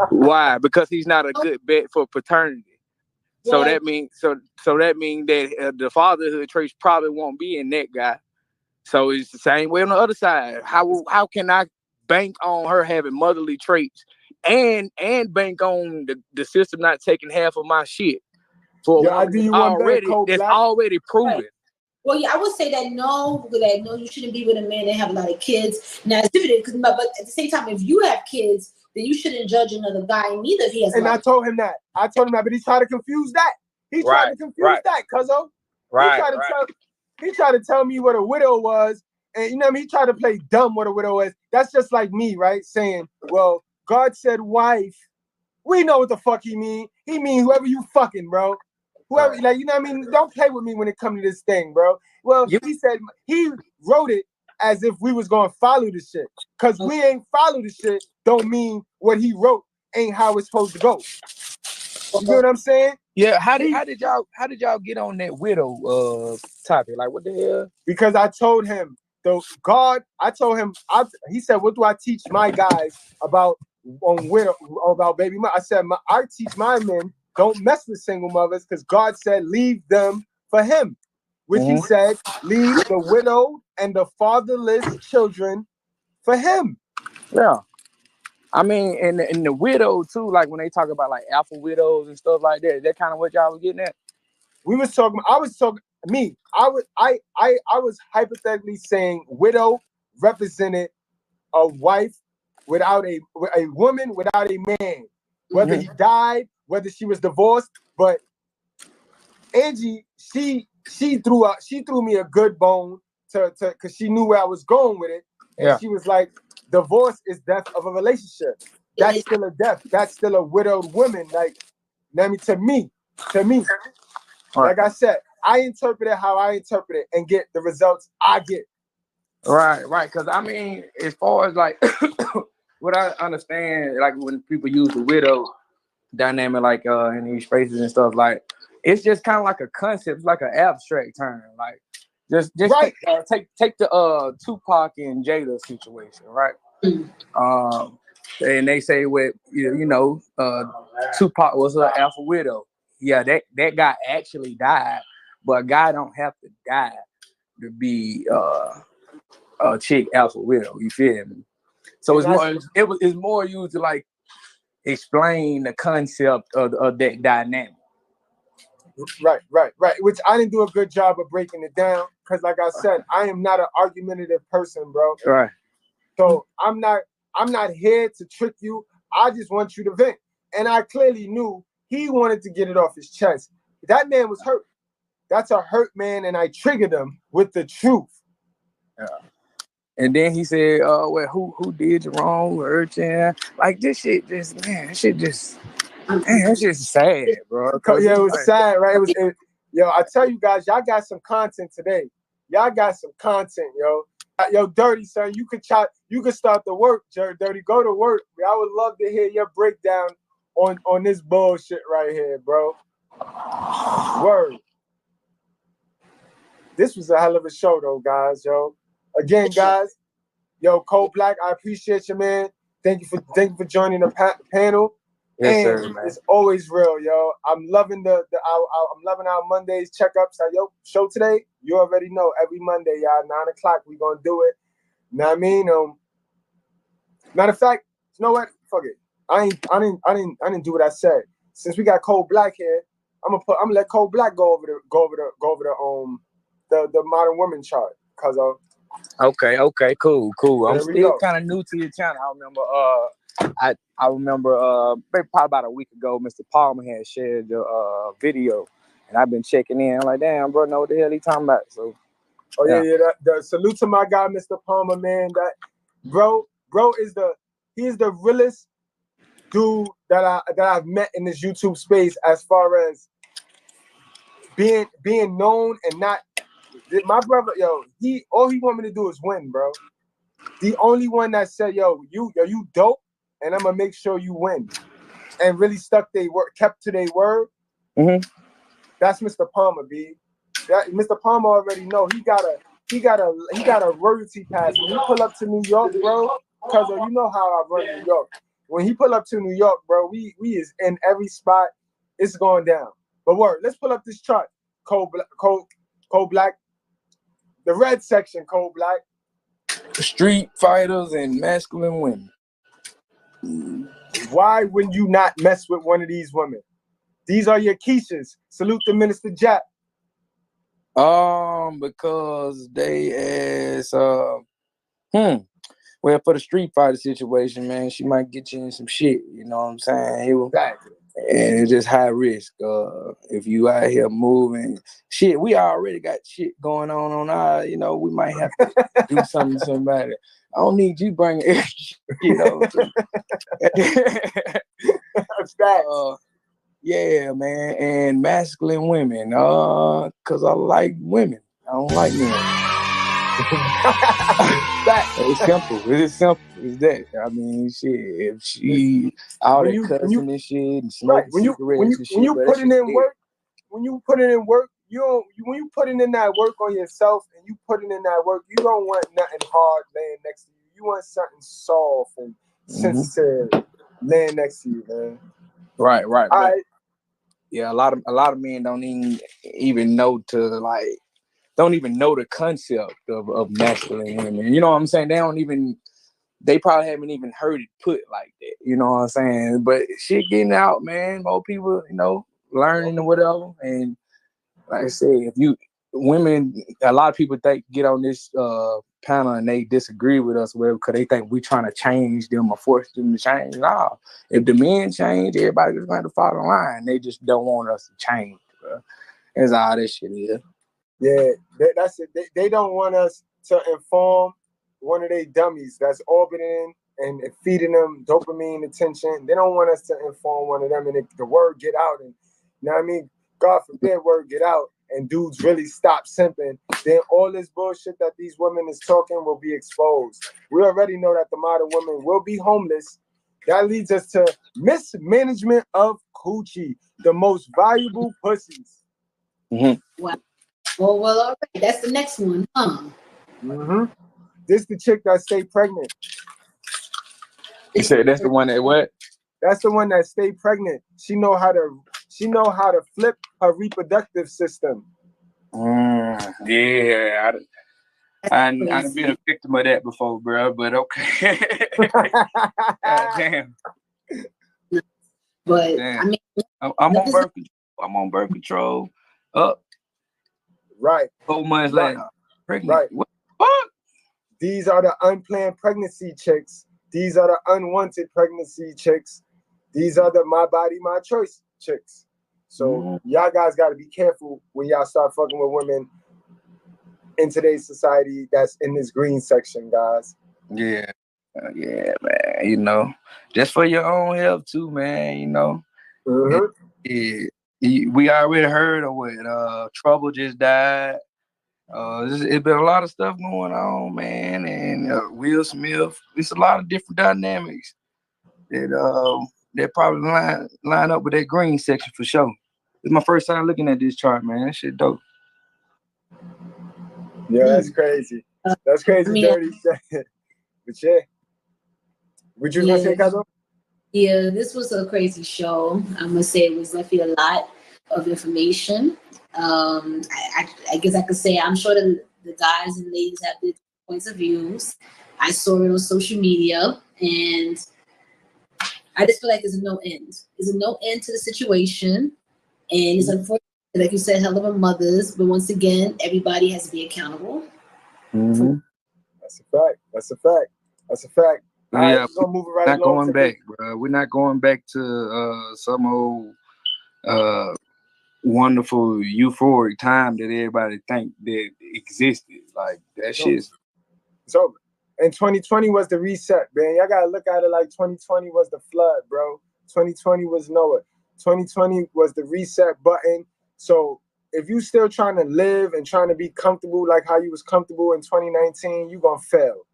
Why? Because he's not a good bet for paternity. So that means that the fatherhood traits probably won't be in that guy. So it's the same way on the other side. How can I bank on her having motherly traits and bank on the system not taking half of my shit for a woman that's already proven? Right. Well, yeah, I would say that no, you shouldn't be with a man that have a lot of kids. Now, it's different, but at the same time, if you have kids, then you shouldn't judge another guy neither if he has. And I told him that, but he tried to confuse that. He tried to confuse that, cuzzo. Right. He tried to tell me what a widow was, and you know what I mean? He tried to play dumb what a widow is. That's just like me, right? Saying, well, God said wife. We know what the fuck he mean. He mean whoever you fucking, bro. Whoever, like, you know what I mean? Don't play with me when it comes to this thing, bro. Well, he said, he wrote it as if we was going to follow the shit. Because we ain't follow the shit don't mean what he wrote ain't how it's supposed to go. You know what I'm saying? Yeah, how did y'all get on that widow topic? Like, what the hell? Because I told him, he said, what do I teach my guys about baby mother? I said, I teach my men, don't mess with single mothers because God said, leave them for him. Which he said, leave the widow and the fatherless children for him. Yeah. I mean, and the widow too, like when they talk about like alpha widows and stuff like that, is that kind of what y'all was getting at? I was hypothetically saying widow represented a wife without a woman without a man, whether he died, whether she was divorced. But Angie, she threw me a good bone to because she knew where I was going with it. And she was like, divorce is death of a relationship. That's still a death. That's still a widowed woman. Like, I mean, to me. Like I said, I interpret it how I interpret it and get the results I get. Right. Because I mean, as far as like what I understand, like when people use the widow dynamic, like in these spaces and stuff, like it's just kind of like a concept, like an abstract term. Like just right. Take the Tupac and Jada situation, right? And they say with Tupac was an alpha widow. Yeah, that guy actually died, but a guy don't have to die to be a chick alpha widow. You feel me? So it's more used to like explain the concept of that dynamic. Right. Which I didn't do a good job of breaking it down because, like I said, I am not an argumentative person, bro. Right. So I'm not here to trick you. I just want you to vent. And I clearly knew he wanted to get it off his chest. That man was hurt. That's a hurt man, and I triggered him with the truth. Yeah. And then he said, well, who did you wrong, urgent? Like this shit just, man, that shit just, man, that's just sad, bro. Yeah, it was sad, right? Yo, I tell you guys, y'all got some content today. Y'all got some content, yo. Yo, Dirty, son, you could start the work, Dirty. Go to work. I would love to hear your breakdown on this bullshit right here, bro. Word. This was a hell of a show, though, guys, yo. Again, guys, yo, Cole Black, I appreciate you, man. Thank you for joining the panel. Yes, sir, man. It's always real, yo. I'm loving I'm loving our Mondays checkups. Yo, show today, you already know, every Monday, y'all, 9:00, we gonna do it. You know what I mean? Matter of fact, you know what? Fuck it. I didn't do what I said. Since we got Cole Black here, I'm gonna let Cole Black go over the modern woman chart, cause Okay, cool. I'm still kind of new to your channel. I remember maybe probably about a week ago, Mr. Palmer had shared the video, and I've been checking in. I'm like, damn, bro, know what the hell he talking about? So, yeah. The salute to my guy, Mr. Palmer, man. That bro is the realest dude that I've met in this YouTube space as far as being known and not. My brother, yo, all he want me to do is win, bro. The only one that said, yo, you dope, and I'm gonna make sure you win, and really stuck they word, kept to their word. That's Mr. Palmer, B. That Mr. Palmer already know he got a royalty pass. When he pull up to New York, bro, cause you know how I run New York. When he pull up to New York, bro, we is in every spot. It's going down. But word, let's pull up this chart. Cold black. The red section, cold black. Street fighters and masculine women. Why would you not mess with one of these women? These are your Keishas. Salute the Minister Jack. Because they as well, for the street fighter situation, man, she might get you in some shit. You know what I'm saying? Exactly. And it's just high risk. If you out here moving shit, we already got shit going on our, you know, we might have to do something to somebody. I don't need you bringing extra shit over. Yeah, man, and masculine women, cause I like women. I don't like men. It's simple. It is simple. It's that. I mean, shit. If she out there cussing and shit and smoking cigarettes and shit, when you putting in work, when you putting in work, when you putting in that work on yourself and you putting in that work, you don't want nothing hard laying next to you. You want something soft and sensitive laying next to you, man. Right. Yeah, a lot of men don't even know don't even know the concept of masculine women. You know what I'm saying? They probably haven't even heard it put like that. You know what I'm saying? But shit getting out, man. More people, you know, learning or whatever. And like I said, a lot of people get on this panel and they disagree with us because they think we trying to change them or force them to change. No, if the men change, everybody's going to follow the line. They just don't want us to change, bro. That's all this shit is. Yeah, that's it. They don't want us to inform one of their dummies that's orbiting and feeding them dopamine attention. They don't want us to inform one of them, and if the word get out, and you know what I mean, God forbid word get out and dudes really stop simping, then all this bullshit that these women is talking will be exposed. We already know that the modern women will be homeless. That leads us to mismanagement of coochie, the most valuable pussies. Wow. Well, all right. That's the next one, huh? This the chick that stay pregnant. You said that's the one that what? That's the one that stay pregnant. She know how to flip her reproductive system. Yeah, I've been a victim of that before, bro. But okay. Damn. But damn. I mean, I'm on birth control. I'm on birth control. Right. 4 months later, pregnant. Right. What the fuck? These are the unplanned pregnancy chicks. These are the unwanted pregnancy chicks. These are the my body, my choice chicks. So y'all guys got to be careful when y'all start fucking with women in today's society that's in this green section, guys. Yeah, man. You know, just for your own health too, man. You know. We already heard of what Trouble just died. It's been a lot of stuff going on, man, and Will Smith. It's a lot of different dynamics that probably line up with that green section for sure. It's my first time looking at this chart, man. That shit dope. Yeah, that's crazy. That's crazy, dirty. But yeah, what you gonna say, Kazo? Yeah, this was a crazy show. I'm gonna say it was definitely a lot of information. I guess I could say I'm sure the guys and ladies have their points of views. I saw it on social media, and I just feel like there's no end. There's no end to the situation, and it's unfortunate, like you said, hell of a mothers. But once again, everybody has to be accountable. That's a fact. That's a fact. That's a fact. All right, we're gonna move it right along. Not going back, bro. We're not going back to some old wonderful euphoric time that everybody think that existed. Like that shit's over. And 2020 was the reset, man. Y'all gotta look at it like 2020 was the flood, bro. 2020 was Noah. 2020 was the reset button. So if you still trying to live and trying to be comfortable like how you was comfortable in 2019, you gonna fail.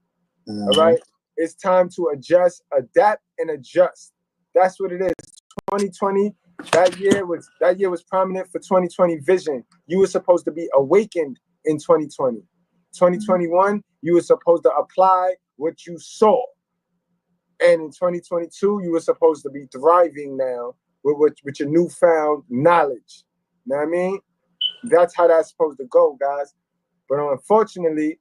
All right? It's time to adjust, adapt, and adjust. That's what it is. 2020, that year was prominent for 2020 vision. You were supposed to be awakened in 2020. 2021, you were supposed to apply what you saw. And in 2022, you were supposed to be thriving now with your newfound knowledge. You know what I mean? That's how that's supposed to go, guys. But unfortunately,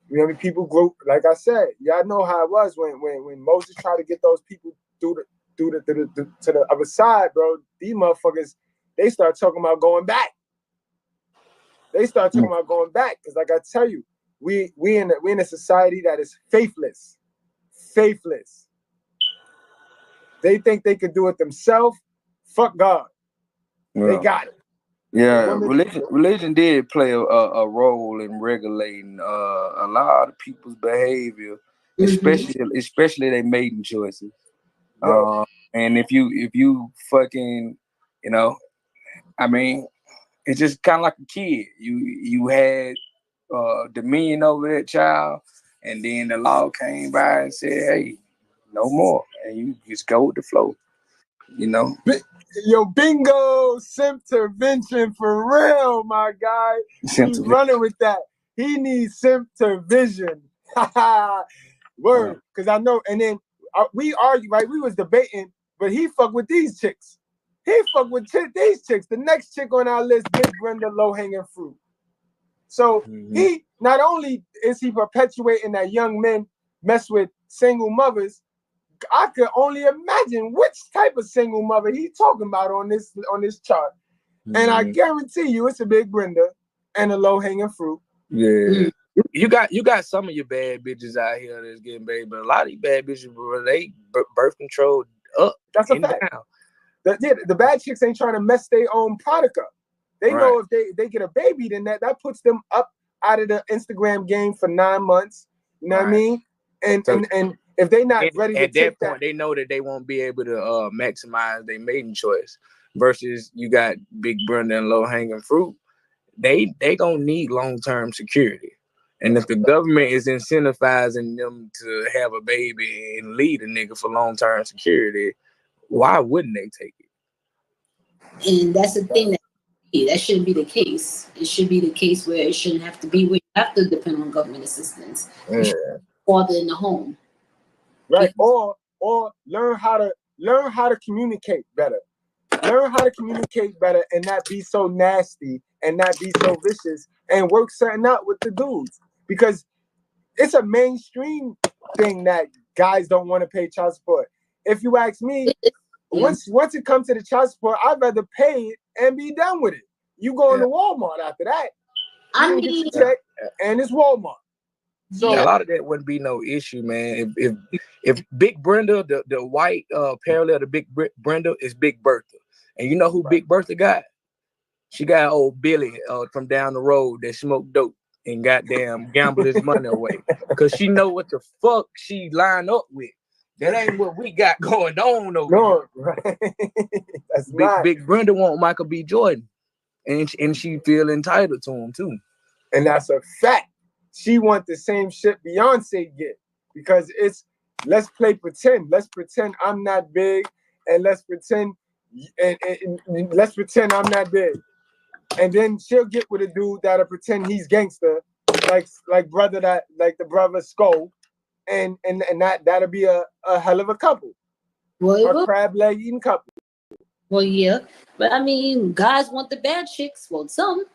you know, people group, like I said, y'all know how it was when Moses tried to get those people to the other side, bro. These motherfuckers, they start talking about going back. They start talking about going back because, like I tell you, we in a society that is faithless. Faithless. They think they could do it themselves. Fuck God. They got it. Yeah, religion did play a role in regulating a lot of people's behavior, especially their mating choices. And if you fucking, you know, I mean, it's just kind of like a kid. You had dominion over that child, and then the law came by and said, "Hey, no more," and you just go with the flow. You know. Yo, bingo, Simtervention for real, my guy. He's running with that. He needs Simtervision. Word, because I know. And then we argue, right? We was debating, but he fuck with these chicks. He fuck with these chicks. The next chick on our list, Big Brenda, low hanging fruit. So he not only is he perpetuating that young men mess with single mothers. I could only imagine which type of single mother he's talking about on this chart. And I guarantee you it's a Big Brenda and a low-hanging fruit. Yeah. You got some of your bad bitches out here that's getting baby, but a lot of these bad bitches, bro, they birth control up. That's a fact. The bad chicks ain't trying to mess their own product up. They know if they get a baby, then that puts them up out of the Instagram game for 9 months. You know what I mean? And if they not ready to at take that point, they know that they won't be able to maximize their mating choice. Versus you got Big Brenda and low hanging fruit, they gonna need long-term security. And if the government is incentivizing them to have a baby and lead a nigga for long-term security, why wouldn't they take it? And that's the thing that shouldn't be the case. It should be the case where it shouldn't have to be where you have to depend on government assistance. Father in the home. Right. Or learn how to communicate better. Learn how to communicate better and not be so nasty and not be so vicious and work something out with the dudes. Because it's a mainstream thing that guys don't want to pay child support. If you ask me, once it comes to the child support, I'd rather pay it and be done with it. You go into Walmart after that. You get your check and it's Walmart. So a lot of that wouldn't be no issue, man. If Big Brenda, the white parallel to Big Brenda is Big Bertha, and you know who Big Bertha got? She got old Billy from down the road that smoked dope and goddamn gambled his money away because she know what the fuck she lined up with. That ain't what we got going on over here. That's Big Brenda want Michael B. Jordan, and she feel entitled to him too. And that's a fact. She want the same shit Beyonce get because it's let's play pretend. Let's pretend I'm not big, and let's pretend I'm not big. And then she'll get with a dude that'll pretend he's gangster, like the brother Skull, and that'll be a hell of a couple. A crab leg eating couple. Well, yeah, but I mean, guys want the bad chicks. Well, some.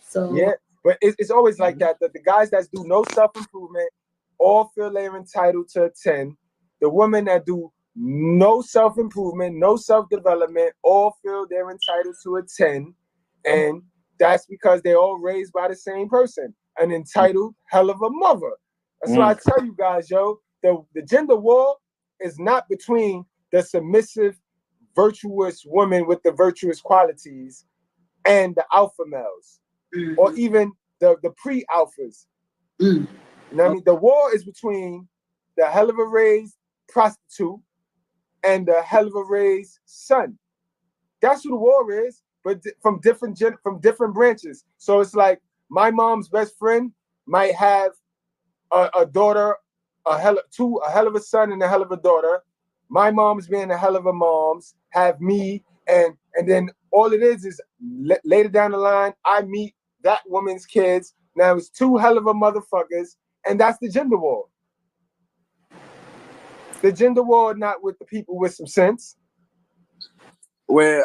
So yeah. But it's always like that the guys that do no self-improvement all feel they're entitled to a 10. The women that do no self-improvement, no self-development, all feel they're entitled to a 10. And that's because they're all raised by the same person, an entitled hell of a mother. That's why I tell you guys, yo, the gender war is not between the submissive, virtuous woman with the virtuous qualities and the alpha males. Or even the pre-alphas. You know what I mean? The war is between the hell of a raised prostitute and a hell of a raised son. That's who the war is, but from different branches. So it's like my mom's best friend might have a daughter, a hell of a son and a hell of a daughter. My mom's being a hell of a mom's have me, and then all it is later down the line I meet that woman's kids. Now it's two hell of a motherfuckers, and that's the gender war. The gender war, not with the people with some sense. Well,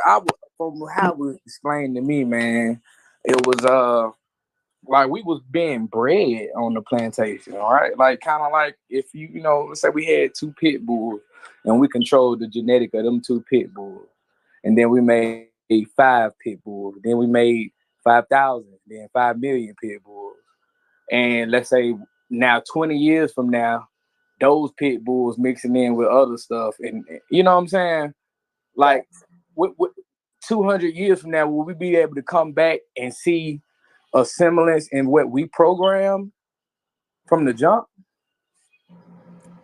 from how it was explained to me, man, it was like we was being bred on the plantation, all right? Like kind of like if you know, let's say we had 2 pit bulls and we controlled the genetic of them 2 pit bulls, and then we made 5 pit bulls, then we made 5,000, then 5 million pit bulls, and let's say now 20 years from now, those pit bulls mixing in with other stuff, and you know what I'm saying? Like, with 200 years from now, will we be able to come back and see a semblance in what we programmed from the jump?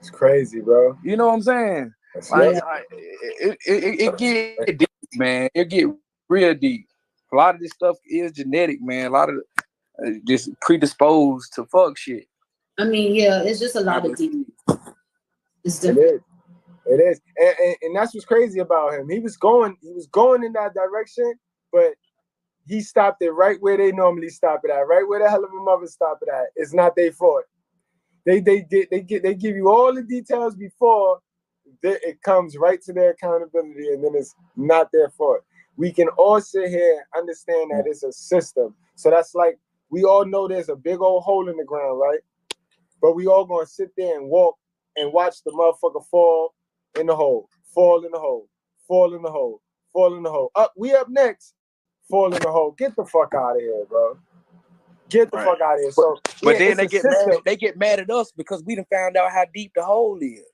It's crazy, bro. You know what I'm saying? Like it get deep, man. It get real deep. A lot of this stuff is genetic, man. A lot of just predisposed to fuck shit. I mean, yeah, it's just a lot of deep. It's different. It is. And that's what's crazy about him. He was going in that direction, but he stopped it right where they normally stop it at, right where the hell of a mother stop it at. It's not their fault. They give you all the details before it comes right to their accountability, and then it's not their fault. We can all sit here and understand that it's a system. So that's like, we all know there's a big old hole in the ground, right? But we all gonna sit there and walk and watch the motherfucker fall in the hole, fall in the hole, fall in the hole, fall in the hole. We up next, fall in the hole. Get the fuck out of here, bro. Get the fuck out of here. So, but then they get mad at us because we done found out how deep the hole is,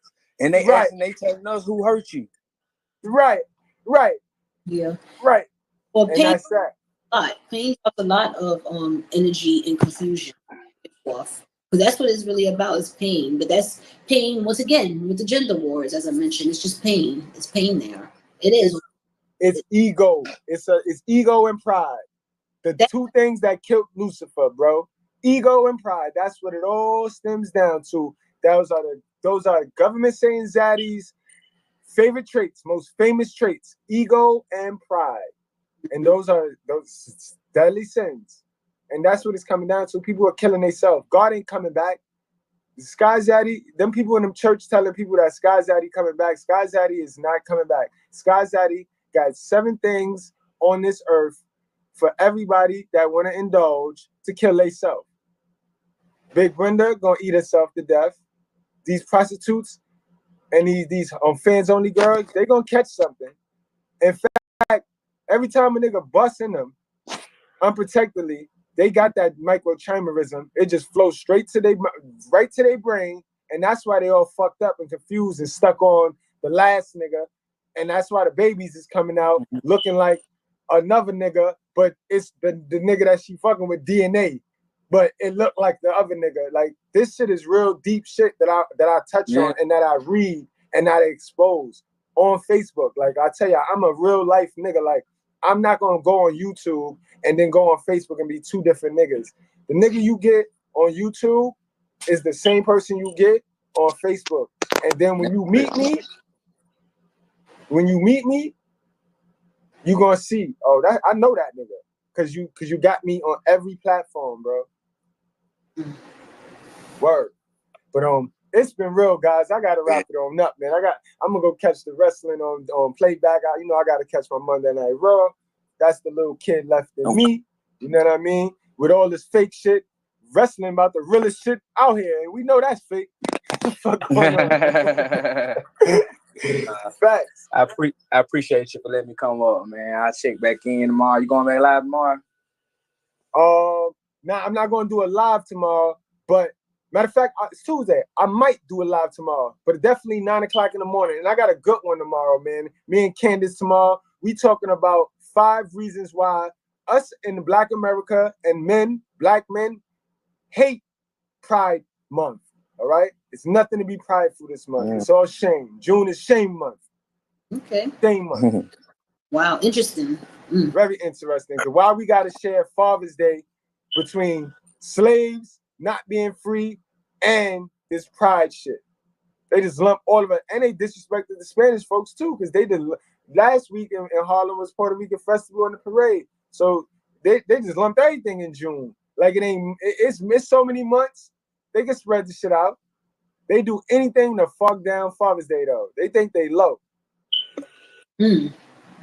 and they telling us who hurt you. Right. Yeah. Right. Well, and pain, that's that. Pain has a lot of energy and confusion. Because that's what it's really about, is pain. But that's pain, once again, with the gender wars, as I mentioned. It's just pain. It's pain there. It is. It's ego. It's ego and pride. The two things that killed Lucifer, bro. Ego and pride. That's what it all stems down to. Those are government saying Zaddy's favorite traits, most famous traits: ego and pride. And those are those deadly sins. And that's what it's coming down to. People are killing themselves. God ain't coming back. Sky Zaddy, them people in them church telling people that Sky Zaddy coming back. Sky Zaddy is not coming back. Sky Zaddy got 7 things on this earth for everybody that want to indulge to kill themselves. Big Brenda gonna eat herself to death. These prostitutes and these fans only girls, they gonna catch something. In fact, every time a nigga busts in them unprotectedly, they got that microchimerism. It just flows straight to their brain, and that's why they all fucked up and confused and stuck on the last nigga. And that's why the babies is coming out looking like another nigga, but it's the nigga that she fucking with DNA, but it looked like the other nigga. Like, this shit is real deep shit that I touch on and that I read and that I expose on Facebook. Like, I tell you, I'm a real life nigga. Like, I'm not gonna go on YouTube and then go on Facebook and be 2 different niggas. The nigga you get on YouTube is the same person you get on Facebook. And then when you meet me, you gonna see, oh, that I know that nigga. Cause you got me on every platform, bro. Word. But it's been real, guys. I gotta wrap it on up, man. I'm gonna go catch the wrestling on playback. I gotta catch my Monday Night Raw. That's the little kid left in me. You know what I mean? With all this fake shit, wrestling about the realest shit out here, and we know that's fake. What the fuck going on? Facts. I appreciate you for letting me come up, man. I'll check back in tomorrow. You going back live tomorrow? Nah, I'm not gonna do a live tomorrow, but matter of fact, it's Tuesday. I might do a live tomorrow, but definitely 9 o'clock in the morning. And I got a good one tomorrow, man. Me and Candace tomorrow, we talking about 5 reasons why us in Black America and Black men hate Pride Month. All right? It's nothing to be prideful this month. It's all shame. June is shame month. Okay. Same month. Wow, interesting. Very interesting. So why we gotta share Father's Day between slaves not being free and this pride shit? They just lump all of it, and they disrespected the Spanish folks too, because they did last week in Harlem was Puerto Rican Festival and the parade. So they just lumped everything in June. Like it ain't. It's missed so many months. They can spread the shit out. They do anything to fuck down Father's Day though. They think they low.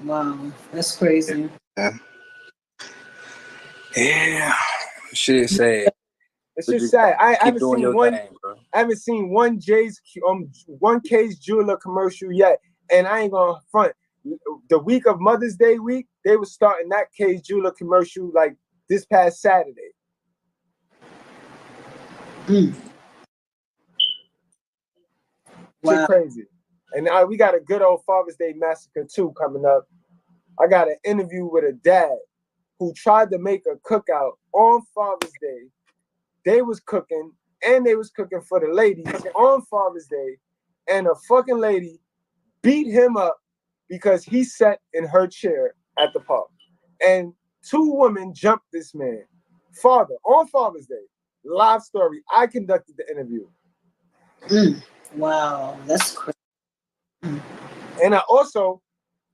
Wow, that's crazy. Yeah, shit sad. It's just sad. I Keep haven't doing seen your one. thing, bro. I haven't seen one K's Jeweler commercial yet, and I ain't gonna front. The week of Mother's Day week, they were starting that K's Jeweler commercial like this past Saturday. Shit crazy. And now we got a good old Father's Day massacre too coming up. I got an interview with a dad who tried to make a cookout on Father's Day. They was cooking, and they was cooking for the ladies on Father's Day, and a fucking lady beat him up because he sat in her chair at the park. And 2 women jumped this man. Father, on Father's Day. Live story. I conducted the interview. Wow, that's crazy. And I also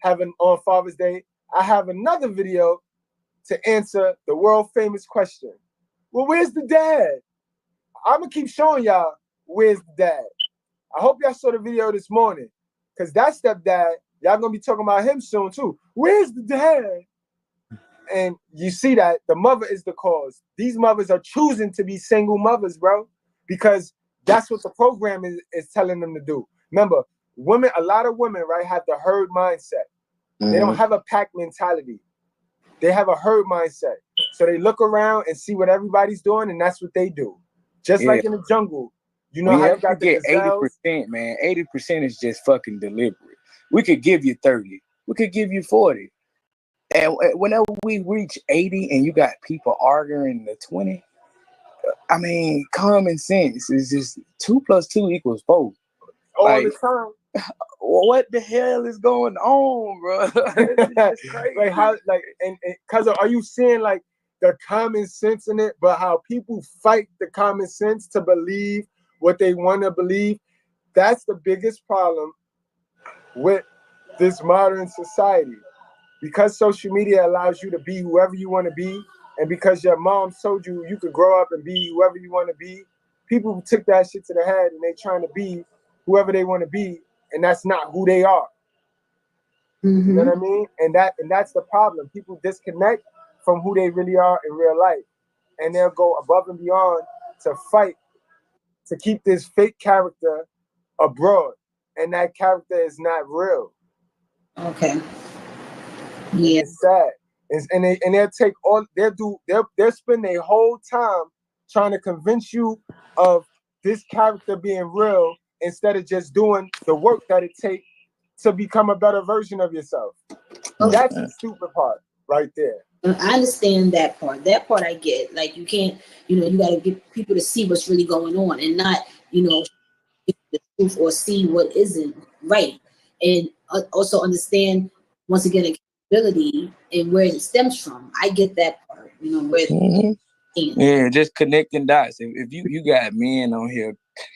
have on Father's Day, I have another video to answer the world famous question. Well, where's the dad? I'm gonna keep showing y'all where's the dad. I hope y'all saw the video this morning, because that stepdad, y'all gonna be talking about him soon too. Where's the dad? And you see that the mother is the cause. These mothers are choosing to be single mothers, bro, because that's what the program is telling them to do. Remember, women, a lot of women, right, have the herd mindset. They don't have a pack mentality. They have a herd mindset. So they look around and see what everybody's doing, and that's what they do. Just like in the jungle. You know how you got the gazelles? 80%, man. 80% is just fucking deliberate. We could give you 30. We could give you 40. And whenever we reach 80 and you got people arguing the 20, I mean, common sense is just 2 + 2 = 4. All the time. What the hell is going on, bro? It's crazy. Like how, like, and cause are you seeing like the common sense in it, but how people fight the common sense to believe what they want to believe? That's the biggest problem with this modern society. Because social media allows you to be whoever you want to be, and because your mom told you you could grow up and be whoever you want to be, people took that shit to the head and they trying to be whoever they want to be, and that's not who they are. You know what I mean? And that's the problem. People disconnect from who they really are in real life, and they'll go above and beyond to fight to keep this fake character abroad, and that character is not real. Okay. Yeah. It's sad. And they'll take all they'll spend their whole time trying to convince you of this character being real instead of just doing the work that it takes to become a better version of yourself. That's the stupid part right there. I understand that part. That part I get. Like you can't, you got to get people to see what's really going on and not, the truth or see what isn't right. And also understand, once again, accountability and where it stems from. I get that part, where yeah, just connecting dots. If you got men on here,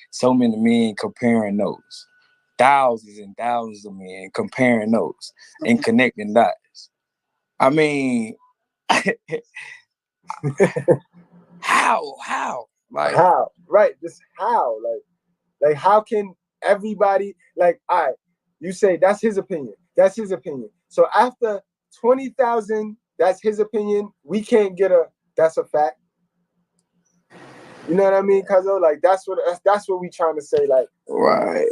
so many men comparing notes, thousands and thousands of men comparing notes and connecting dots. I mean, how? Like how? Right? Just how? Like how can everybody, like, all right, you say that's his opinion. That's his opinion. So after 20,000, that's his opinion. We can't get that's a fact. You know what I mean, Cuzzo? Like that's what we trying to say. Like, right.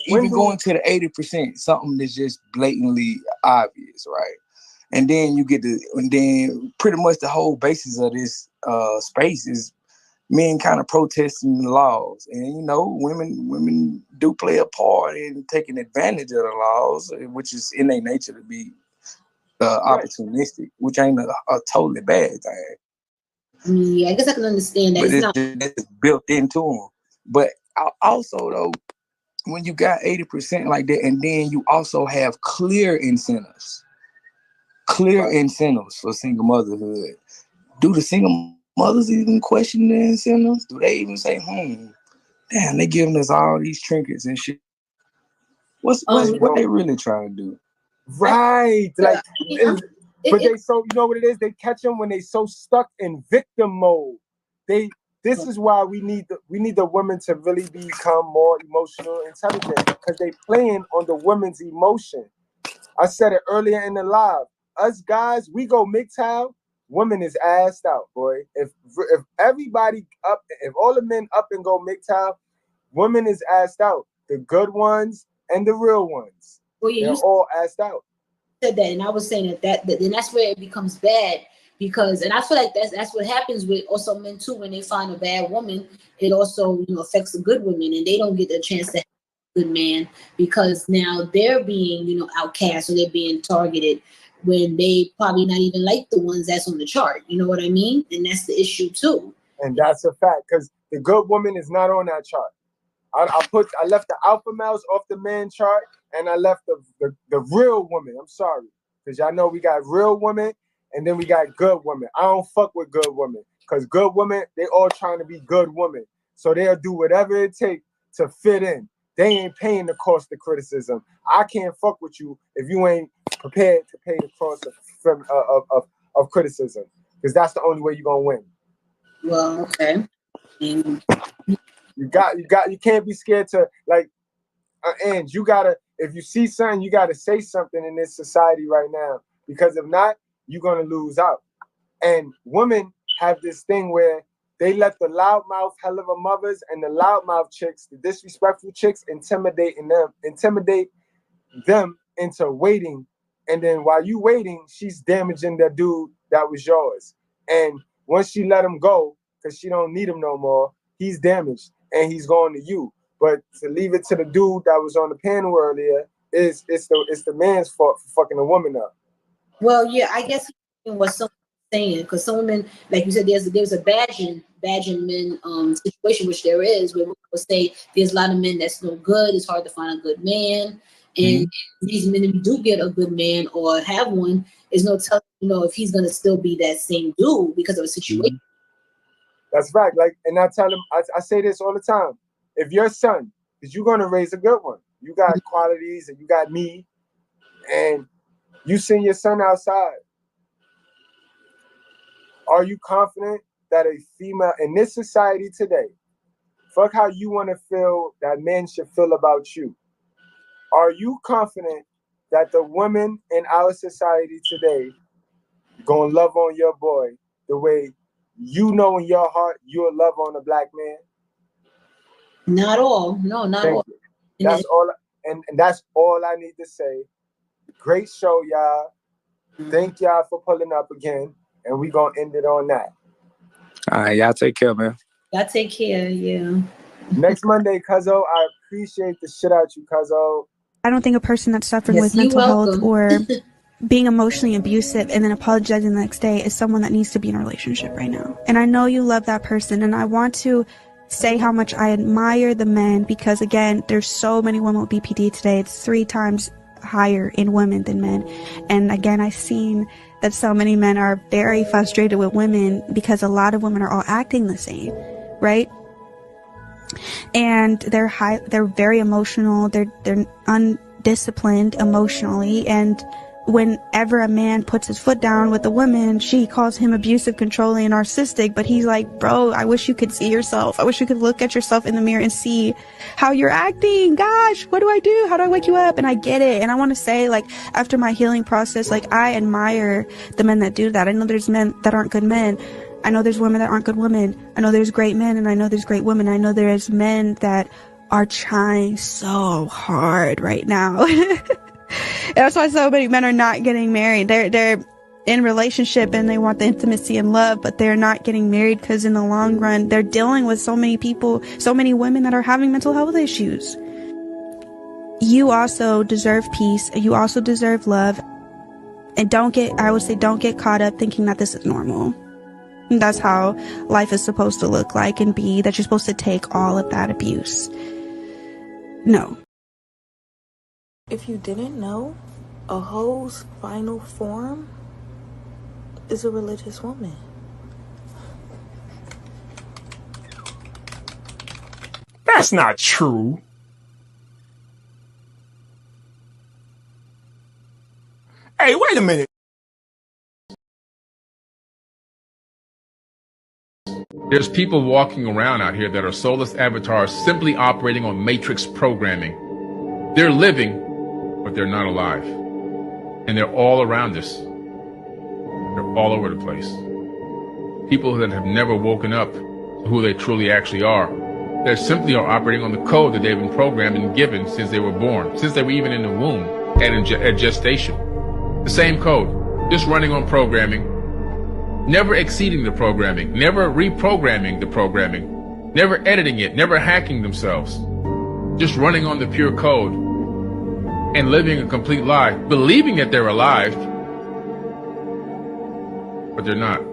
Even going to the 80%, something that's just blatantly obvious, right? And then you get then pretty much the whole basis of this space is men kind of protesting the laws, and women do play a part in taking advantage of the laws, which is in their nature to be opportunistic, which ain't a totally bad thing. Yeah, I guess I can understand that. But it's built into them. But also, though, when you got 80% like that, and then you also have clear incentives for single motherhood, do the single mothers even question the incentives? Do they even say, damn, they giving us all these trinkets and shit? What they really trying to do? Right. Like, but they so, you know what it is? They catch them when they so stuck in victim mode. This is why we need the women to really become more emotional intelligent, because they playing on the women's emotion. I said it earlier in the live. Us guys, we go MGTOW, women is assed out, boy. If everybody up, if all the men up and go MGTOW, women is assed out. The good ones and the real ones. Well, yeah, they're all assed out. Said that, and I was saying that then that's where it becomes bad, because, and I feel like that's what happens with also men too. When they find a bad woman, it also affects the good women, and they don't get the chance to have a good man, because now they're being outcast, or they're being targeted when they probably not even like the ones that's on the chart. You know what I mean? And that's the issue too. And that's a fact, because the good woman is not on that chart. I left the alpha males off the man chart, and I left the real woman. I'm sorry, because y'all know we got real women, and then we got good women. I don't fuck with good women, because good women, they all trying to be good women, so they'll do whatever it takes to fit in. They ain't paying the cost of criticism. I can't fuck with you if you ain't prepared to pay the cost of criticism, because that's the only way you're gonna win. Well, okay. You can't be scared to, like, and you gotta, if you see something, you gotta say something in this society right now, because if not, you're gonna lose out. And women have this thing where they let the loudmouth hell of a mothers and the loudmouth chicks, the disrespectful chicks, intimidate them into waiting. And then while you waiting, she's damaging the dude that was yours. And once she let him go, because she don't need him no more, he's damaged and he's going to you. But to leave it to the dude that was on the panel earlier, it's the man's fault for fucking a woman up. Well, yeah, I guess what someone's saying, because some women, like you said, there's a badging men situation, which there is, where we would say there's a lot of men that's no good. It's hard to find a good man, and these men who do get a good man or have one, is no telling if he's gonna still be that same dude because of a situation. That's right. Like, and I tell him, I say this all the time. If your son, because you're gonna raise a good one, you got qualities and you got me, and you send your son outside, are you confident that a female in this society today, fuck how you want to feel that men should feel about you, are you confident that the women in our society today gonna love on your boy the way you know in your heart you'll love on a black man? Not all. No, not all. That's all, and that's all I need to say. Great show, y'all. Thank y'all for pulling up again, and we gonna end it on that. All right, y'all take care, man. Y'all take care, yeah. Next Monday, Cuzzo, I appreciate the shit out you, Cuzzo. I don't think a person that's suffering with mental health or being emotionally abusive and then apologizing the next day is someone that needs to be in a relationship right now. And I know you love that person, and I want to say how much I admire the men, because again, there's so many women with BPD today. It's 3 times higher in women than men. And again, I've seen that so many men are very frustrated with women because a lot of women are all acting the same, right? And they're very emotional. They're undisciplined emotionally, and whenever a man puts his foot down with a woman, she calls him abusive, controlling, and narcissistic. But he's like, bro, I wish you could see yourself. I wish you could look at yourself in the mirror and see how you're acting. Gosh, what do I do? How do I wake you up? And I get it. And I want to say, like, after my healing process, like, I admire the men that do that. I know there's men that aren't good men. I know there's women that aren't good women. I know there's great men, and I know there's great women. I know there's men that are trying so hard right now. That's why so many men are not getting married. They're in relationship and they want the intimacy and love, but they're not getting married because in the long run, they're dealing with so many people, so many women that are having mental health issues. You also deserve peace. You also deserve love. And I would say don't get caught up thinking that this is normal. And that's how life is supposed to look like and be, that you're supposed to take all of that abuse. No. If you didn't know, a hoe's final form is a religious woman. That's not true. Hey, wait a minute. There's people walking around out here that are soulless avatars simply operating on matrix programming. They're living, but they're not alive. And they're all around us. They're all over the place. People that have never woken up to who they truly actually are. They simply are operating on the code that they've been programmed and given since they were born, since they were even in the womb and at gestation. The same code, just running on programming, never exceeding the programming, never reprogramming the programming, never editing it, never hacking themselves, just running on the pure code and living a complete lie, believing that they're alive, but they're not.